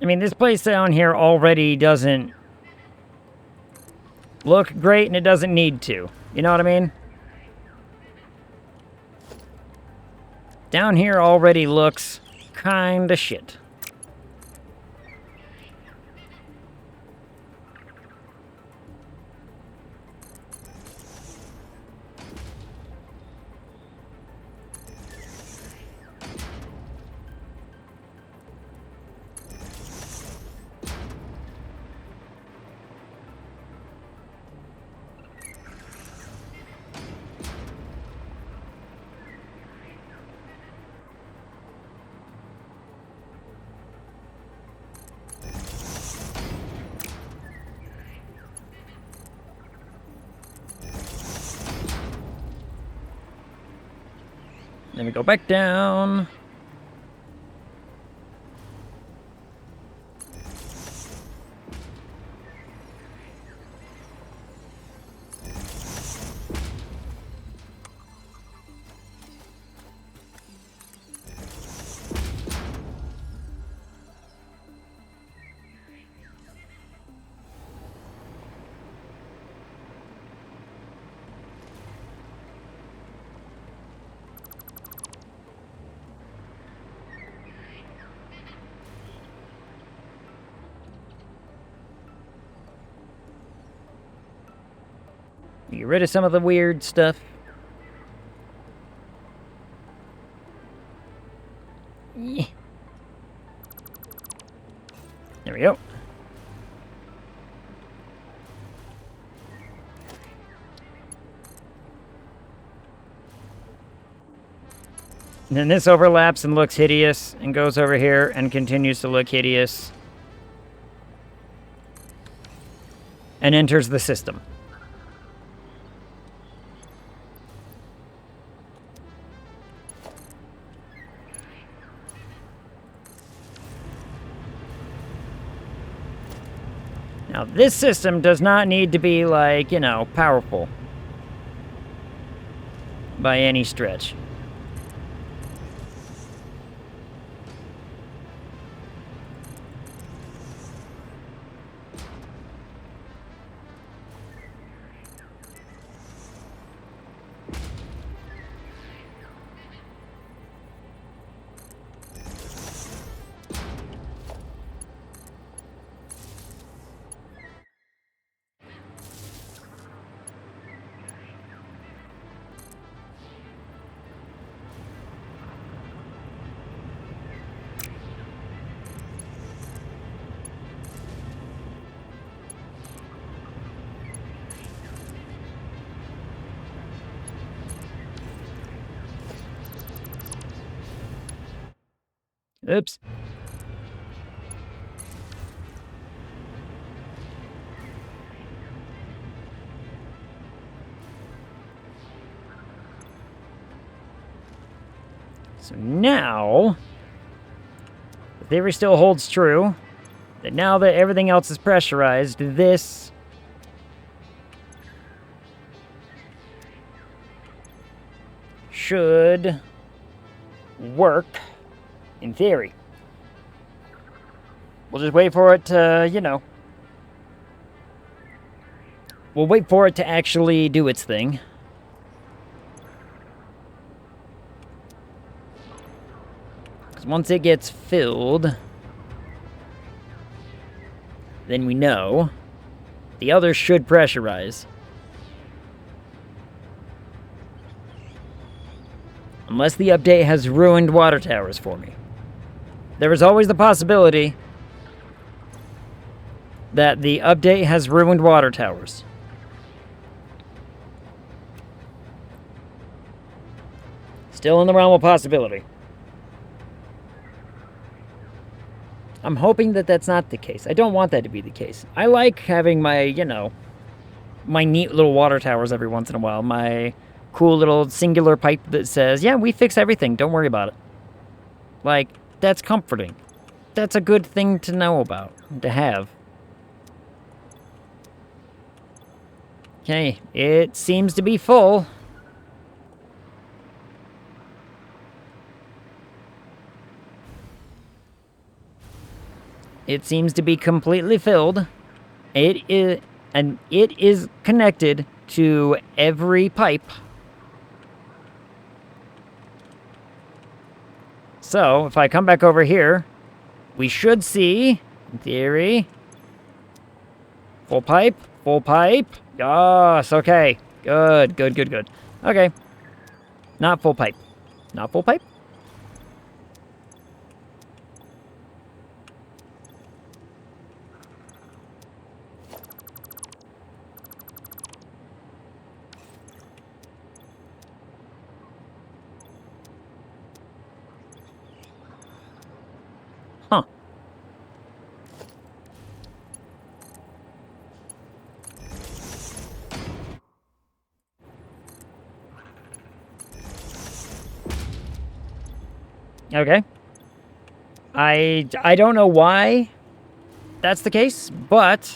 I mean, this place down here already doesn't look great, and it doesn't need to. You know what I mean? Down here already looks kinda shit. Then we go back down. Get rid of some of the weird stuff. Yeah. There we go. And then this overlaps and looks hideous, and goes over here and continues to look hideous. And enters the system. Now, this system does not need to be, like, you know, powerful. By any stretch. Oops. So now, the theory still holds true, that now that everything else is pressurized, this should work in theory. We'll just wait for it to, you know, we'll wait for it to actually do its thing. Because once it gets filled, then we know the others should pressurize. Unless the update has ruined water towers for me. There is always the possibility that the update has ruined water towers. Still in the realm of possibility. I'm hoping that that's not the case. I don't want that to be the case. I like having my, you know, my neat little water towers every once in a while. My cool little singular pipe that says, yeah, we fix everything. Don't worry about it. Like, that's comforting. That's a good thing to know about, to have. Okay, it seems to be full. It seems to be completely filled. It is connected to every pipe. So, if I come back over here, we should see, in theory, full pipe, full pipe. Yes, okay. Good, good, good, good. Okay. Not full pipe. Not full pipe? Huh. Okay. I don't know why that's the case, but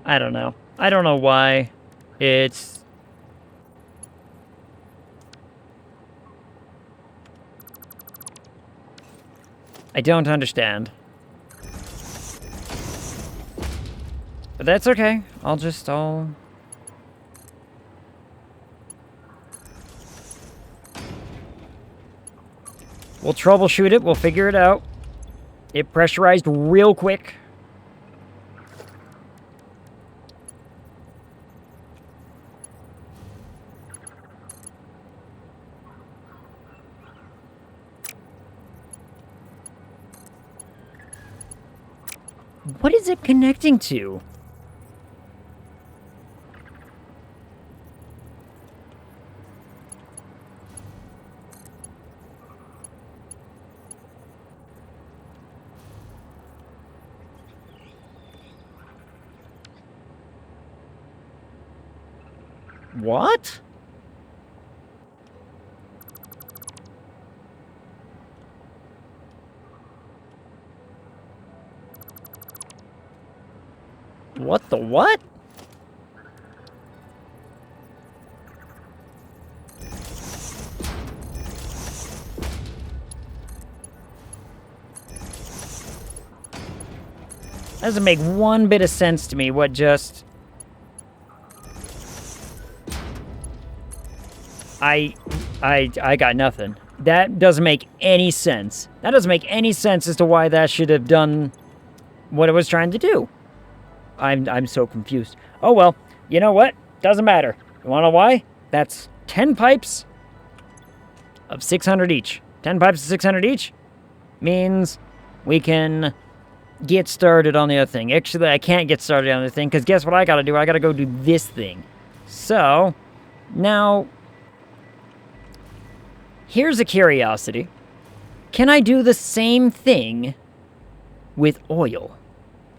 I don't know. I don't know why it's... I don't understand. But that's okay. I'll... We'll troubleshoot it. We'll figure it out. It pressurized real quick. What is it connecting to? What? What the what? Doesn't make one bit of sense to me what just... I got nothing. That doesn't make any sense. That doesn't make any sense as to why that should have done what it was trying to do. I'm so confused. Oh well, you know what? Doesn't matter. You wanna know why? That's 10 pipes of 600 each. 10 pipes of 600 each means we can get started on the other thing. Actually, I can't get started on the other thing, because guess what I gotta do? I gotta go do this thing. So, now, here's a curiosity. Can I do the same thing with oil?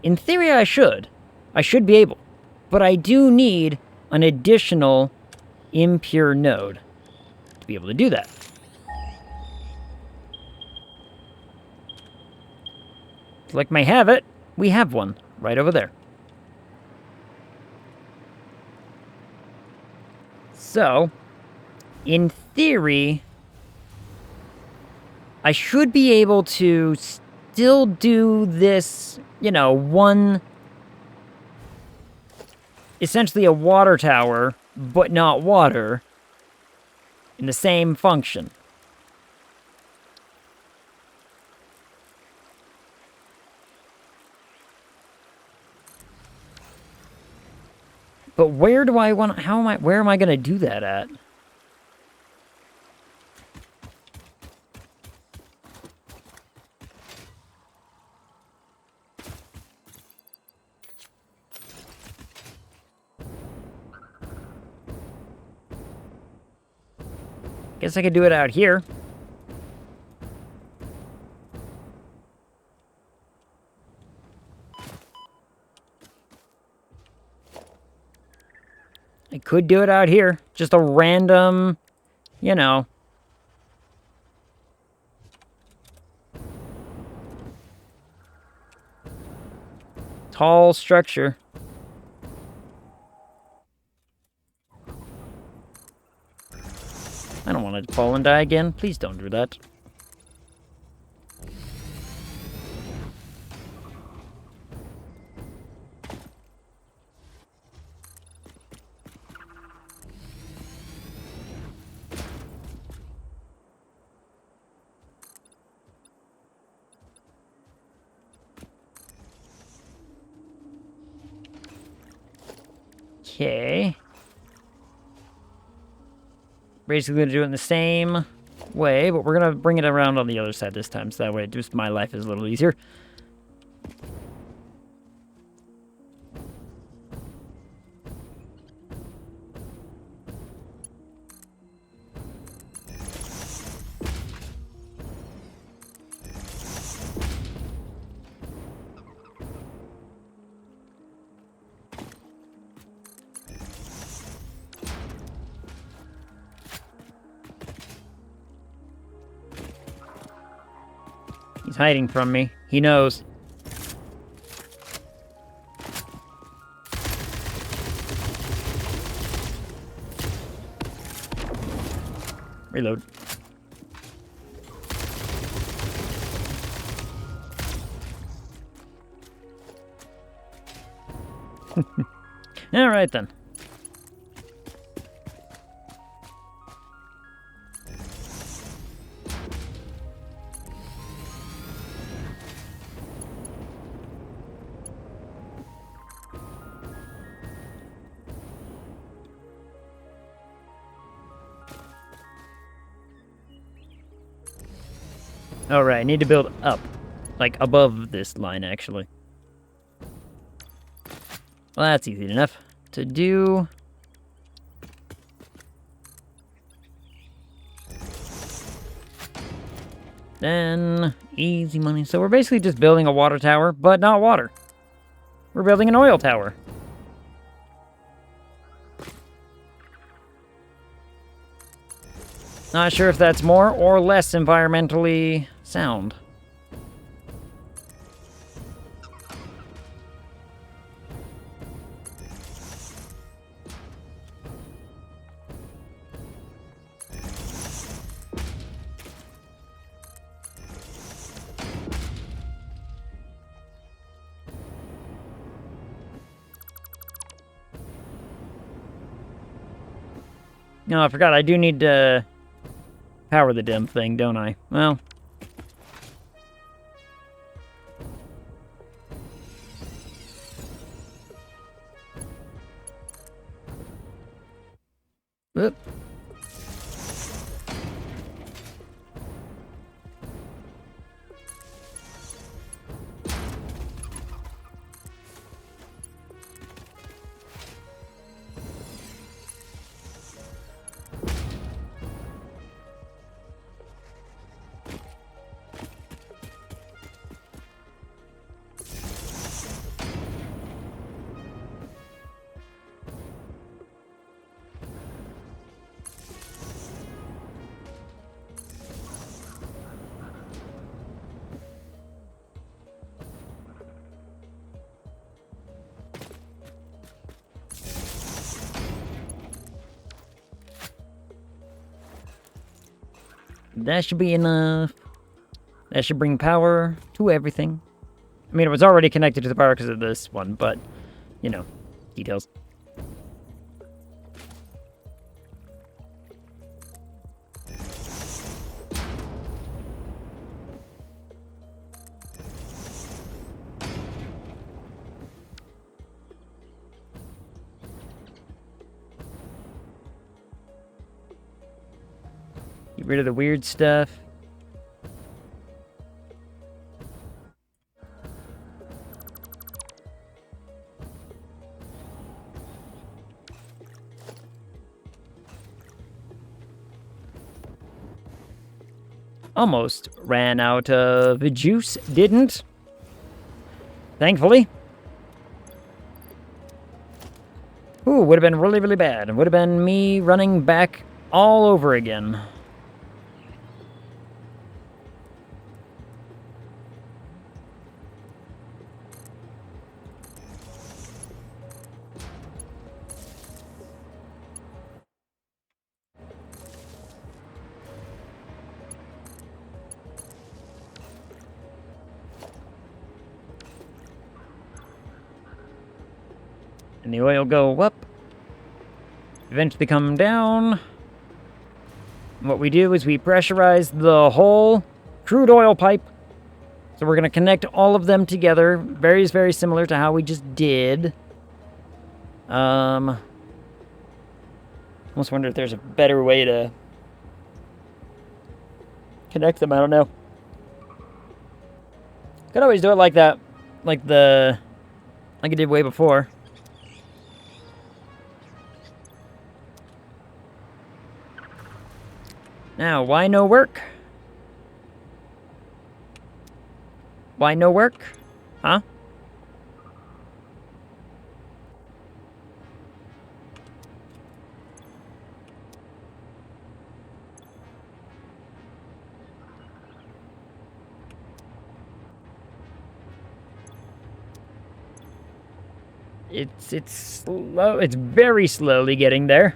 In theory, I should. I should be able. But I do need an additional impure node to be able to do that. Like may have it, we have one right over there. So, in theory, I should be able to still do this, you know, one, essentially a water tower, but not water, in the same function. But where do I want, where am I going to do that at? Guess I could do it out here. I could do it out here. Just a random, you know. Tall structure. I don't want to fall and die again. Please don't do that. Okay. Basically going to do it in the same way, but we're going to bring it around on the other side this time, so that way just my life is a little easier. He's hiding from me. He knows. Reload. All right then. Alright, I need to build up. Like, above this line, actually. Well, that's easy enough to do. Then, easy money. So we're basically just building a water tower, but not water. We're building an oil tower. Not sure if that's more or less environmentally sound. No, I forgot. I do need to power the dim thing, don't I? Well. Oop. That should be enough. That should bring power to everything. I mean, it was already connected to the power because of this one, but, you know, details. Get rid of the weird stuff. Almost ran out of juice, didn't. Thankfully. Ooh, would have been really, really bad. Would have been me running back all over again. And the oil go up. Eventually come down. What we do is we pressurize the whole crude oil pipe. So we're going to connect all of them together. Very, very similar to how we just did. Almost wonder if there's a better way to connect them. I don't know. Could always do it like that. Like I did way before. Now, why no work? Why no work? Huh? It's slow. It's very slowly getting there.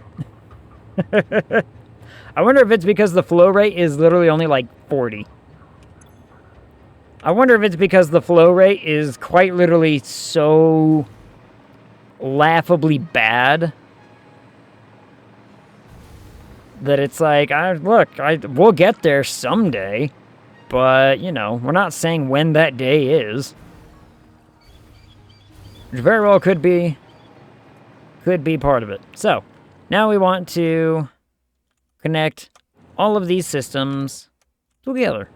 I wonder if it's because the flow rate is literally only like 40. I wonder if it's because the flow rate is quite literally so laughably bad that it's like, we'll get there someday, but, you know, we're not saying when that day is. Which very well could be part of it. So, now we want to connect all of these systems together.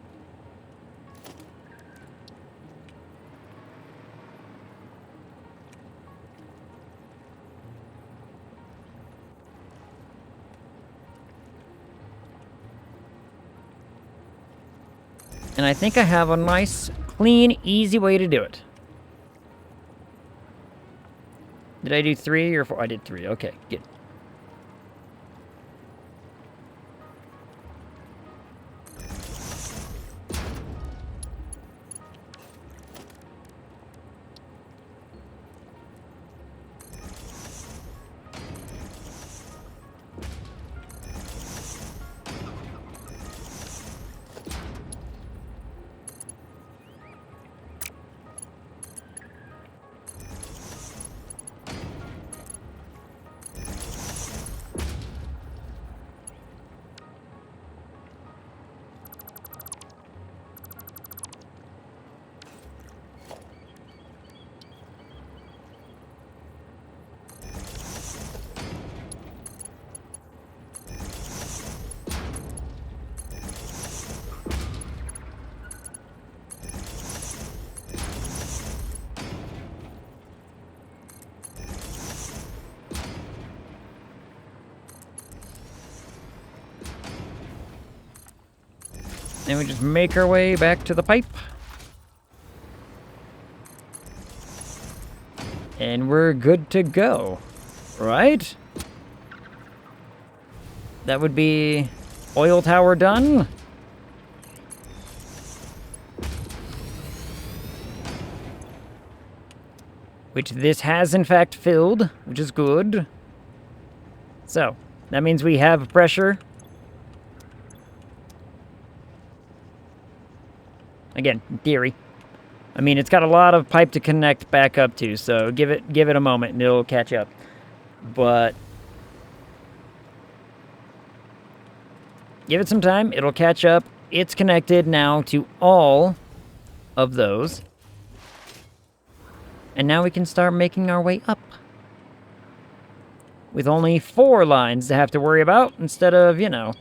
And I think I have a nice, clean, easy way to do it. Did I do 3 or 4? I did 3. Okay, good. And we just make our way back to the pipe. And we're good to go, right? That would be oil tower done. Which this has in fact filled, which is good. So, that means we have pressure. Again, in theory. I mean, it's got a lot of pipe to connect back up to, so give it a moment and it'll catch up. But give it some time, it'll catch up. It's connected now to all of those. And now we can start making our way up. With only 4 lines to have to worry about instead of, you know,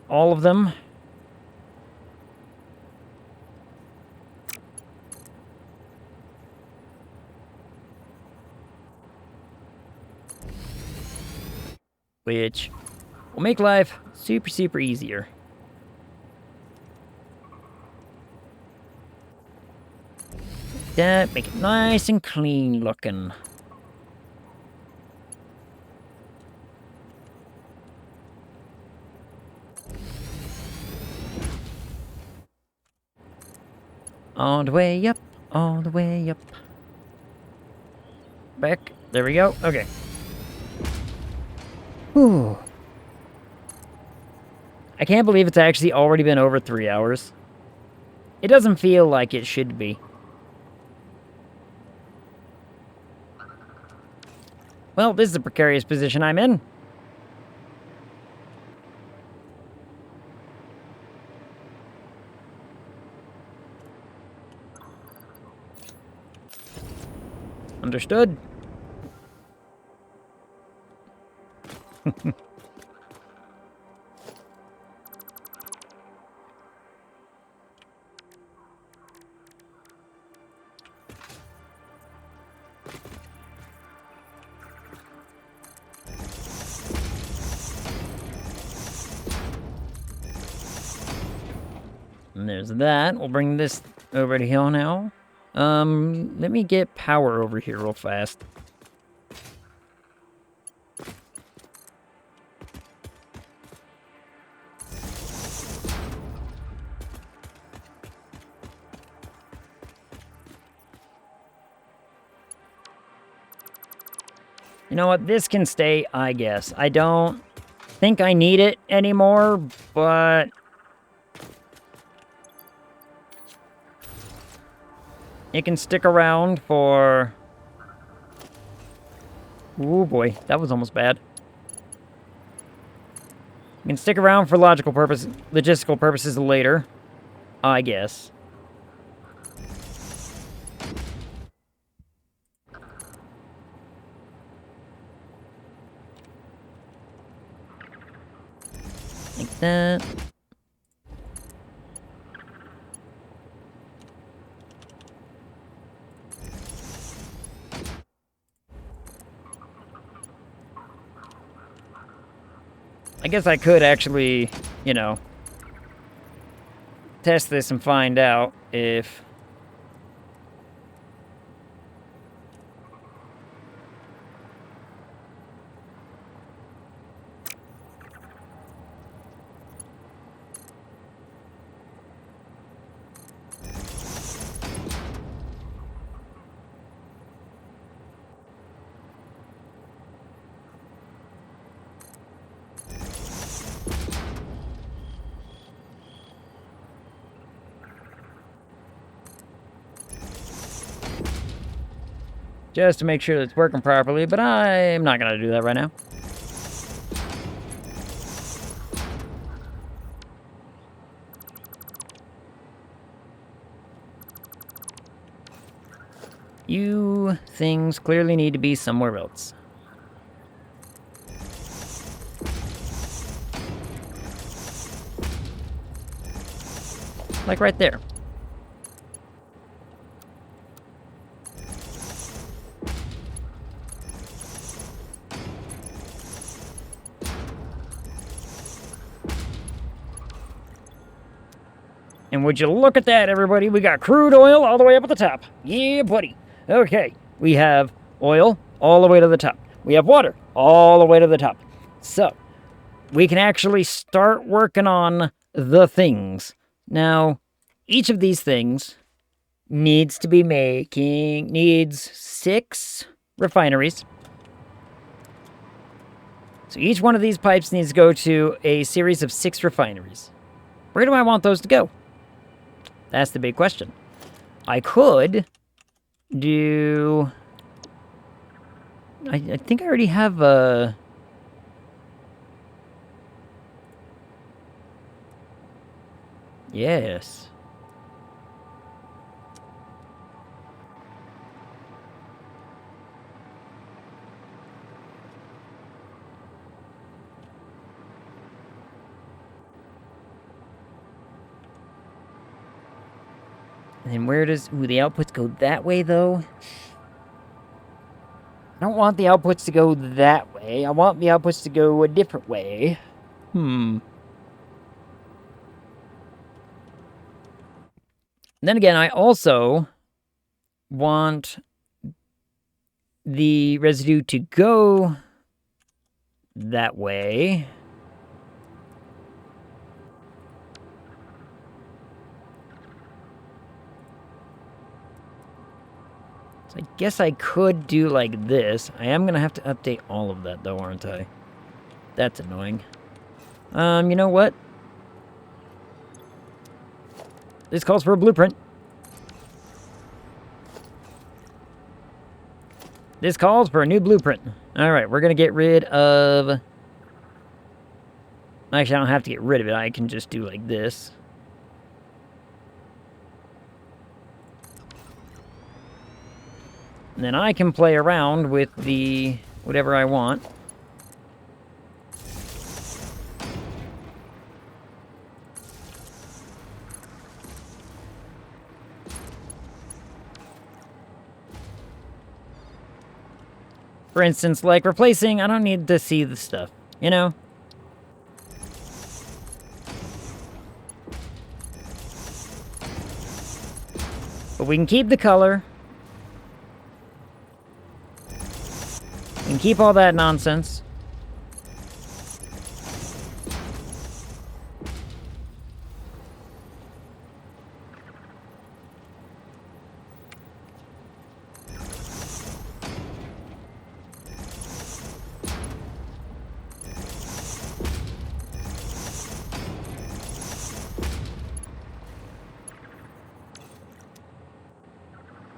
all of them. Which will make life super, super easier. Like that, make it nice and clean looking. All the way up, all the way up. Back, there we go, okay. Whew. I can't believe it's actually already been over 3 hours. It doesn't feel like it should be. Well, this is a precarious position I'm in. Understood. And there's that. We'll bring this over to here now. Let me get power over here real fast. You know what? This can stay, I guess. I don't think I need it anymore, but it can stick around for... Oh boy, that was almost bad. It can stick around for logistical purposes later, I guess. Like that. I guess I could actually, you know, test this and find out if... just to make sure that it's working properly, but I'm not going to do that right now. You things clearly need to be somewhere else. Like right there. And would you look at that, everybody? We got crude oil all the way up at the top. Yeah, buddy. Okay, we have oil all the way to the top. We have water all the way to the top. So, we can actually start working on the things. Now, each of these things needs 6 refineries. So each one of these pipes needs to go to a series of 6 refineries. Where do I want those to go? That's the big question. I could do... I think I already have a... Yes. And then where does... Ooh, the outputs go that way, though? I don't want the outputs to go that way. I want the outputs to go a different way. And then again, I also want the residue to go that way. So I guess I could do like this. I am going to have to update all of that, though, aren't I? That's annoying. You know what? This calls for a blueprint. This calls for a new blueprint. Alright, we're going to get rid of... Actually, I don't have to get rid of it. I can just do like this. And then I can play around with the whatever I want. For instance, like replacing, I don't need to see the stuff, you know? But we can keep the color. We can keep all that nonsense.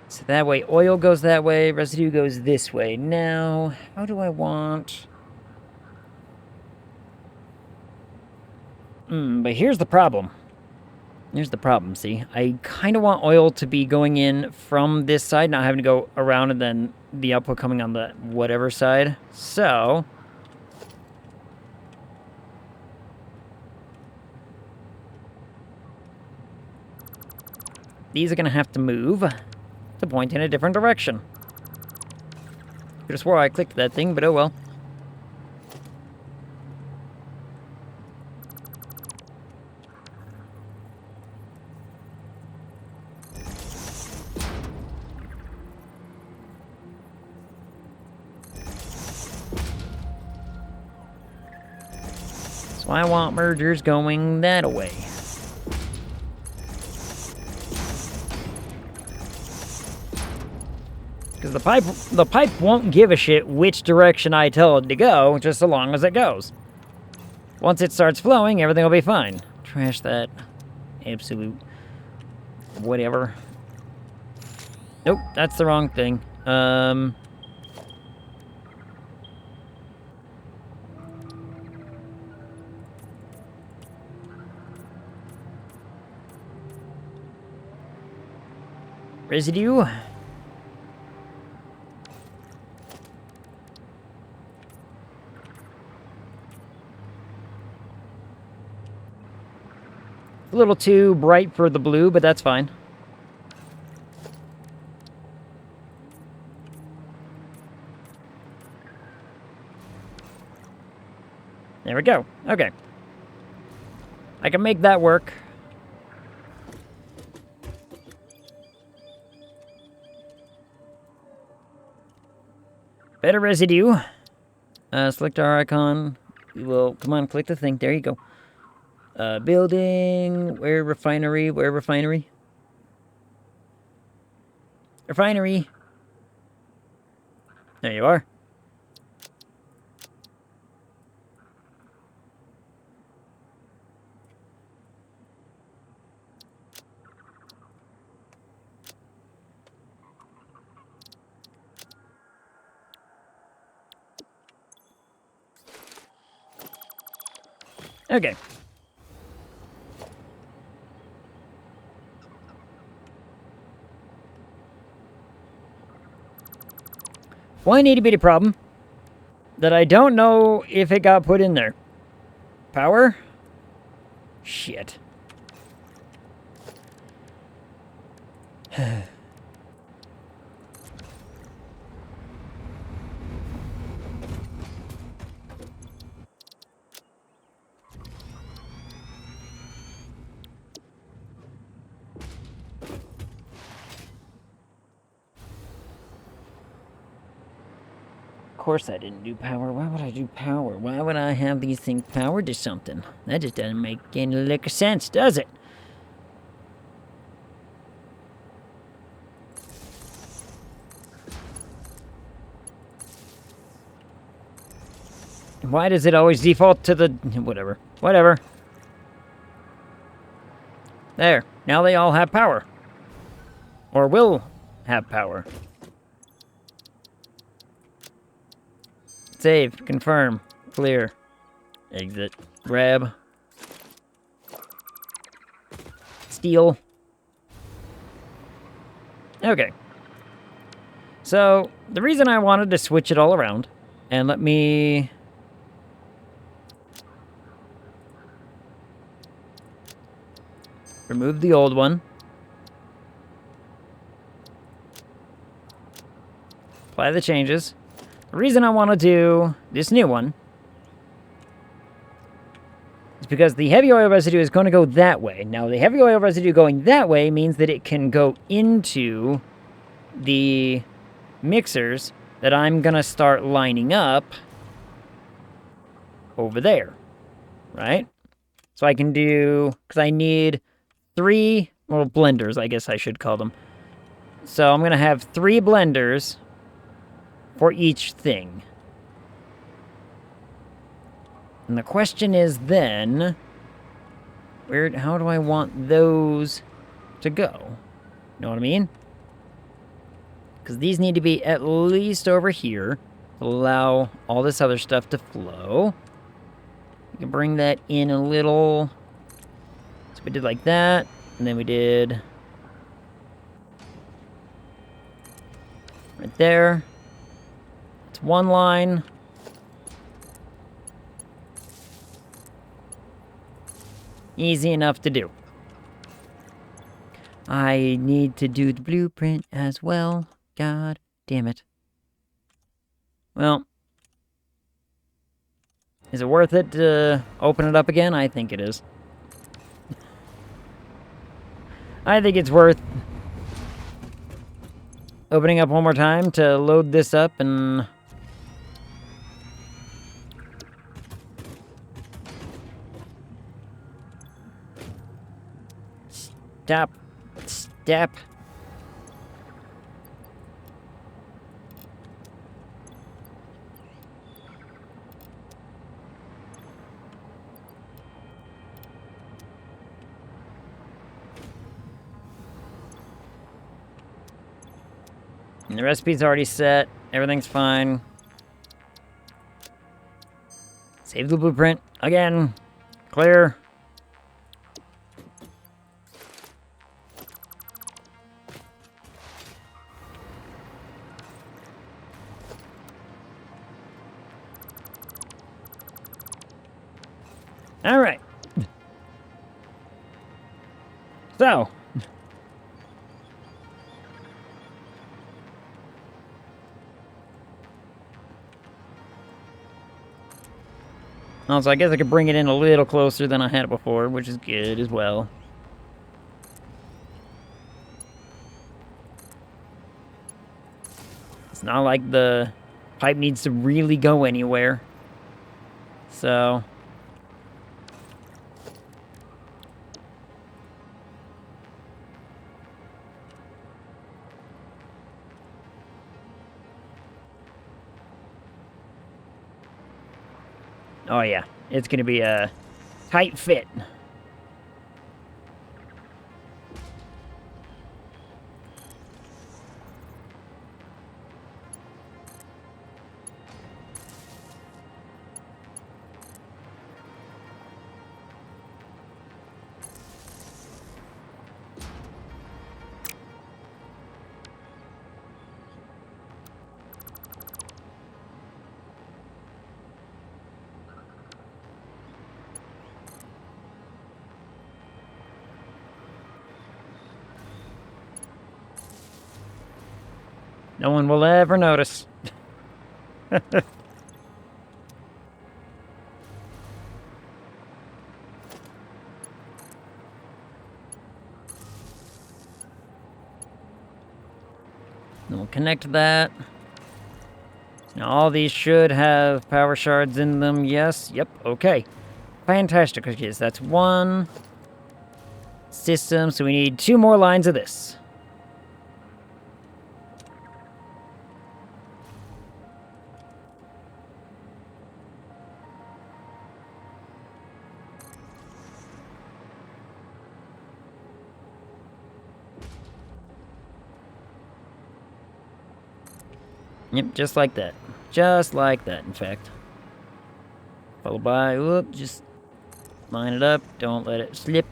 So that way, oil goes that way, residue goes this way. Now, how do I want... but here's the problem. Here's the problem, see? I kind of want oil to be going in from this side, not having to go around and then the output coming on the whatever side. So... these are going to have to move to point in a different direction. Could have swore I clicked that thing, but oh well. So I want mergers going that way. Because the pipe won't give a shit which direction I tell it to go, just so long as it goes. Once it starts flowing, everything will be fine. Trash that. Absolute whatever. Nope, that's the wrong thing. Residue. A little too bright for the blue, but that's fine. There we go. Okay. I can make that work. Better residue. Select our icon. We will, come on, click the thing. There you go. Building, where refinery, where refinery? Refinery. There you are. Okay. One itty bitty problem that I don't know if it got put in there. Power? Shit. Of course I didn't do power. Why would I do power? Why would I have these things powered to something? That just doesn't make any lick of sense, does it? Why does it always default to the... Whatever. Whatever. There. Now they all have power. Or will have power. Save. Confirm. Clear. Exit. Grab. Steal. Okay. So, the reason I wanted to switch it all around, and let me... remove the old one. Apply the changes. The reason I want to do this new one is because the heavy oil residue is going to go that way. Now, the heavy oil residue going that way means that it can go into the mixers that I'm going to start lining up over there, right? So I can do, because I need 3, well, blenders, I guess I should call them. So I'm going to have 3 blenders for each thing. And the question is then, how do I want those to go? You know what I mean? Because these need to be at least over here to allow all this other stuff to flow. You can bring that in a little. So we did like that, and then we did right there. It's one line. Easy enough to do. I need to do the blueprint as well. God damn it. Well, is it worth it to open it up again? I think it is. I think it's worth opening up one more time to load this up and... Stop. Step. And the recipe's already set. Everything's fine. Save the blueprint. Again. Clear. All right. So. Also, I guess I could bring it in a little closer than I had it before, which is good as well. It's not like the pipe needs to really go anywhere. So... oh yeah, it's going to be a tight fit. No one will ever notice. Then we'll connect that. Now all these should have power shards in them. Yes. Yep. Okay. Fantastic. Okay, so that's one system. So we need 2 more lines of this. Yep, just like that. Just like that, in fact. Followed by, whoop, just line it up. Don't let it slip.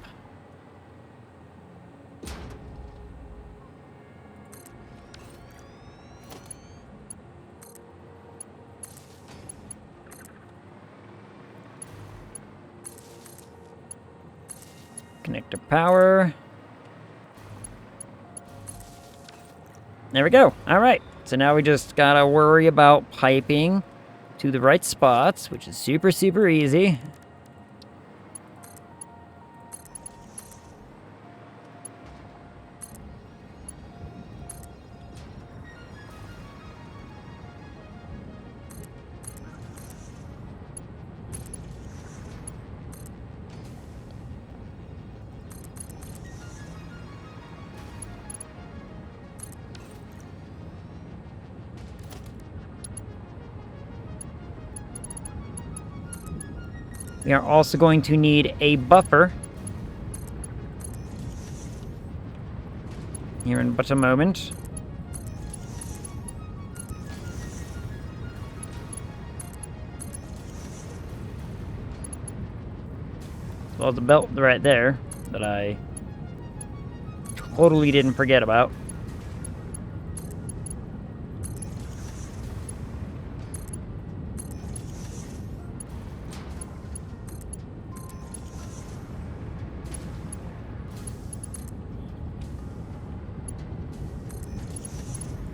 Connector power. There we go. All right. So now we just gotta worry about piping to the right spots, which is super, super easy. We are also going to need a buffer here in but a moment. Well, the belt right there that I totally didn't forget about.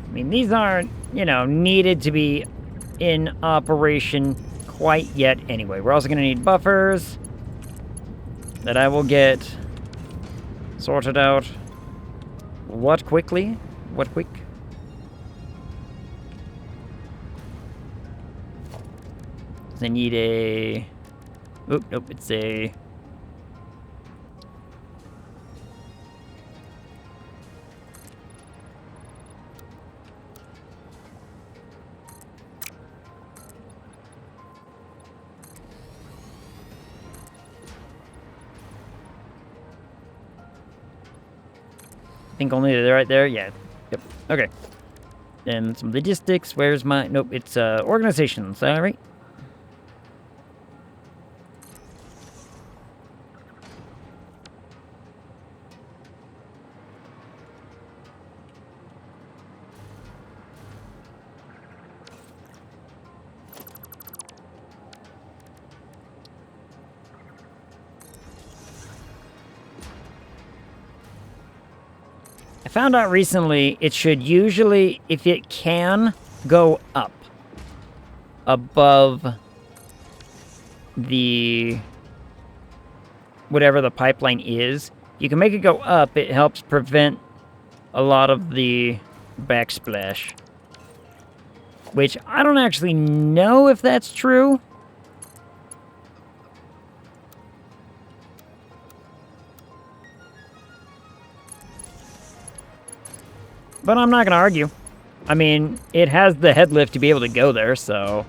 I mean, these aren't, you know, needed to be in operation quite yet anyway. We're also going to need buffers that I will get sorted out. What quickly? What quick? I need a... Oop, nope, it's a... I think only they're right there. Yeah. Yep. Okay. Then some logistics. Where's my... Nope, it's organizations. All right. I found out recently it should usually, if it can, go up above the whatever the pipeline is. You can make it go up. It helps prevent a lot of the backsplash. which I don't actually know if that's true. But I'm not going to argue. I mean, it has the head lift to be able to go there, so...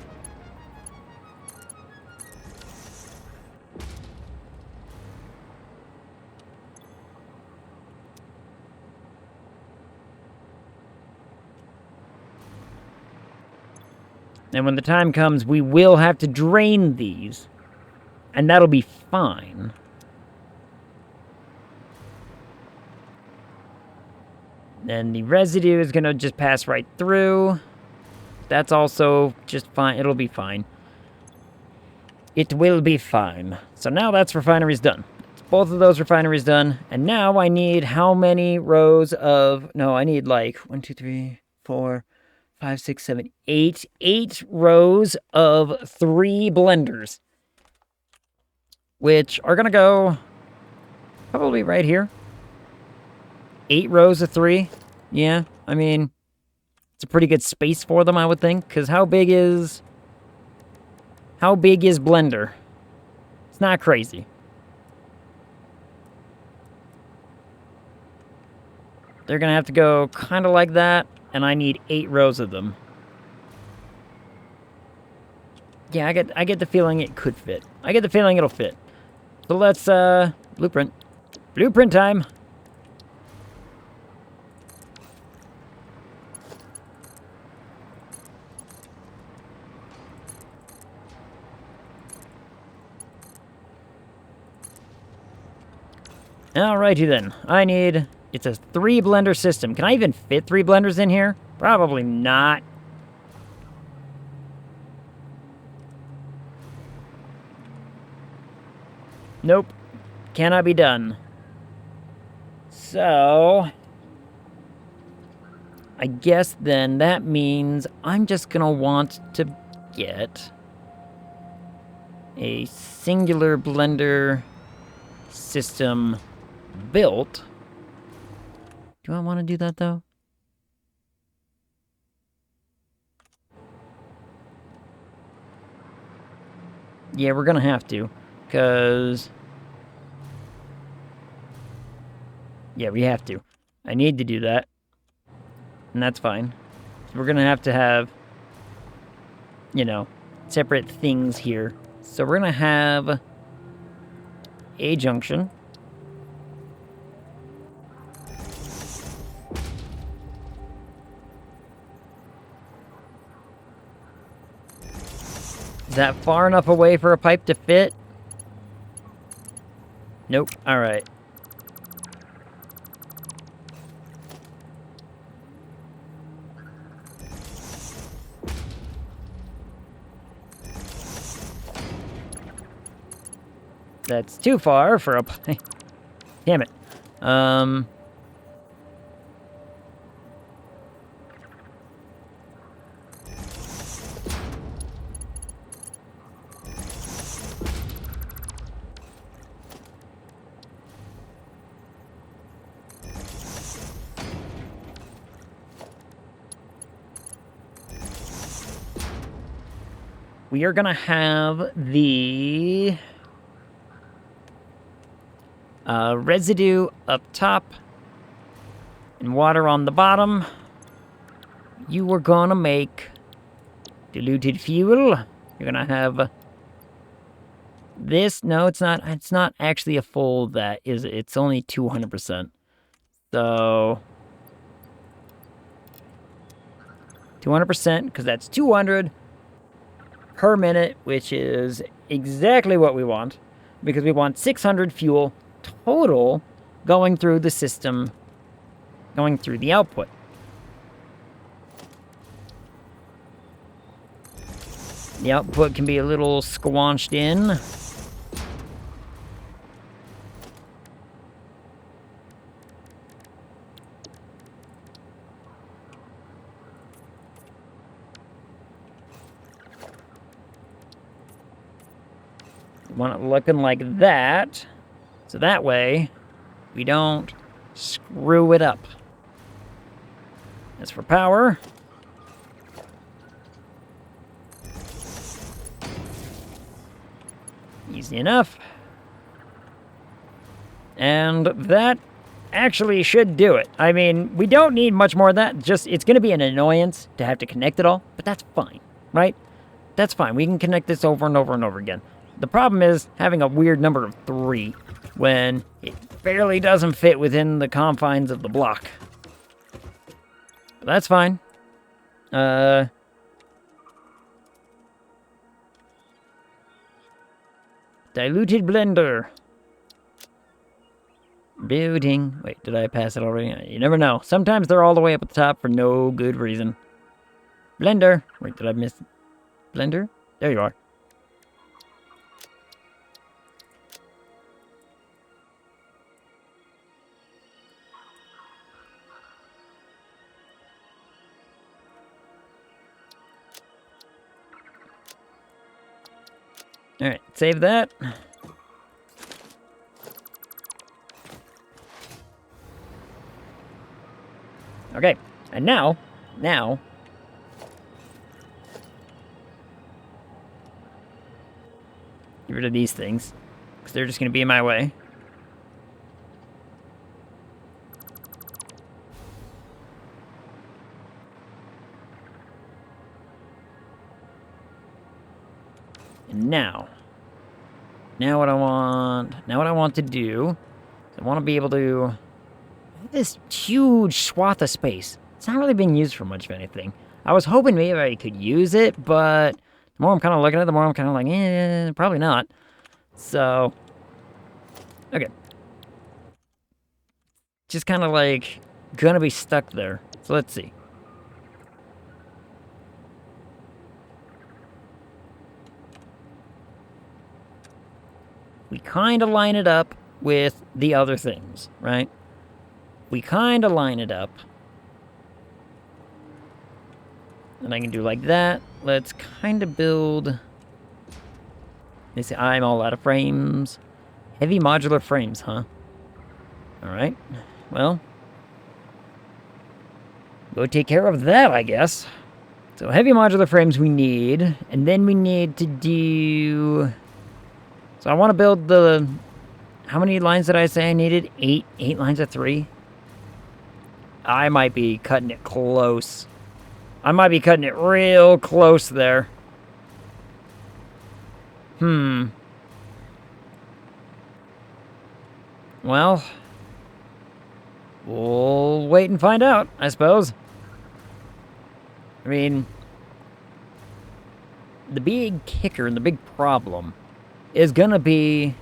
And when the time comes, we will have to drain these. And that'll be fine. Then the residue is going to just pass right through. That's also just fine. It'll be fine. It will be fine. So now that's refineries done. Both of those refineries done. And now I need how many rows of... No, I need like 1, 2, 3, 4, 5, 6, 7, 8. 8 rows of 3 blenders. Which are going to go probably right here. 8 rows of 3. Yeah, I mean, it's a pretty good space for them, I would think. Because how big is Blender? It's not crazy. They're going to have to go kind of like that. And I need 8 rows of them. Yeah, I get the feeling it could fit. I get the feeling it'll fit. So let's, blueprint. Blueprint time! Alrighty then. I need... It's a 3 blender system. Can I even fit 3 blenders in here? Probably not. Nope. Cannot be done. So... I guess then that means I'm just gonna want to get a singular blender system built. Do I want to do that, though? Yeah, we're gonna have to, because... Yeah, we have to. I need to do that. And that's fine. So we're gonna have to have, you know, separate things here. So we're gonna have a junction. Is that far enough away for a pipe to fit? Nope. Alright. That's too far for a pipe. Damn it. We are gonna have the residue up top and water on the bottom. You are gonna make diluted fuel. You're gonna have this. No, it's not. It's not actually a full that, is it? It's only 200%. So 200%, because that's 200 per minute, which is exactly what we want, because we want 600 fuel total going through the system, going through the output. The output can be a little squanched in. Want it looking like that, so that way we don't screw it up. As for power, Easy enough. And that actually should do it. I mean, we don't need much more of that. Just, it's going to be an annoyance to have to connect it all, but that's fine, right? That's fine. We can connect this over and over and over again. The problem is having a weird number of 3 when it barely doesn't fit within the confines of the block. But that's fine. Diluted blender. Building. Wait, did I pass it already? You never know. Sometimes they're all the way up at the top for no good reason. Blender. Wait, did I miss blender? There you are. Alright, save that. Okay, and now, get rid of these things, because they're just going to be in my way. And now what I want to do, I want to be able to, this huge swath of space. It's not really being used for much of anything. I was hoping maybe I could use it, but the more I'm kind of looking at it, the more I'm kind of like, probably not. So, okay. Just kind of like, gonna be stuck there. So let's see. We kind of line it up with the other things, right? We kind of line it up. And I can do like that. Let's kind of build... They say I'm all out of frames. Heavy modular frames, huh? Alright. Well. Go take care of that, I guess. So heavy modular frames we need. And then we need to do... So I want to build the... How many lines did I say I needed? 8 lines of 3? I might be cutting it close. I might be cutting it real close there. Well, we'll wait and find out, I suppose. I mean, the big kicker and the big problem is gonna be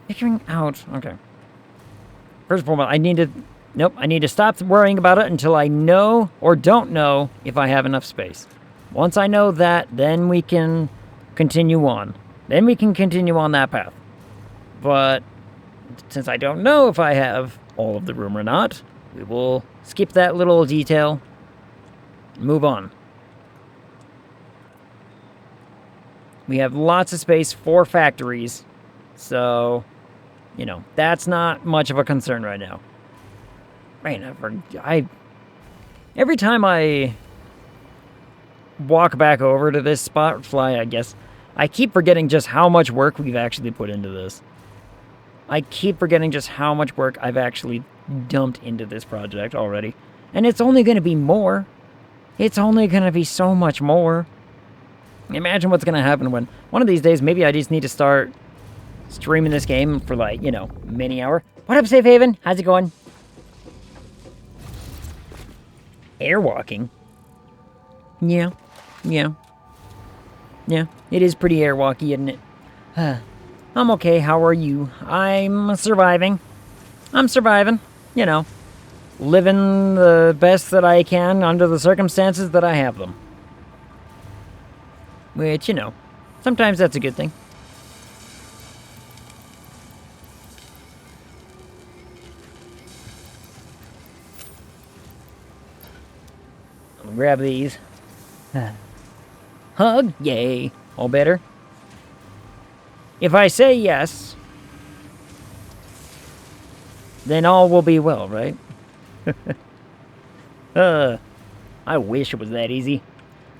figuring out... Okay. First of all, I need to... Nope, I need to stop worrying about it until I know or don't know if I have enough space. Once I know that, then we can continue on. Then we can continue on that path. But since I don't know if I have all of the room or not, we will skip that little detail and move on. We have lots of space for factories, so, you know, that's not much of a concern right now. Man, every time I walk back over to this spot, I guess, I keep forgetting just how much work we've actually put into this. I keep forgetting just how much work I've actually dumped into this project already. And it's only going to be more. It's only going to be so much more. Imagine what's going to happen when one of these days, maybe I just need to start streaming this game for, like, you know, mini hour. What up, Safe Haven? How's it going? Airwalking? Yeah. It is pretty airwalky, isn't it? I'm okay, how are you? I'm surviving. You know. Living the best that I can under the circumstances that I have them. Which, you know, sometimes that's a good thing. I'll grab these. Hug, yay. All better? If I say yes, then all will be well, right? I wish it was that easy.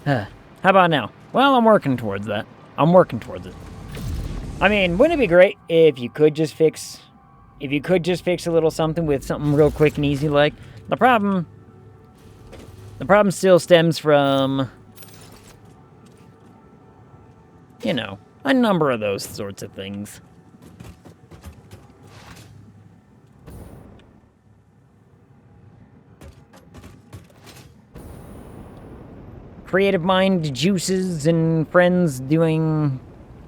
How about now? Well, I'm working towards that. I'm working towards it. I mean, wouldn't it be great if you could just fix a little something with something real quick and easy? Like the problem still stems from, you know, a number of those sorts of things. Creative mind juices and friends doing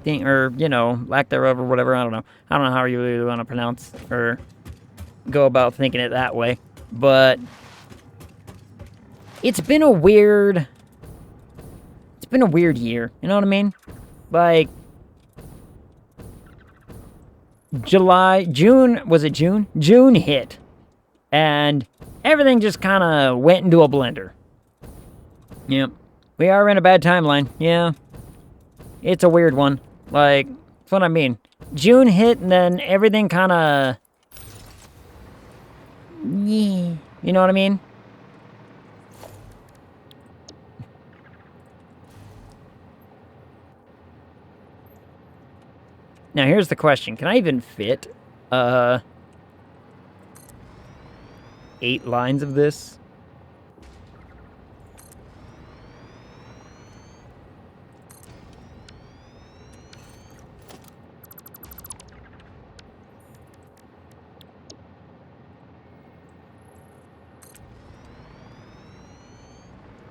thing, or, you know, lack thereof or whatever. I don't know how you really want to pronounce or go about thinking it that way. But it's been a weird year, you know what I mean? Like June hit and everything just kind of went into a blender. Yep. We are in a bad timeline. Yeah. It's a weird one. Like, that's what I mean. June hit and then everything kind of... Yeah. You know what I mean? Now, here's the question. Can I even fit, 8 lines of this?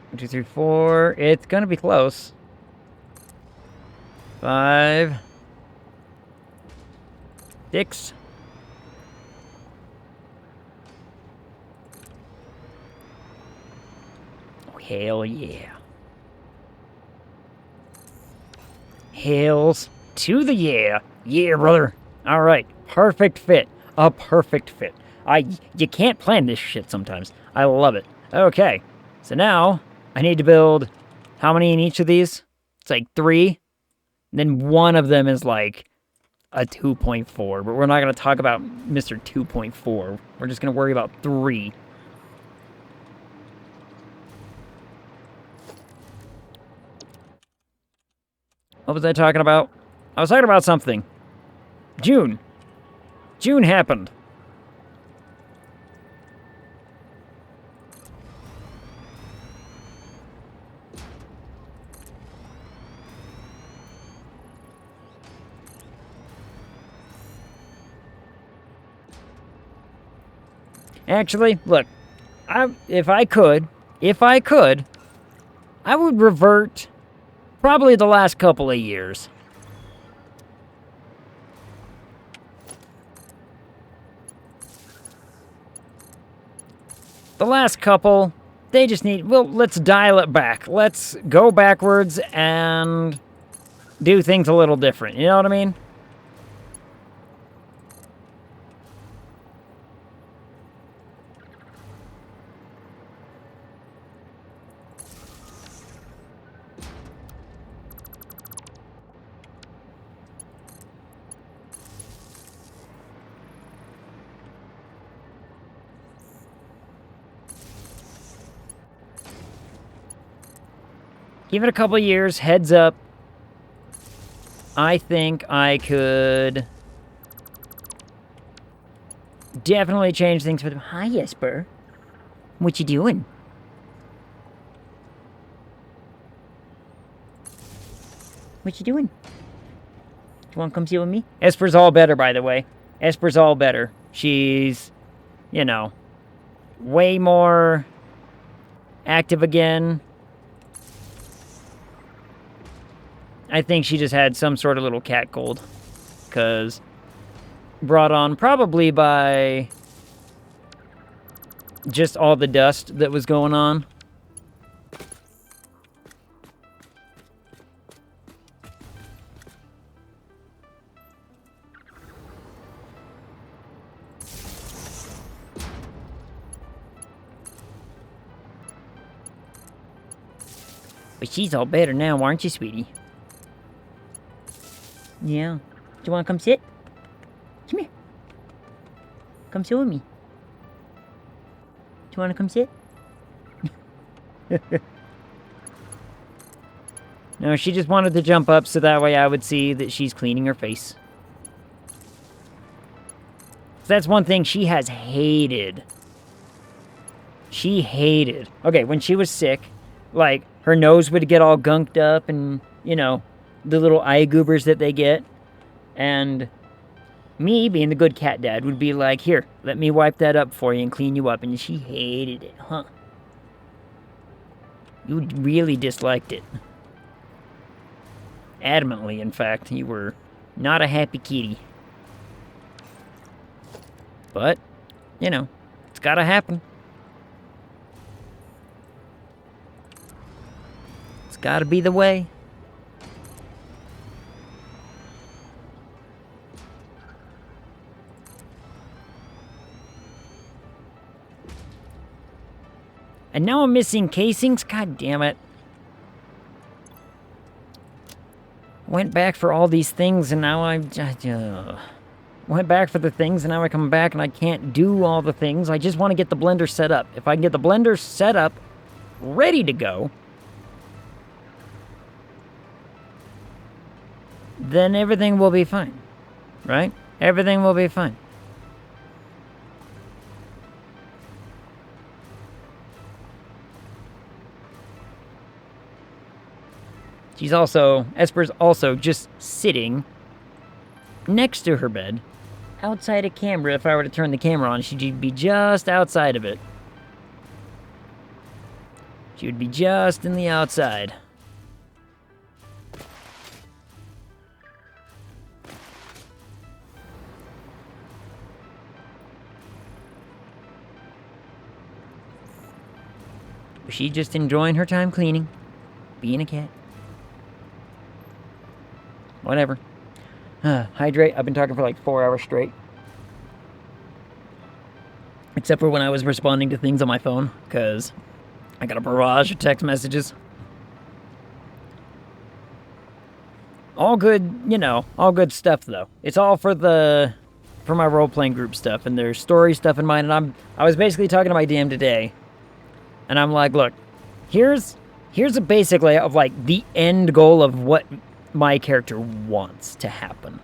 One, 2, 3, 4. It's gonna be close. 5, 6. Oh, hell yeah. Hells to the yeah. Yeah, brother. All right. Perfect fit. A perfect fit. You can't plan this shit sometimes. I love it. Okay. So now I need to build how many in each of these? It's like 3. And then one of them is like a 2.4, but we're not going to talk about Mr. 2.4. We're just going to worry about 3. What was I talking about? I was talking about something. June. June happened. Actually, look, if I could, I would revert probably the last couple of years. The last couple, they just need, well, let's dial it back. Let's go backwards and do things a little different. You know what I mean? Give it a couple years, heads up. I think I could definitely change things for them. Hi, Esper. What you doing? What you doing? Do you want to come see with me? Esper's all better, by the way. Esper's all better. She's, you know, way more active again. I think she just had some sort of little cat cold. Because brought on probably by just all the dust that was going on. But she's all better now, aren't you, sweetie? Yeah. Do you want to come sit? Come here. Come sit with me. Do you want to come sit? No, she just wanted to jump up so that way I would see that she's cleaning her face. That's one thing she has hated. She hated. Okay, when she was sick, like, her nose would get all gunked up and, you know, the little eye goobers that they get. And me, being the good cat dad, would be like, here, let me wipe that up for you and clean you up. And she hated it, huh? You really disliked it. Adamantly, in fact. You were not a happy kitty. But, you know, it's gotta happen. It's gotta be the way. And now I'm missing casings? God damn it. Went back for all these things and now I'm... went back for the things and now I come back and I can't do all the things. I just want to get the blender set up. If I can get the blender set up, ready to go, then everything will be fine. Right? Everything will be fine. She's also, Esper's also just sitting next to her bed, outside a camera. If I were to turn the camera on, she'd be just outside of it. She would be just in the outside. She's just enjoying her time cleaning, being a cat. Whatever. Hydrate. I've been talking for like 4 hours straight. Except for when I was responding to things on my phone, because I got a barrage of text messages. All good, you know, all good stuff though. It's all for my role-playing group stuff, and there's story stuff in mind, and I was basically talking to my DM today, and I'm like, look, here's a basic layout of like the end goal of what my character wants to happen.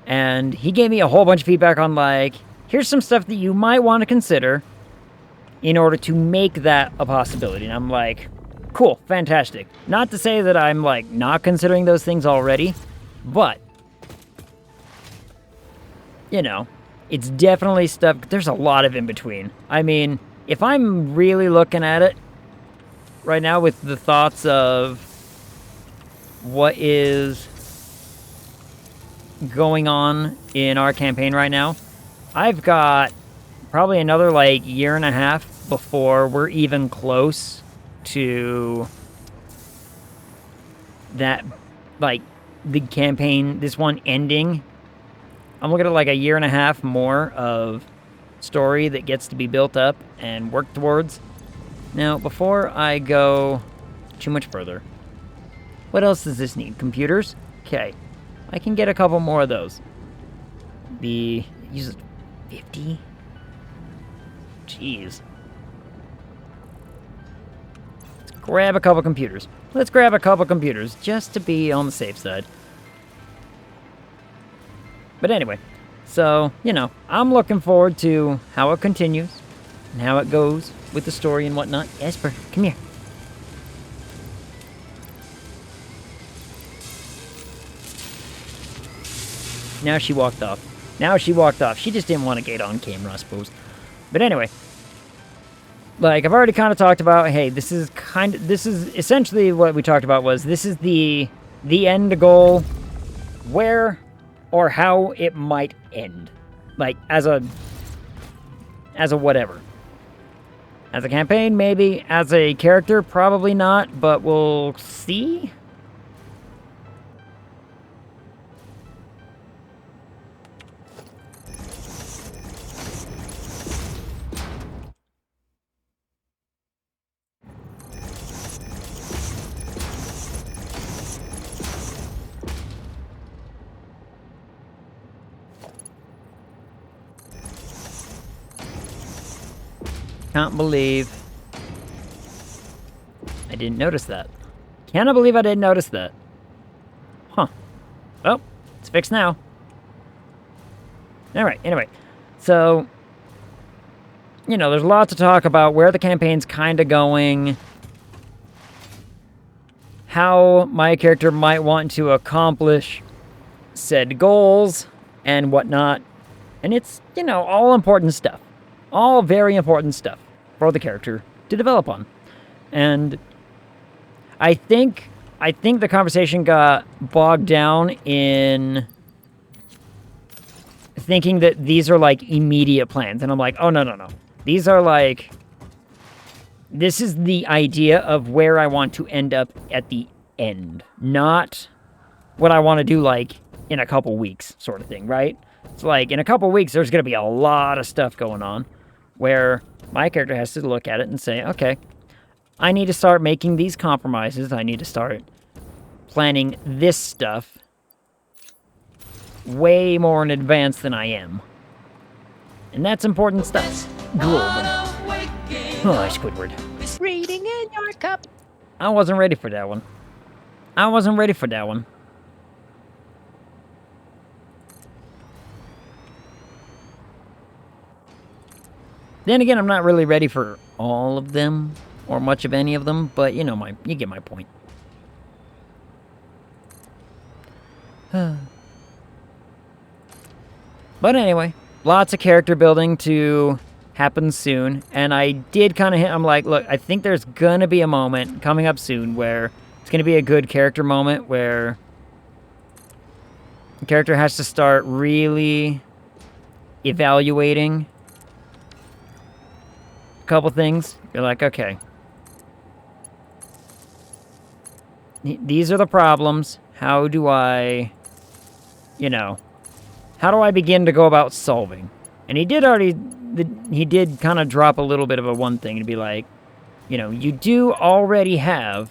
And he gave me a whole bunch of feedback on like, here's some stuff that you might want to consider in order to make that a possibility. And I'm like, cool, fantastic. Not to say that I'm like not considering those things already, but you know, it's definitely stuff. There's a lot of in between. I mean, if I'm really looking at it right now with the thoughts of what is going on in our campaign right now, I've got probably another like year and a half before we're even close to that, like the campaign, this one ending. I'm looking at like a year and a half more of story that gets to be built up and worked towards. Now, before I go too much further, what else does this need? Computers? Okay. I can get a couple more of those. Use 50? Jeez. Let's grab a couple computers. Let's grab a couple computers just to be on the safe side. But anyway, so, you know, I'm looking forward to how it continues and how it goes with the story and whatnot. Esper, come here. Now she walked off. She just didn't want to get on camera, I suppose. But anyway, like I've already kind of talked about, hey, this is essentially what we talked about was this is the end goal, where or how it might end. Like as a whatever. As a campaign, maybe. As a character, probably not, but we'll see. Can't believe I didn't notice that. Cannot believe I didn't notice that. Huh. Oh, it's fixed now. Alright, anyway. So, you know, there's a lot to talk about where the campaign's kind of going, how my character might want to accomplish said goals and whatnot. And it's, you know, all important stuff. All very important stuff for the character to develop on. And I think the conversation got bogged down in thinking that these are like immediate plans. And I'm like, oh, no. These are like, this is the idea of where I want to end up at the end, not what I want to do like in a couple weeks sort of thing, right? It's like in a couple weeks, there's going to be a lot of stuff going on where my character has to look at it and say, okay, I need to start making these compromises. I need to start planning this stuff way more in advance than I am. And that's important stuff. Oh, Squidward. Reading in your cup. I wasn't ready for that one. Then again, I'm not really ready for all of them, or much of any of them, but you know, you get my point. But anyway, lots of character building to happen soon, and I did kind of hit, I'm like, look, I think there's gonna be a moment coming up soon where it's gonna be a good character moment where the character has to start really evaluating a couple things. You're like, okay, these are the problems. How do I, you know, how do I begin to go about solving? And he did kind of drop a little bit of a one thing to be like, you know, you already have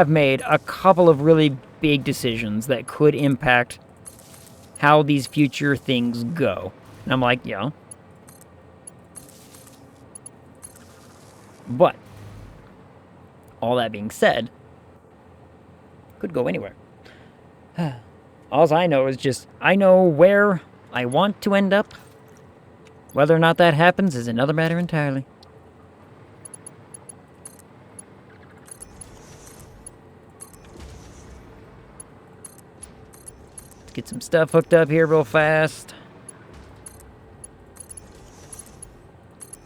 made a couple of really big decisions that could impact how these future things go. And I'm like, yeah. But, all that being said, could go anywhere. All I know is just, I know where I want to end up. Whether or not that happens is another matter entirely. Let's get some stuff hooked up here real fast.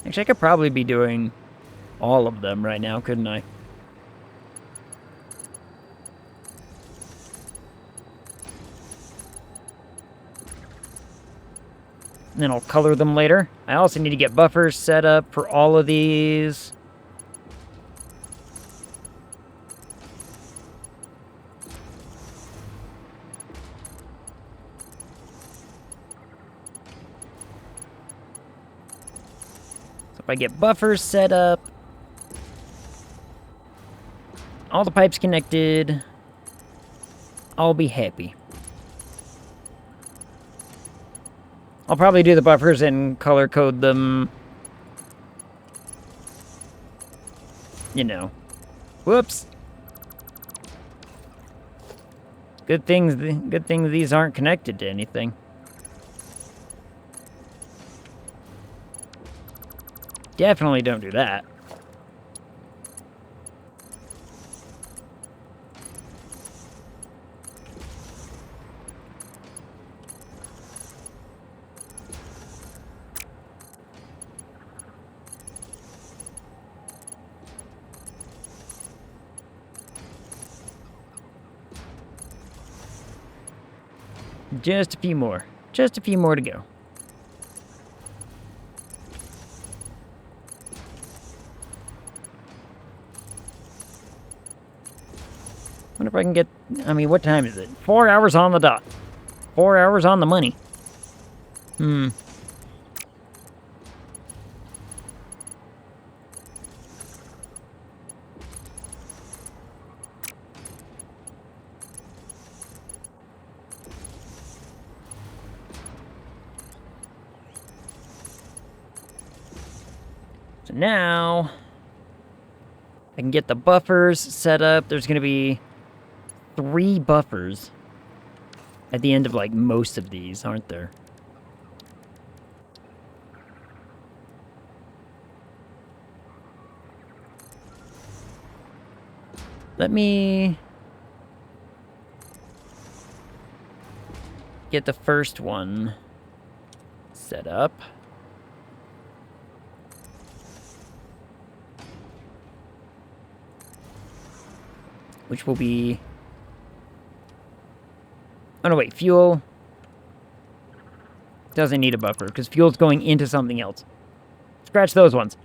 Actually, I could probably be doing all of them right now, couldn't I? And then I'll color them later. I also need to get buffers set up for all of these. So if I get buffers set up, all the pipes connected, I'll be happy. I'll probably do the buffers and color code them. You know. Whoops. Good things these aren't connected to anything. Definitely don't do that. Just a few more. Just a few more to go. Wonder if I can get... I mean, what time is it? 4 hours on the dot. 4 hours on the money. So now, I can get the buffers set up. There's going to be 3 buffers at the end of, like, most of these, aren't there? Let me get the first one set up. Which will be... Oh, no, wait. Fuel doesn't need a buffer, because fuel's going into something else. Scratch those ones.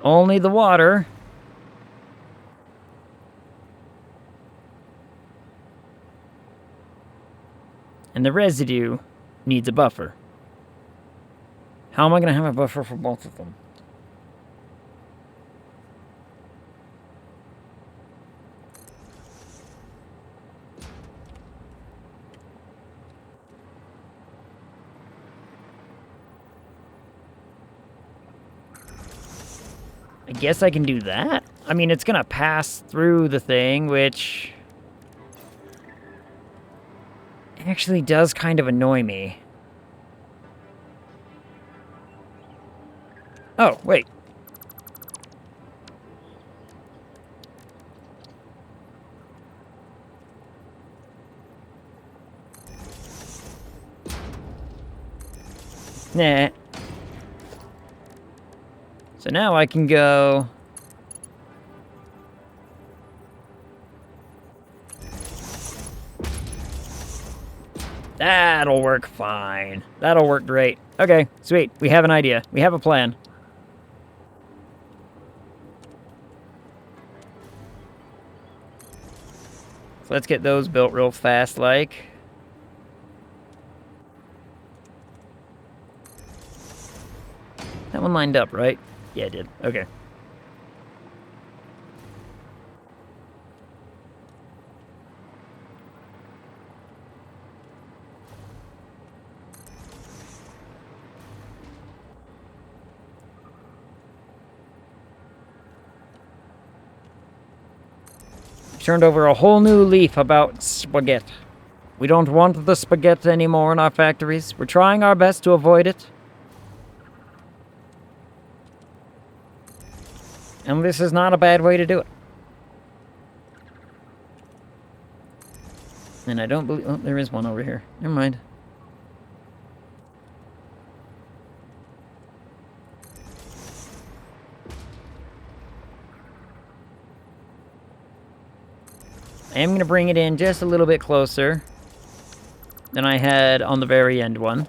Only the water. And the residue needs a buffer. How am I going to have a buffer for both of them? I guess I can do that? I mean, it's gonna pass through the thing, which... actually does kind of annoy me. Oh, wait. Nah. So now I can go... That'll work fine. That'll work great. Okay, sweet. We have an idea. We have a plan. So let's get those built real fast, like. That one lined up, right? Yeah, it did. Okay. Turned over a whole new leaf about spaghetti. We don't want the spaghetti anymore in our factories. We're trying our best to avoid it. And this is not a bad way to do it. And I don't believe... oh, there is one over here. Never mind. I am going to bring it in just a little bit closer than I had on the very end one.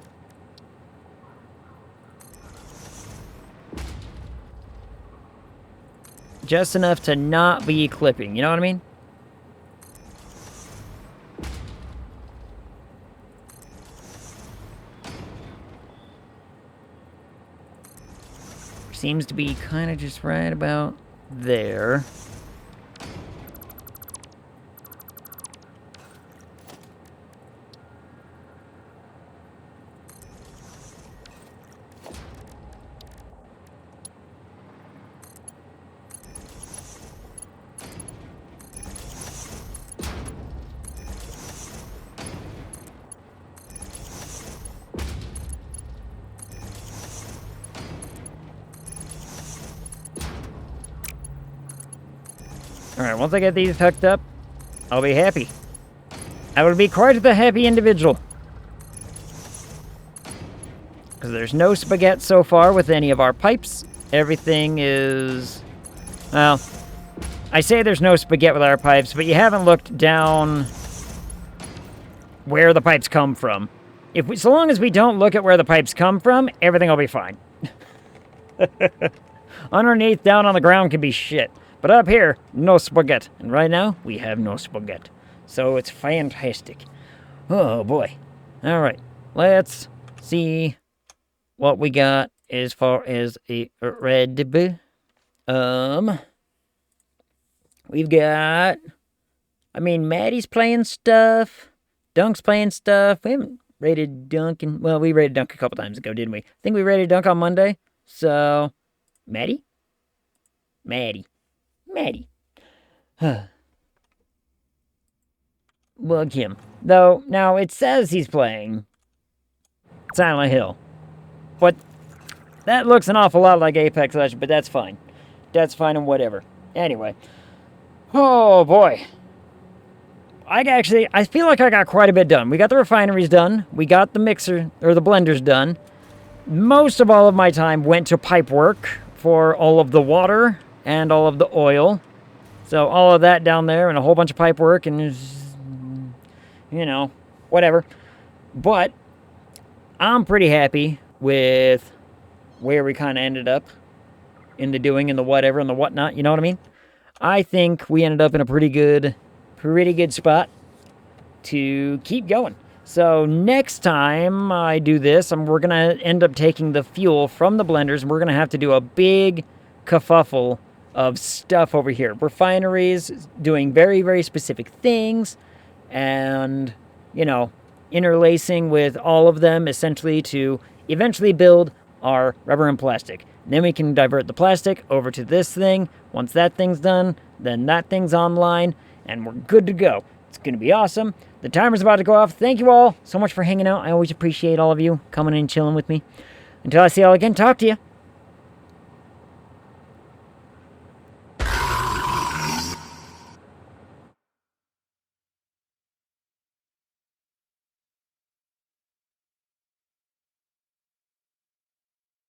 Just enough to not be clipping, you know what I mean? Seems to be kind of just right about there. Alright, once I get these hooked up, I'll be happy. I will be quite the happy individual. Because there's no spaghetti so far with any of our pipes. Everything is... well, I say there's no spaghetti with our pipes, but you haven't looked down where the pipes come from. So long as we don't look at where the pipes come from, everything will be fine. Underneath, down on the ground can be shit. But up here, no spaghetti. And right now, we have no spaghetti. So it's fantastic. Oh, boy. All right. Let's see what we got as far as a red. We've got... I mean, Maddie's playing stuff. Dunk's playing stuff. We haven't rated Dunk in... well, we rated Dunk a couple times ago, didn't we? I think we rated Dunk on Monday. So, Maddie? Maddie. Maddie. Look him. Though, now it says he's playing Silent Hill. But that looks an awful lot like Apex Legends, but that's fine. That's fine and whatever. Anyway. Oh, boy. I feel like I got quite a bit done. We got the refineries done. We got the mixer, or the blenders done. Most of all of my time went to pipe work for all of the water and all of the oil. So all of that down there and a whole bunch of pipe work and, you know, whatever. But I'm pretty happy with where we kind of ended up in the doing and the whatever and the whatnot. You know what I mean? I think we ended up in a pretty good spot to keep going. So next time I do this, we're going to end up taking the fuel from the blenders and we're going to have to do a big kerfuffle of stuff over here. Refineries doing very, very specific things and, you know, interlacing with all of them essentially to eventually build our rubber and plastic. And then we can divert the plastic over to this thing. Once that thing's done, then that thing's online and we're good to go. It's going to be awesome. The timer's about to go off. Thank you all so much for hanging out. I always appreciate all of you coming and chilling with me. Until I see y'all again, talk to you.